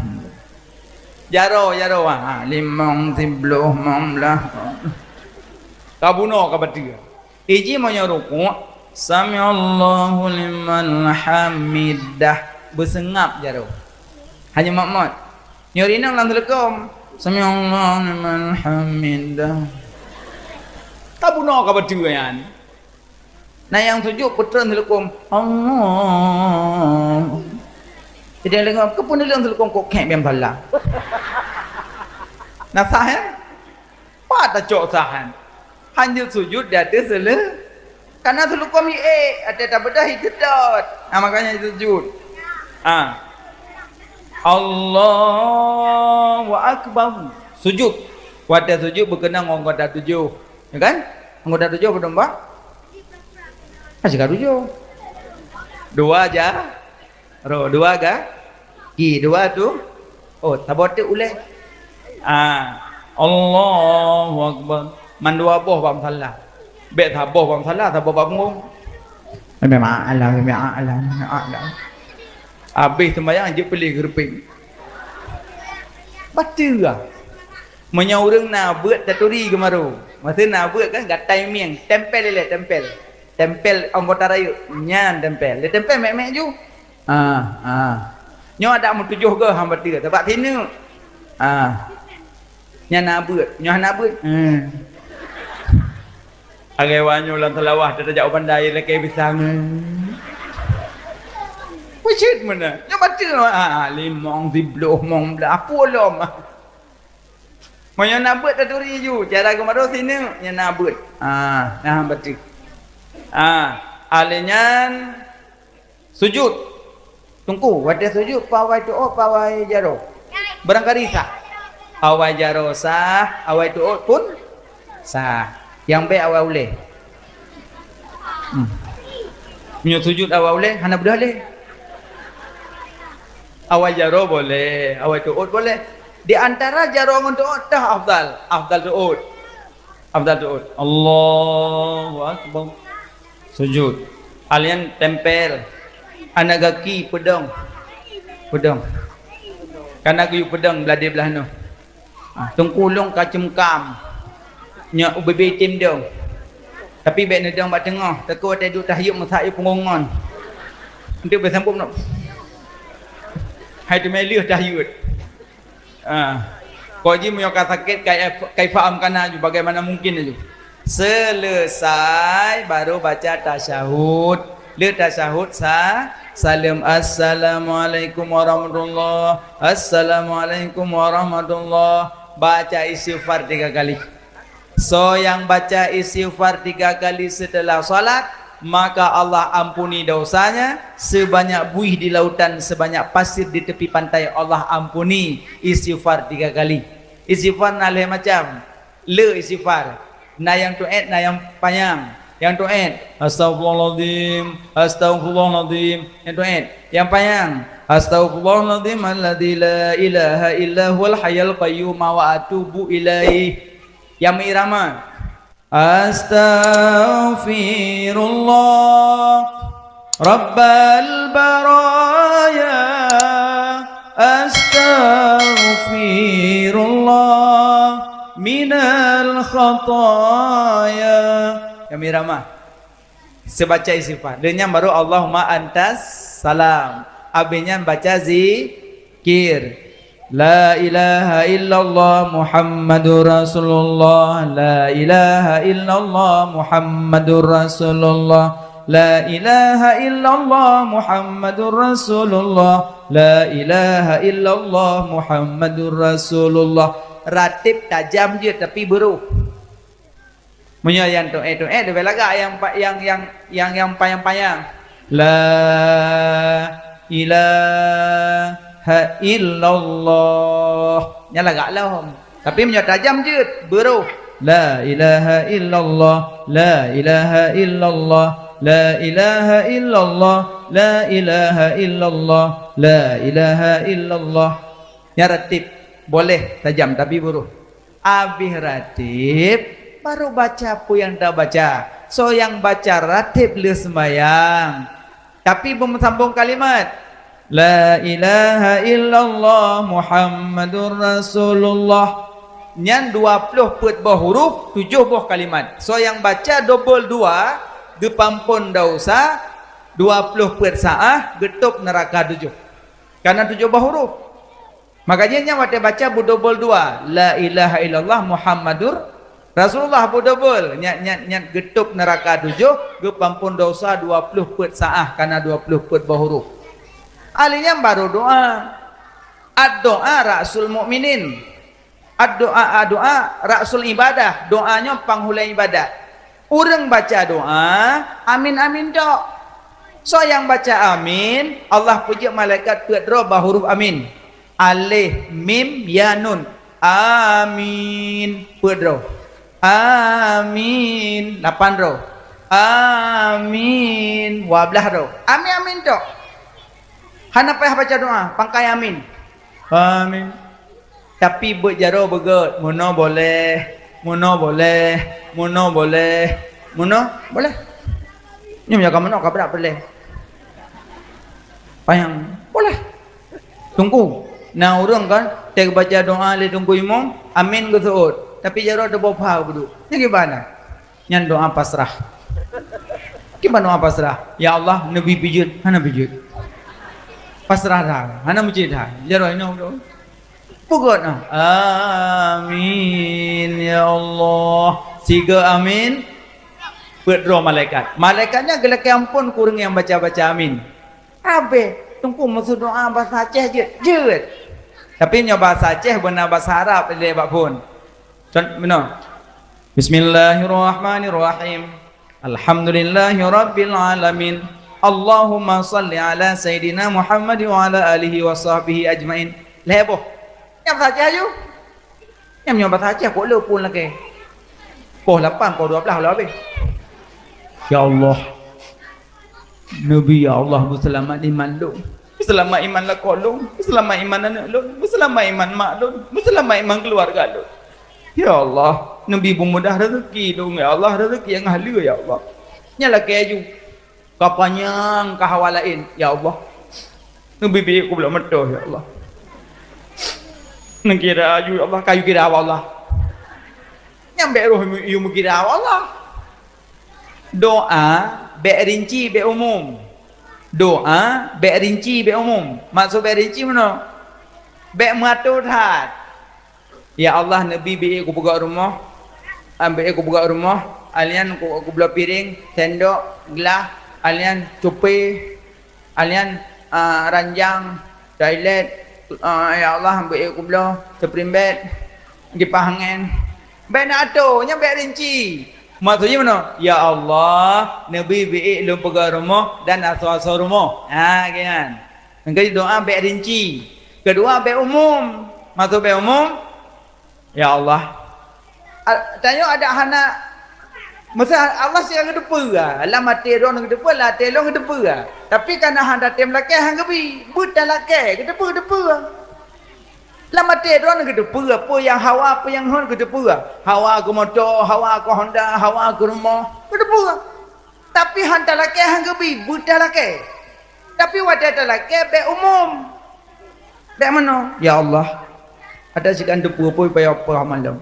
Jaro limang tibluh mamlah. Kabuno ka baca. Iji mau rukuk. Sami'allahu liman hamidah. Bersengap jaro. Hanya makmud. Nyuri nang lang telekom. Samiallahu liman hamidah. Tabuno ka baduyan. Nah yang sujud putran telekom. Allah. Jadi yang lengkap kepun dalam telekom kok kek biam salah. Nah sahan. Pada cok sahan. Hanya sujud dia ada sele. Karena telekom ada tak bedah itu dot. Nah makanya sujud. Allahu Akbar. Sujud. Wadah sujud berkenaan dengan anggota 7. Ya kan? Anggota 7 apa domba? Masih kan 7. 2 aja. Ro 2 ga? Ki 2 tu. Oh, tabote uleh. Allahu Akbar. Man 2 boh bam salah. Be taboh bam salah, taboh bam ngong. Memang Allah. Habis sembahyang je pilih gerping. Baca lah. Menyaurang nak buat taturi kemaru. Masa nak buat kan gatai miang. Tempel le tempel. Tempel anggota raya. Nyan tempel. Dia tempel mek-mek ju. Nyo ada mu 7 ke hang baca. Tempat sini. Nyan nak buat. Nyo nak buat. Agai wanyo lan telawah dah jauh pandai le kai bisang. Wujud mana? Nyo baca limong zibloh mong bla apa lom. Moyo nak buat taturi ju. Cara kemaru sini nyo nak buat. Nah baca. Alenyan sujud. Tunggu, wadah sujud pawai doa pawai jaro. Barangkali sah. Awai jaro sah, awai doa pun sah. Yang baik awal boleh. Punya sujud awal boleh, hana budah boleh. Awal jaro boleh, awal tu'ud boleh. Di antara jaro dengan tu'ud dah afdal. Afdal tu'ud. Afdal tu'ud. Allahu Akbar. Sujud. Alian tempel. Anak kaki pedang. Pedang. Karena aku pedang beladi belah no. Tungkulung kacem kam. Nya ubebe tim dong. Tapi baik nedang bat tengah, takut ada duk tahyuk masak yu pengongon. Nanti bersambung nak. Hai tu melih tahyuk. Kau ji mu yang sakit kai faham kana ju bagaimana mungkin ju. Selesai baru baca tasyahud. Le tasyahud salam assalamualaikum warahmatullahi. Assalamualaikum warahmatullahi. Baca istighfar 3 kali. So yang baca istighfar 3 kali setelah salat, maka Allah ampuni dosanya sebanyak buih di lautan, sebanyak pasir di tepi pantai. Allah ampuni. Istighfar 3 kali. Istighfar nalih macam le istighfar. Na yang tu'ed, na yang panjang. Yang tu'ed astagfirullahaladzim, astagfirullahaladzim. Yang tu'ed, yang panjang astagfirullahaladzim alladzi la ilaha illa huwal hayyul qayyum wa atubu ilaihi. Yang irama astaghfirullah rabbal baraya astaghfirullah minal khataya. Yang irama sebaca istighfar dengan baru Allahumma antas salam. Abenya baca zikir La ilaha illallah Muhammadur Rasulullah. La ilaha illallah Muhammadur Rasulullah. La ilaha illallah Muhammadur Rasulullah. La ilaha illallah Muhammadur Rasulullah. Ratib tajam je tapi beruh. Menyayan tu dia belaga yang payang-payang. La ilaha illallah nyala gak lah tapi menyo tajam je beruh. La ilaha illallah. La ilaha illallah. La ilaha illallah. La ilaha illallah. La ilaha illallah. Ya ratib boleh tajam tapi beruh. Habis ratib baru baca apa yang dah baca. So yang baca ratib le sembahyang tapi belum sambung kalimat La ilaha illallah Muhammadur Rasulullah. Nyan 20 put buah huruf, 7 buah kalimat. So yang baca double 2, gepampun dosa, 20 put saah, getup neraka 7. Karena 7 buah huruf. Makanya wate baca budobol dua, la ilaha illallah Muhammadur Rasulullah budobol, nyat getup neraka 7, gepampun dosa 20 put saah karena 20 put bahuruf. Alinya baru doa. Ad-doa rasul mukminin. Ad-doa rasul ibadah, doanya panghulai ibadah. Urang baca doa, amin amin dok. So yang baca amin, Allah puji malaikat pedro bahuruf amin. Alif mim ya nun. Amin. Pedro. Amin. 8 ro. Amin. 12 ro. Amin amin dok. Hana payah baca doa, pangkai amin. Amin. Tapi buat jaro begot, muno boleh, muno boleh, muno boleh, muno boleh. Ini menjaga muno kabrak boleh. Payang boleh. Tunggu. Nah orang kan, teg baca doa le tunggu imam, amin ke suud. Tapi jaro ada bopah bedu. Ini gimana? Nyan doa pasrah. Gimana doa pasrah? Ya Allah, Nabi pijut, hana pijut. Pasrah dah, hana masjid dah. Jaro ini udah. Pugut nah. Amin ya Allah. Siga amin. Pedro malaikat. Malaikatnya gelak ampun kurang yang baca-baca amin. Abe, tunggu maksud doa bahasa Aceh je. Jeut. Tapi nyoba bahasa Aceh benar bahasa Arab le bak pun. Benar. Bismillahirrahmanirrahim. Alhamdulillahirabbil alamin. Allahumma salli ala Sayyidina Muhammad wa ala alihi wa sahbihi ajmain. Lebo. Yang saja you. Yang nyoba saja kok lu pun lagi. Poh 8, poh 12 lah habis. Ya Allah. Nabi ya Allah berselamat iman lu. Berselamat iman lah kau lu. Berselamat iman anak lu. Berselamat iman mak lu. Berselamat iman keluarga lu. Ya Allah. Nabi pemudah rezeki lu. Ya Allah rezeki yang ahli ya Allah. Nyala keju. Kapanyang kahawalain ya Allah. Nabi bi aku belum medoh ya Allah. Nengkira ayu Allah kayu kira Allah. Nyambe roh yu mukira Allah. Doa be rinci be umum. Doa be rinci be umum. Maksud be rinci mana? Be matur hat. Ya Allah Nabi bi aku buka rumah. Ambil aku buka rumah. Alian aku belah piring, sendok, gelas, alian cupi, alian ranjang, toilet. Ya Allah ambil aku belah seperimbet, kipah angin. Be nak atur, nya be rinci. Maksudnya mana? Ya Allah, Nabi biik lu pegang rumah dan asal-asal rumah. Kan. Yang kedua doa be rinci. Kedua be umum. Maksud be umum? Ya Allah. Tanya ada hana masa Allah siang kedepa ah. Alam mati ron kedepa lah telong kedepa ah. Tapi kana handa tem laki hang gebi, buta laki kedepa ah. Lah mati ron kedepa apa yang hawa apa yang hon kedepa. Hawa ke motor, hawa ke Honda, hawa ke rumah, kedepa. Tapi handa laki hang gebi, buta laki. Tapi wadah laki be umum. Be mana? Ya Allah. Ada sikan depa apa payah apa malam.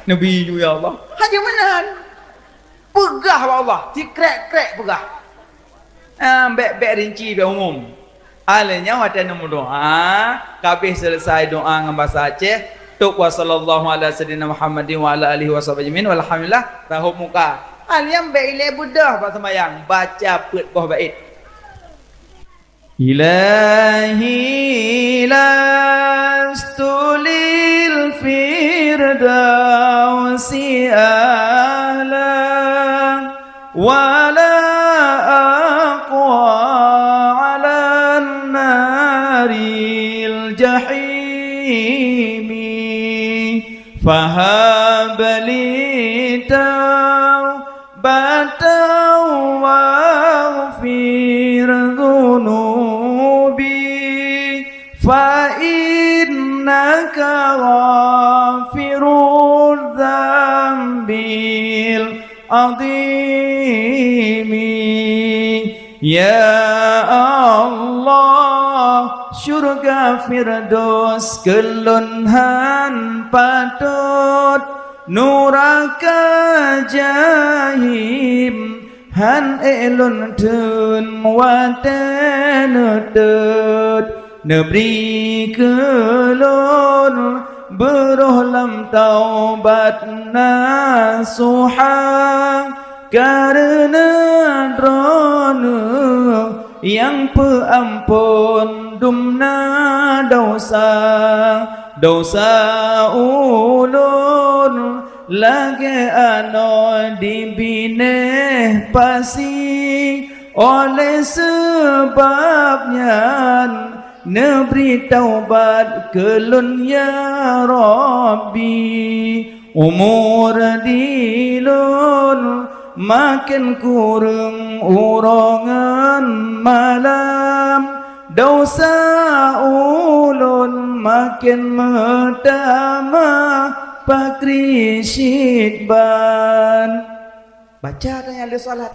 Nabi you ya Allah. Haji menan. Pegah Allah, dikrek-krek pegah. Be rinci be umum. Alanya watan nombor doa, kabeh selesai doa dengan bahasa Aceh, tuk wa sallallahu ala sayyidina Muhammadin wa ala alihi washabbihi walhamdulillah rahub muka. Aliam be ile budah bahasa mayang, baca pet boh bait. Ilahi lastu lil firdausi ahlan wala aqwa ala naril jahimi fahabali taubatan waghfir dhunubi fa innaka ghafirudz dzambil azimi ya Allah syurga firdaus kelunhan patut nuraka jahim han elun tun waten tut Neberi kelon beruh lam taubat nasuha karena drona yang peampun dumna dosa ulun lagi ano dibine pasi oleh sebabnya neberi taubat kelun ya Rabbi umur dilun makin kurang urongan malam dosa ulun makin metama pakri syidban baca tanya ada salat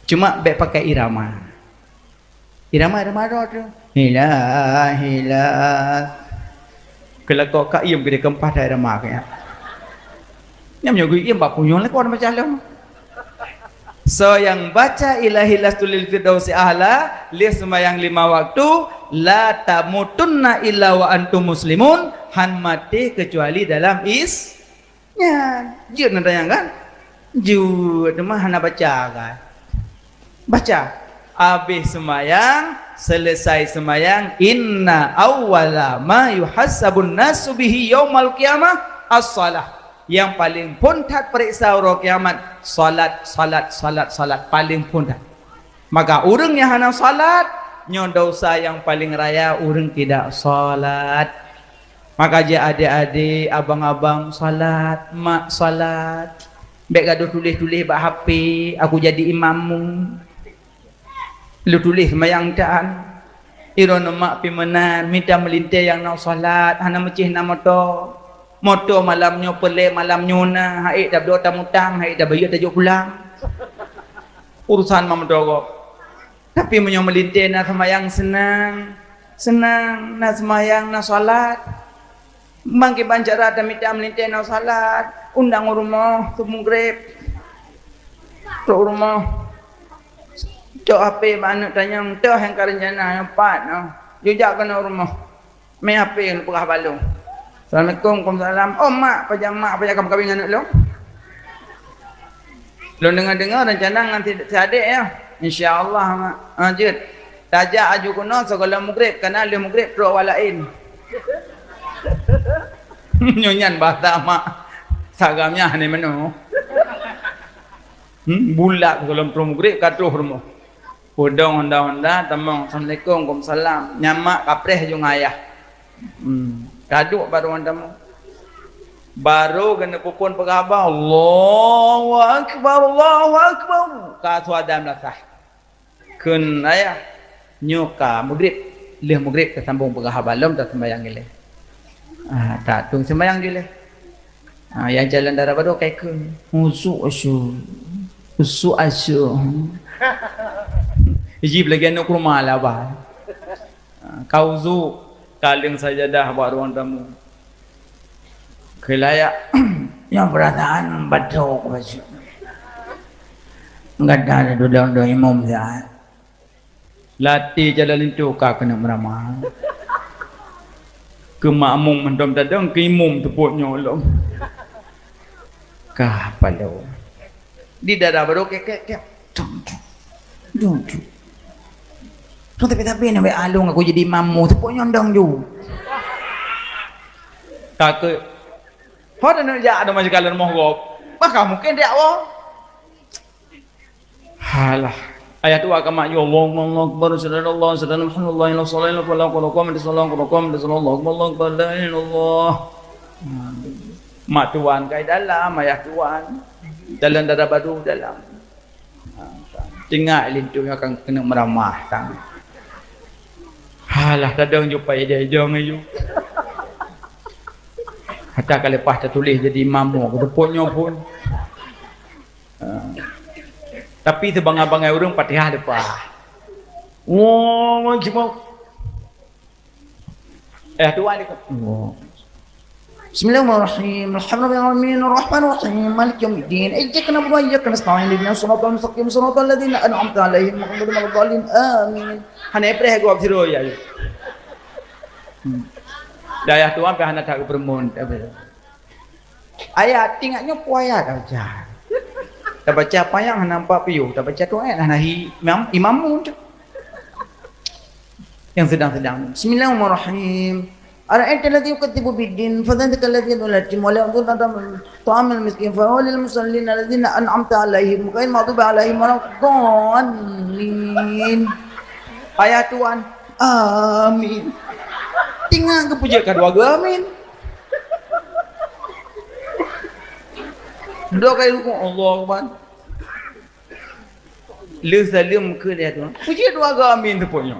cuma baik pakai irama ada tu hilah kalau kau kak iem gede kempah dah irama kaya nyam iem bak punyong lah kau ada macam lalu. So yang baca ilahi lastulil firdausi ahla li sembahyang 5 waktu la tamutunna illa wa antum muslimun han mati kecuali dalam isnya jut nanti yang kan jut mah hana baca kan baca habis sembahyang selesai sembahyang inna awwala ma yuhassabun nasu bihi yaumal qiyamah as-salah yang paling puntat periksa orang kiamat salat paling puntat maka orang yang hana salat nyo dosa yang paling raya orang tidak salat maka dia adik-adik abang-abang salat mak salat baik gaduh tulis-tulis bak HP aku jadi imammu lu tulis sembahyang taan iron mak pimenan minta melintir yang nak salat hana mecih nama motor malamnya pelek malamnya na haid dah berdoa tamutang haid dah bayar tajuk pulang urusan mamdorok tapi menyo melintir nak sembahyang senang nak sembahyang nak salat bangki bancara dah minta melintir nak salat undang rumah tu maghrib tu rumah cok HP mana tanya tu yang karencana yang pat jujak kena rumah main HP yang perah balung Assalamualaikum, Waalaikumsalam. Oh mak, pajak kamu kahwin anak lo. Lo dengar rencana nanti seadik ya. InsyaAllah mak. Jut. Tajak aju kuno segala mugrib karena dia mugrib teruk walain. Nyonyan bahasa mak. Sagamnya ni mana? Bulat kalau teruk mugrib katuh rumah. Udang honda tamang. Assalamualaikum, Waalaikumsalam. Nyamak kapreh jung ayah. Kaduk baru andamu baru kena pupun pegabah Allahu Akbar katu adam latah kun ayah nyuka mugrib leh mugrib kesambung pegah balom tak sembahyang gile tak tung sembahyang gile yang jalan darah baru kai kun usu asu ijib lagi anu rumah lah bah kau zu kaling sajadah buat ruang tamu kelayak yang perasaan batuk baju enggak ada duduk imam dah latih jalan itu kak kena meramah ke makmum mendom tadang ke imam tepuk nyolong kah palau di darah baru kek tapi nak baik alung aku jadi mamu tepuk nyondong ju kakak pada nak jak ada macam kalian mohgop maka mungkin dia awak halah ayat tu akan mak ya Allah Akbar sallallahu alaihi wasallam sallallahu alaihi mak tuan kai dalam ayat tuan dalam darah baru dalam tengah lintu akan kena meramah tang halah kadang jumpa dia jong ayu hatta kalau lepas tertulis jadi imam kedeputnya pun tapi sebang-bangai orang Fatihah depan wah macam tuan dia Bismillahirrahmanirrahim Alhamdulillahirrahmanirrahim Ar-Rahmanirrahim Malik Yawmiddin Iyyaka na'budu wa iyyaka nasta'in Ihdinas siratal mustaqim siratal ladzina an'amta 'alaihim ghairil maghdubi 'alaihim amin hana preh go abthiro ya Dayah tuan pe hana tak bermun. Ayat tinggalnya puayat aja. Tak baca apa yang nampak piu, tak baca tu ayat nahi imam tu. Yang sedang-sedang. Bismillahirrahmanirrahim. Ara'aita alladhi yukadzibu bid-din fadhalika alladhi yad'u al-yatim wa la yahuddu 'ala ta'amil miskin fa huwa lil musallin alladhina an'amta 'alaihim ghayril maghdubi 'alaihim waladdallin. Ayat tuan. Amin. Tinggal ke puja kedua amin. Dua kali rukuk Allah Akbar. Le salim ke dia tu. Puji dua amin tu punya.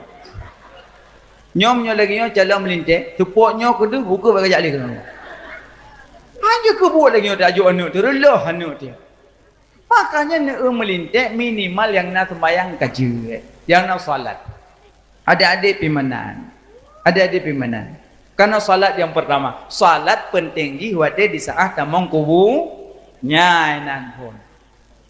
Nyomnya lagi nyo jalan melintas, tepuknya ke tu buka bagi jali ke sana. Hanya kebut lagi nyo tajuk anak tu, relah anak dia. Makanya nak melintas minimal yang nak sembahyang kaji, yang nak salat. Adik-adik pimanan. Adik-adik pimanan. Karena salat yang pertama, salat penting di saat tamang kubu nyainan pun.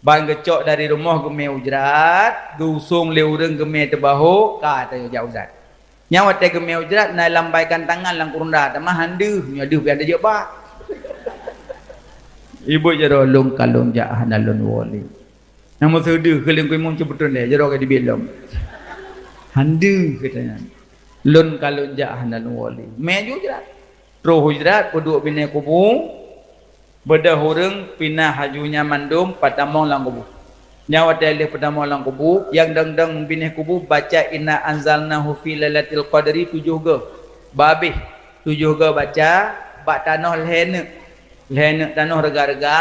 Bang gecok dari rumah ke ujrat, dusung le urang ke terbahu, kata jauh zat. Nyawa te ke ujrat nai lambaikan tangan lang kurunda, tamah handu, nyadu bi ada je ba. Ibu jero long kalong ja hanalun wali. Nama sedu ke leng kuimong cebutun le, jero ke dibilom. Handu katanya. Lun kalong ja hanalun wali. Me ujrat. Roh ujrat peduk bini kubu. Beda hurung pinah hajunya mandum patamong lang kubu. Nyawa dalih patamong lang kubu yang dang-dang binih kubu baca inna anzalnahu fi lailatul qadri 7 ge. Babih 7 ge baca bak tanah lehene. Lehene tanah rega-rega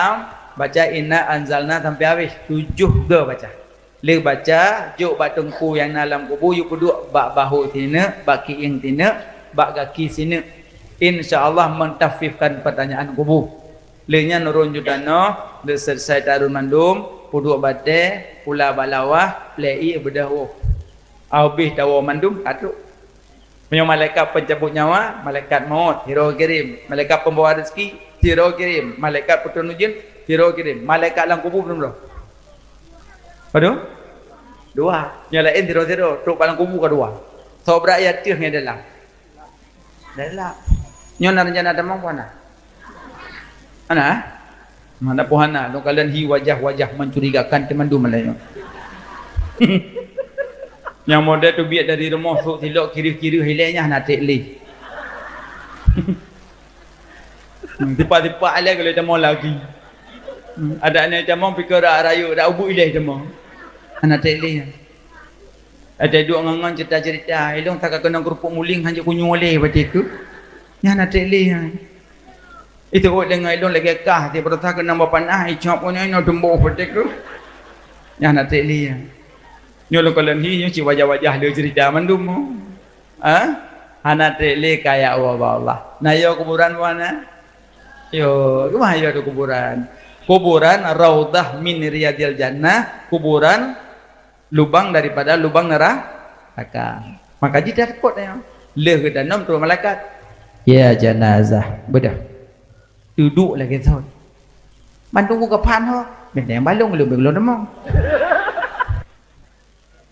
baca inna anzalna sampai habis 7 ge baca. Le baca juk bak tengku yang dalam kubu yu peduk bak bahu sini, bak kiing sini, bak kaki sini. Insya-Allah mentafifkan pertanyaan kubu. Lenya nurun judano de selesai tarun mandum puduk bate pula balawah plei bedahu aubih tawa mandum atuk punya malaikat pencabut nyawa malaikat maut hiro kirim malaikat pembawa rezeki hiro kirim malaikat petunujin hiro kirim malaikat lang kubur belum aduh dua nyalain hiro tuk palang kubur kedua sobra ayat tih nya dalam nyona rencana demang puana ana mana pohana dong kalian hi wajah-wajah mencurigakan teman du malayo yang model tu biar dari rumah sok silok kiri-kiri hilangnya nak tekli tiba-tiba alai kalau temo lagi ada anak temo pikir rayu dak ubu ilai temo anak tekli ada dua ngangan cerita-cerita ilong tak kena kerupuk muling hanya kunyu oleh batiku nya anak tekli itu dengan ilong lagi kah dia berasa kena bapanah icap punya ino dembo petik tu yang nak tekli nyolo kalian hi nyo ci wajah-wajah le cerita mandum anak tekli kaya Allah nah yo kuburan mana yo kemana yo tu kuburan raudhah min riyadil jannah kuburan lubang daripada lubang neraka maka jadi takut ya le ke dalam tu malaikat ya jenazah bedah duduk lagi thôi Bandung ke pan ho yang balung belum demong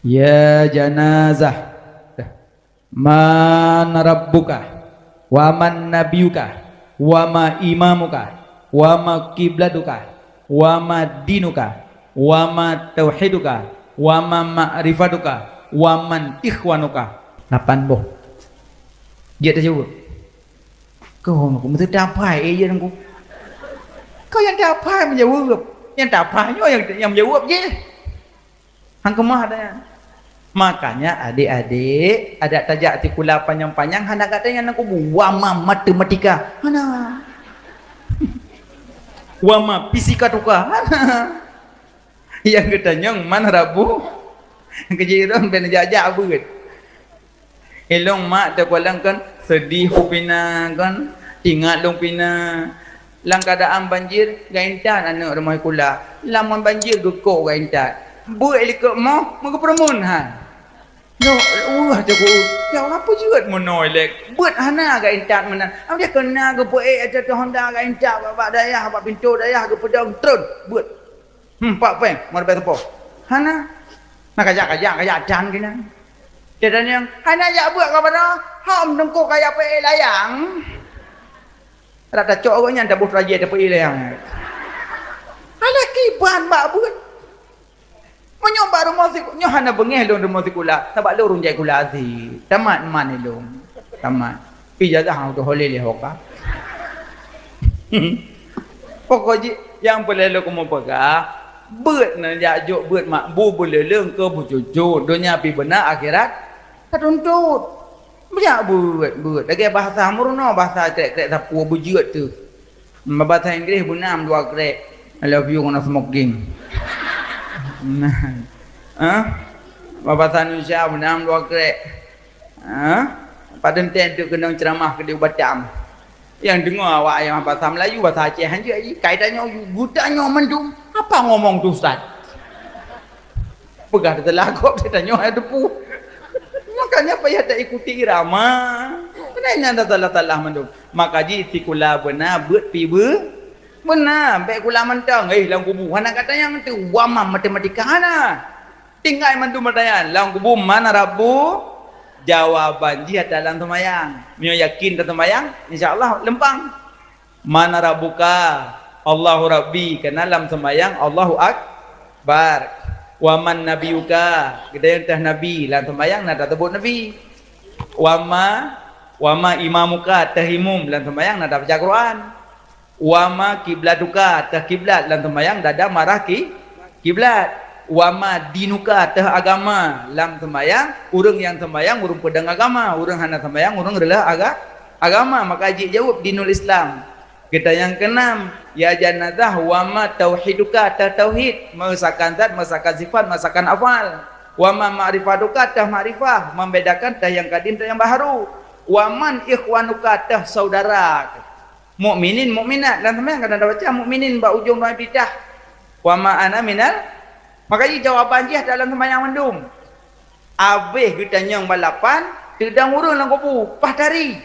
ya janazah man rabbuka wa man nabiyuka wa ma imamuka wa ma kiblatuka wa ma dinuka wa ma tauhiduka wa ma ma'rifatuka wa man ikhwanuka 8 boh dia dah jawab kau aku mesti dapat je aku. Kau yang dapat menjawab, yang dapatnya yang menjawab je. Hang kemah ada. Makanya adik-adik ada tajak tikula panjang-panjang hendak katanya aku wama matematika. Hana. Wama fisika tuka. Hana. Yang katanya man rabu kejiran ben jajak beut. Elong mak tak kualang kan sedih pina kan ingat dong pina lang keadaan banjir gaintan anak rumah kula lamun banjir gekok gaintan buat likut mau permun han yo jago ya apa juga monoi lek buat hana gaintan mana am dia kena ke buat ada tu honda gaintan bapak dayah bapak pintu dayah ke pedang trun buat pak peng mau betul po hana nak kajak dan kena Dia tanya, hanya ya buat ke mana? Ham nengko kayak apa layang? Rata cok orangnya tak buat raja tak apa layang. Ada kiban mbak buat. Menyomba rumah si nyohana bengeh lon rumah si kula. Sebab lu runjai kula azi. Tamat man lon. Tamat. Ijazah hang tu holeh leh hoka. Pokoknya yang boleh lu kamu pegang, beut na jajuk beut mak bu boleh leng ke bu jujur. Dunia pi benar akhirat tuntut. Banyak beut. Lagi bahasa murno bahasa krek-krek sapu bujut tu. Bahasa Inggeris bunam dua krek. I love you gonna smoking. Bahasa Indonesia benam dua krek. Pada ten tu kena ceramah ke dia batam. Yang dengar awak yang bahasa Melayu bahasa Aceh hanja kaidahnya gudanya mendung. Apa ngomong tu ustaz? Pegah telah kok dia tanya ada depu. Makanya payah tak ikuti irama. Kenanya anda talah mendung. Maka ji tikula benar beut pi benar, baik kula mentang, lang kubu. Anak kata yang tu wamam matematika ana. Tinggal mantu matayan, lang kubu mana Rabu? Jawaban dia dalam semayang. Mio yakin dalam semayang, insyaallah lempang. Mana Rabbuka? Allahu Rabbi. Karena dalam semayang Allahu Akbar. Wa man nabiyuka? Kita yang tah nabi, dalam semayang nak sebut nabi. Wa ma imamuka tahimum, dalam semayang nak baca Quran. Wama kiblatuka tah kiblat dalam sembahyang dada marah kiblat. Wama dinuka tah agama dalam sembahyang urang yang sembahyang urang pedang agama, urang hana sembahyang urang rela agama. Maka ajik jawab dinul Islam. Kita yang keenam, ya janazah wama tauhiduka tah tauhid, masakan zat, masakan sifat, masakan afal. Wama ma'rifatuka tah ma'rifah, membedakan tah yang kadim tah yang baharu. Waman ikhwanuka tah saudara. Mukminin mukminat dan teman kadang ada baca mukminin ba ujung doa bidah wa ma ana minal. Makanya jawapan dia dalam sembahyang mendung abih kita nyang balapan tedang urang lang kubu pahtari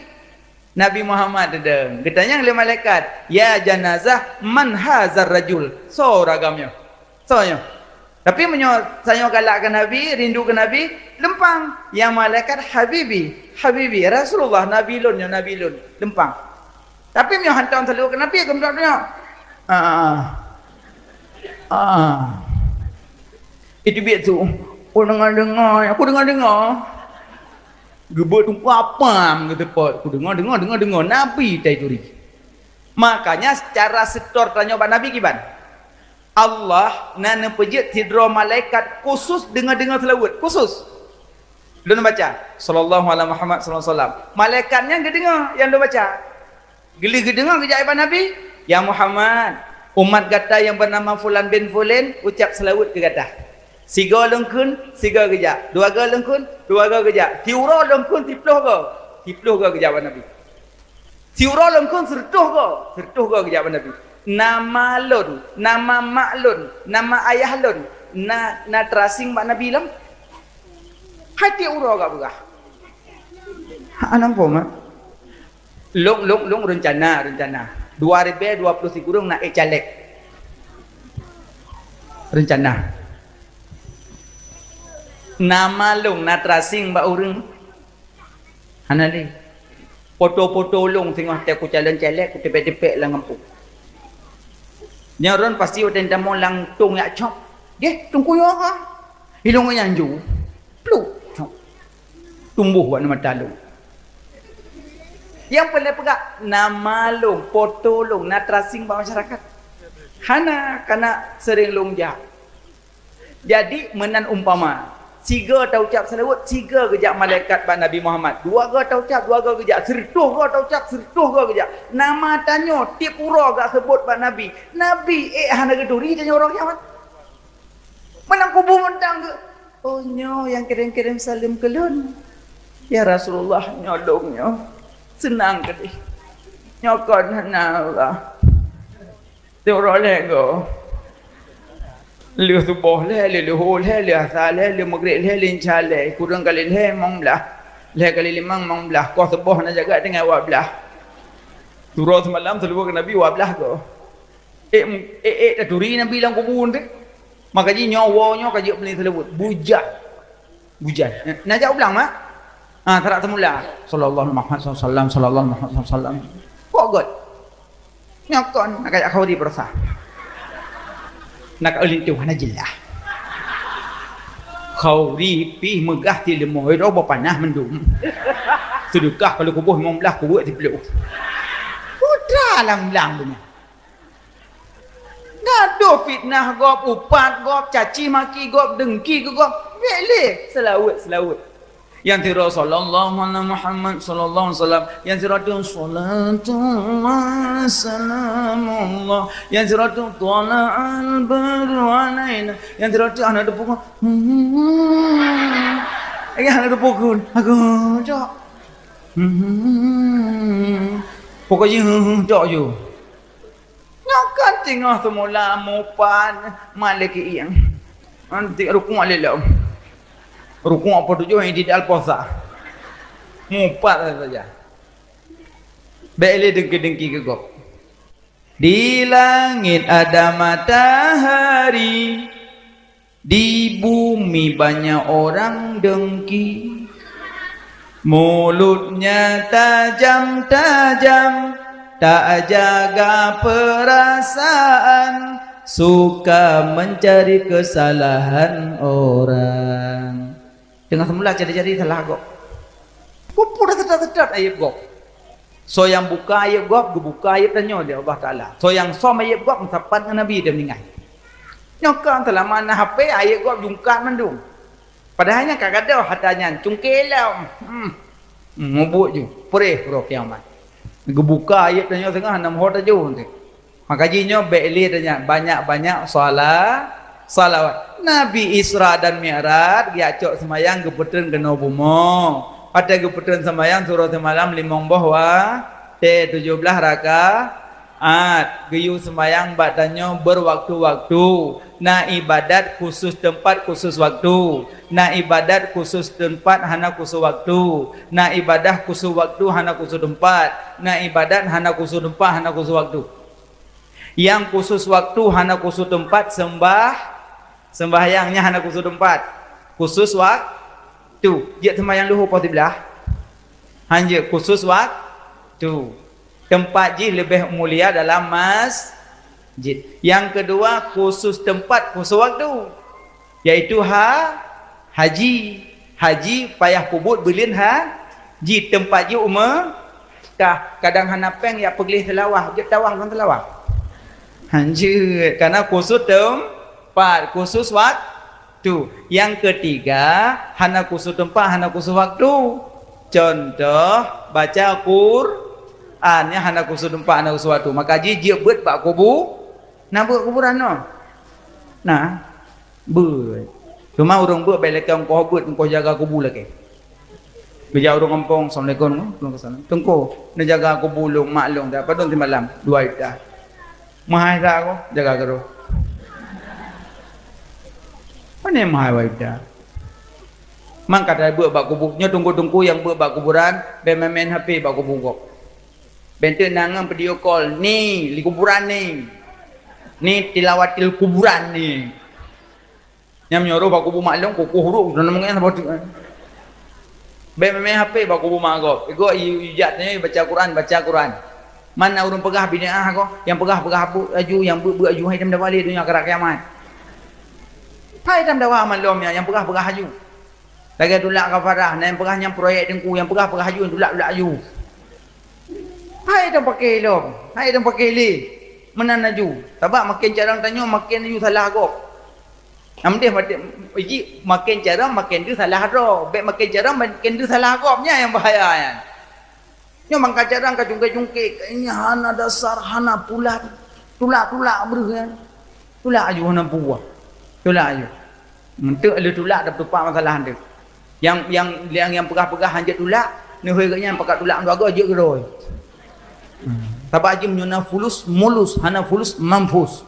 Nabi Muhammad tedang kita nyang le malaikat ya janazah man hazar rajul so ragamnya sonya tapi menyo saya galakkan Nabi rindu ke Nabi lempang yang malaikat habibi Rasulullah Nabi lun lempang. Tapi mio hantar selalu ke Nabi ke dia. Itu biar tu. Aku dengar. Gebut tu apa gitu pot. Aku dengar. Nabi taituri. Makanya secara setor tanya Pak Nabi kiban. Allah nana pejit tidro malaikat khusus dengar selawat khusus. Lu baca sallallahu alaihi Muhammad sallallahu alaihi wasallam. Malaikatnya dia dengar yang dia baca. Geli dengar keajaiban Nabi. Ya Muhammad, umat kata yang bernama Fulan bin Fulan ucap selawat ke kata. Siga lengkun, siga kejap. Dua ga lengkun, dua ga kejap. Tiura lengkun, tiploh ga kejawaban Nabi. Tiura lengkun, sertuh ga kejawaban Nabi. Nama lun, nama mak lun, nama ayah lun, na tracing mak Nabi lam. Hati ura ga begah. Anam po mak. Long rencana 2020 si kurung nak caleg rencana nama long na tracing ba urang ana ni foto long tengok te ku calon caleg ku tepek-tepek lang ampu nyaron pasti uten tamong lang tung yak chop ge tungku yo ha hilong yang ju plu chop tumbuh wa mata long. Yang boleh pegang nama long, foto long, na tracing masyarakat. Kana sering long jah. Jadi menan umpama, tiga tau ucap selawat, tiga kejap malaikat ba Nabi Muhammad. Dua ga tau ucap, dua ga kejap, sertuh ga tau ucap, sertuh ga kejap. Nama tanya, tiap pura ga sebut ba Nabi. Nabi hana geduri tanya orang kiamat. Menang kubu mentang ke. Oh nyo yang kirim-kirim salim kelun. Ya Rasulullah nyolongnya. Senang ke dia nyokot Allah dia orang lego liu subuh le hul le asal le maghrib le insya kurang kali le mong belah le kali limang mong belah kau subuh nak jaga dengan wak belah turun semalam selalu ke Nabi wak belah kau taduri Nabi lang kubun tu maka ji nyawa kaji pelin selebut bujak Hujan. Nak jawab ulang mak? Tak nak temula. Sallallahu Muhammad sallallahu sallallahu Muhammad sallallahu. Kok god? Nyokon nak kaya kau di perasa. Nak ulin tu hana jelah. Kau ri pi megah ti lemoi ro ba panah mendum. Sedekah kalau kubuh 15 kubur ti peluk. Putra lang-lang punya. Gaduh fitnah gop, upat gop, caci maki gop, dengki gop. Boleh selawat. Yang tira sallallahu alaihi Muhammad sallallahu alaihi wasallam, yang tira salatu wassalamullah, yang tira tala'al badru alaina, yang tira ana ada pukul. Ada pukul. Aku cok. Pokoknya cok je. Nyakan tengah semula mupan malaki yang nanti rukun alelam. Rukun apa tujuh yang tidak puasa. Mupat saja. Beli dengki-dengki ke gop. Di langit ada matahari, di bumi banyak orang dengki. Mulutnya tajam-tajam, tak jaga perasaan, suka mencari kesalahan orang. Tengah semula jadi salah gop. Pupur dah tetap ayat gop. So yang buka ayat gop, buka ayat tanya dia Allah Taala. So yang som ayat gop mensapat dengan Nabi dia meninggal. Nyokan telah mana HP ayat gop jungkat mendung. Padahalnya kadang-kadang hatanya cungkelau. Ngubuk je. Perih pro kiamat. Gebuka ayat tanya tengah 6 hot aja nanti. Makanya beli tanya banyak-banyak salawat. Nabi Isra dan Mi'raj dia cok semayang gepetren kena bumo. Ada gepetren semayang surah semalam 5 bahwa 17 rakaat. Geyu semayang badannya berwaktu-waktu. Na ibadat khusus tempat khusus waktu. Na ibadat khusus tempat hana khusus waktu. Na ibadah khusus waktu hana khusus tempat. Na ibadat hana khusus tempat hana khusus waktu. Yang khusus waktu hana khusus tempat sembahyangnya hana khusus tempat. Khusus waktu. Dia sembahyang luhur pasti belah. Hanya khusus waktu. Tempat ji lebih mulia dalam masjid. Yang kedua khusus tempat khusus waktu, yaitu haji. Haji payah kubut belin haji tempat ji kadang hanapeng ya pergi telawah, je tawah kan telawah. Hanjir karena khusus tempat khusus waktu. Yang ketiga hana khusus tempat hana khusus waktu. Contoh baca Qur'an ya hana khusus tempat hana khusus waktu. Maka ji bet bak kubur. Nak buat kuburan no. Nah, buat. Cuma orang buat balik kau buat kau jaga kubur lagi. Kerja orang kampung, assalamualaikum, pulang ke sana. Tengko, nak jaga kubur long maklong dah. Pada nanti malam 2 dah. Mahal dah aku jaga kero. Mana mahal dah? Mang kata buat bak kuburnya tunggu yang buat bak kuburan, main HP bak kubur kau. Benten nangan video call ni, di kuburan ni. Ni tilawatil kuburan ni. Yang menyuruh bak kubur maklum kukuh huruf dan namanya apa tu. Main HP bak kubur mak kau. Ego ijatnya baca Quran. Mana orang pegah bid'ah kau? Yang pegah aju yang aju hai dalam wali dunia akhirat kiamat. Hai dalam dakwah maklumnya yang pegah aju. Lagi tulak kafarah, yang pegah yang proyek dengku, yang pegah aju tulak aju. Hai dah pakai lom, hai dah pakai li. Menan aju. Sebab makin jarang tanya makin aju salah kau. Amdeh makin jarang makin tu salah ro. Baik makin jarang makin tu salah kau nya yang bahaya kan. Nya mangka jarang ka jungke-jungke ini hana dasar hana pulat. Tulak berhan. Tulak aju hana buah. Tulak aju. Mentuk le tulak dah tupak masalah dia. Yang pegah-pegah hanja tulak, ni hoyanya pakat tulak dua go je geroi. Sebab aje menyuna fulus mulus hana fulus mampus.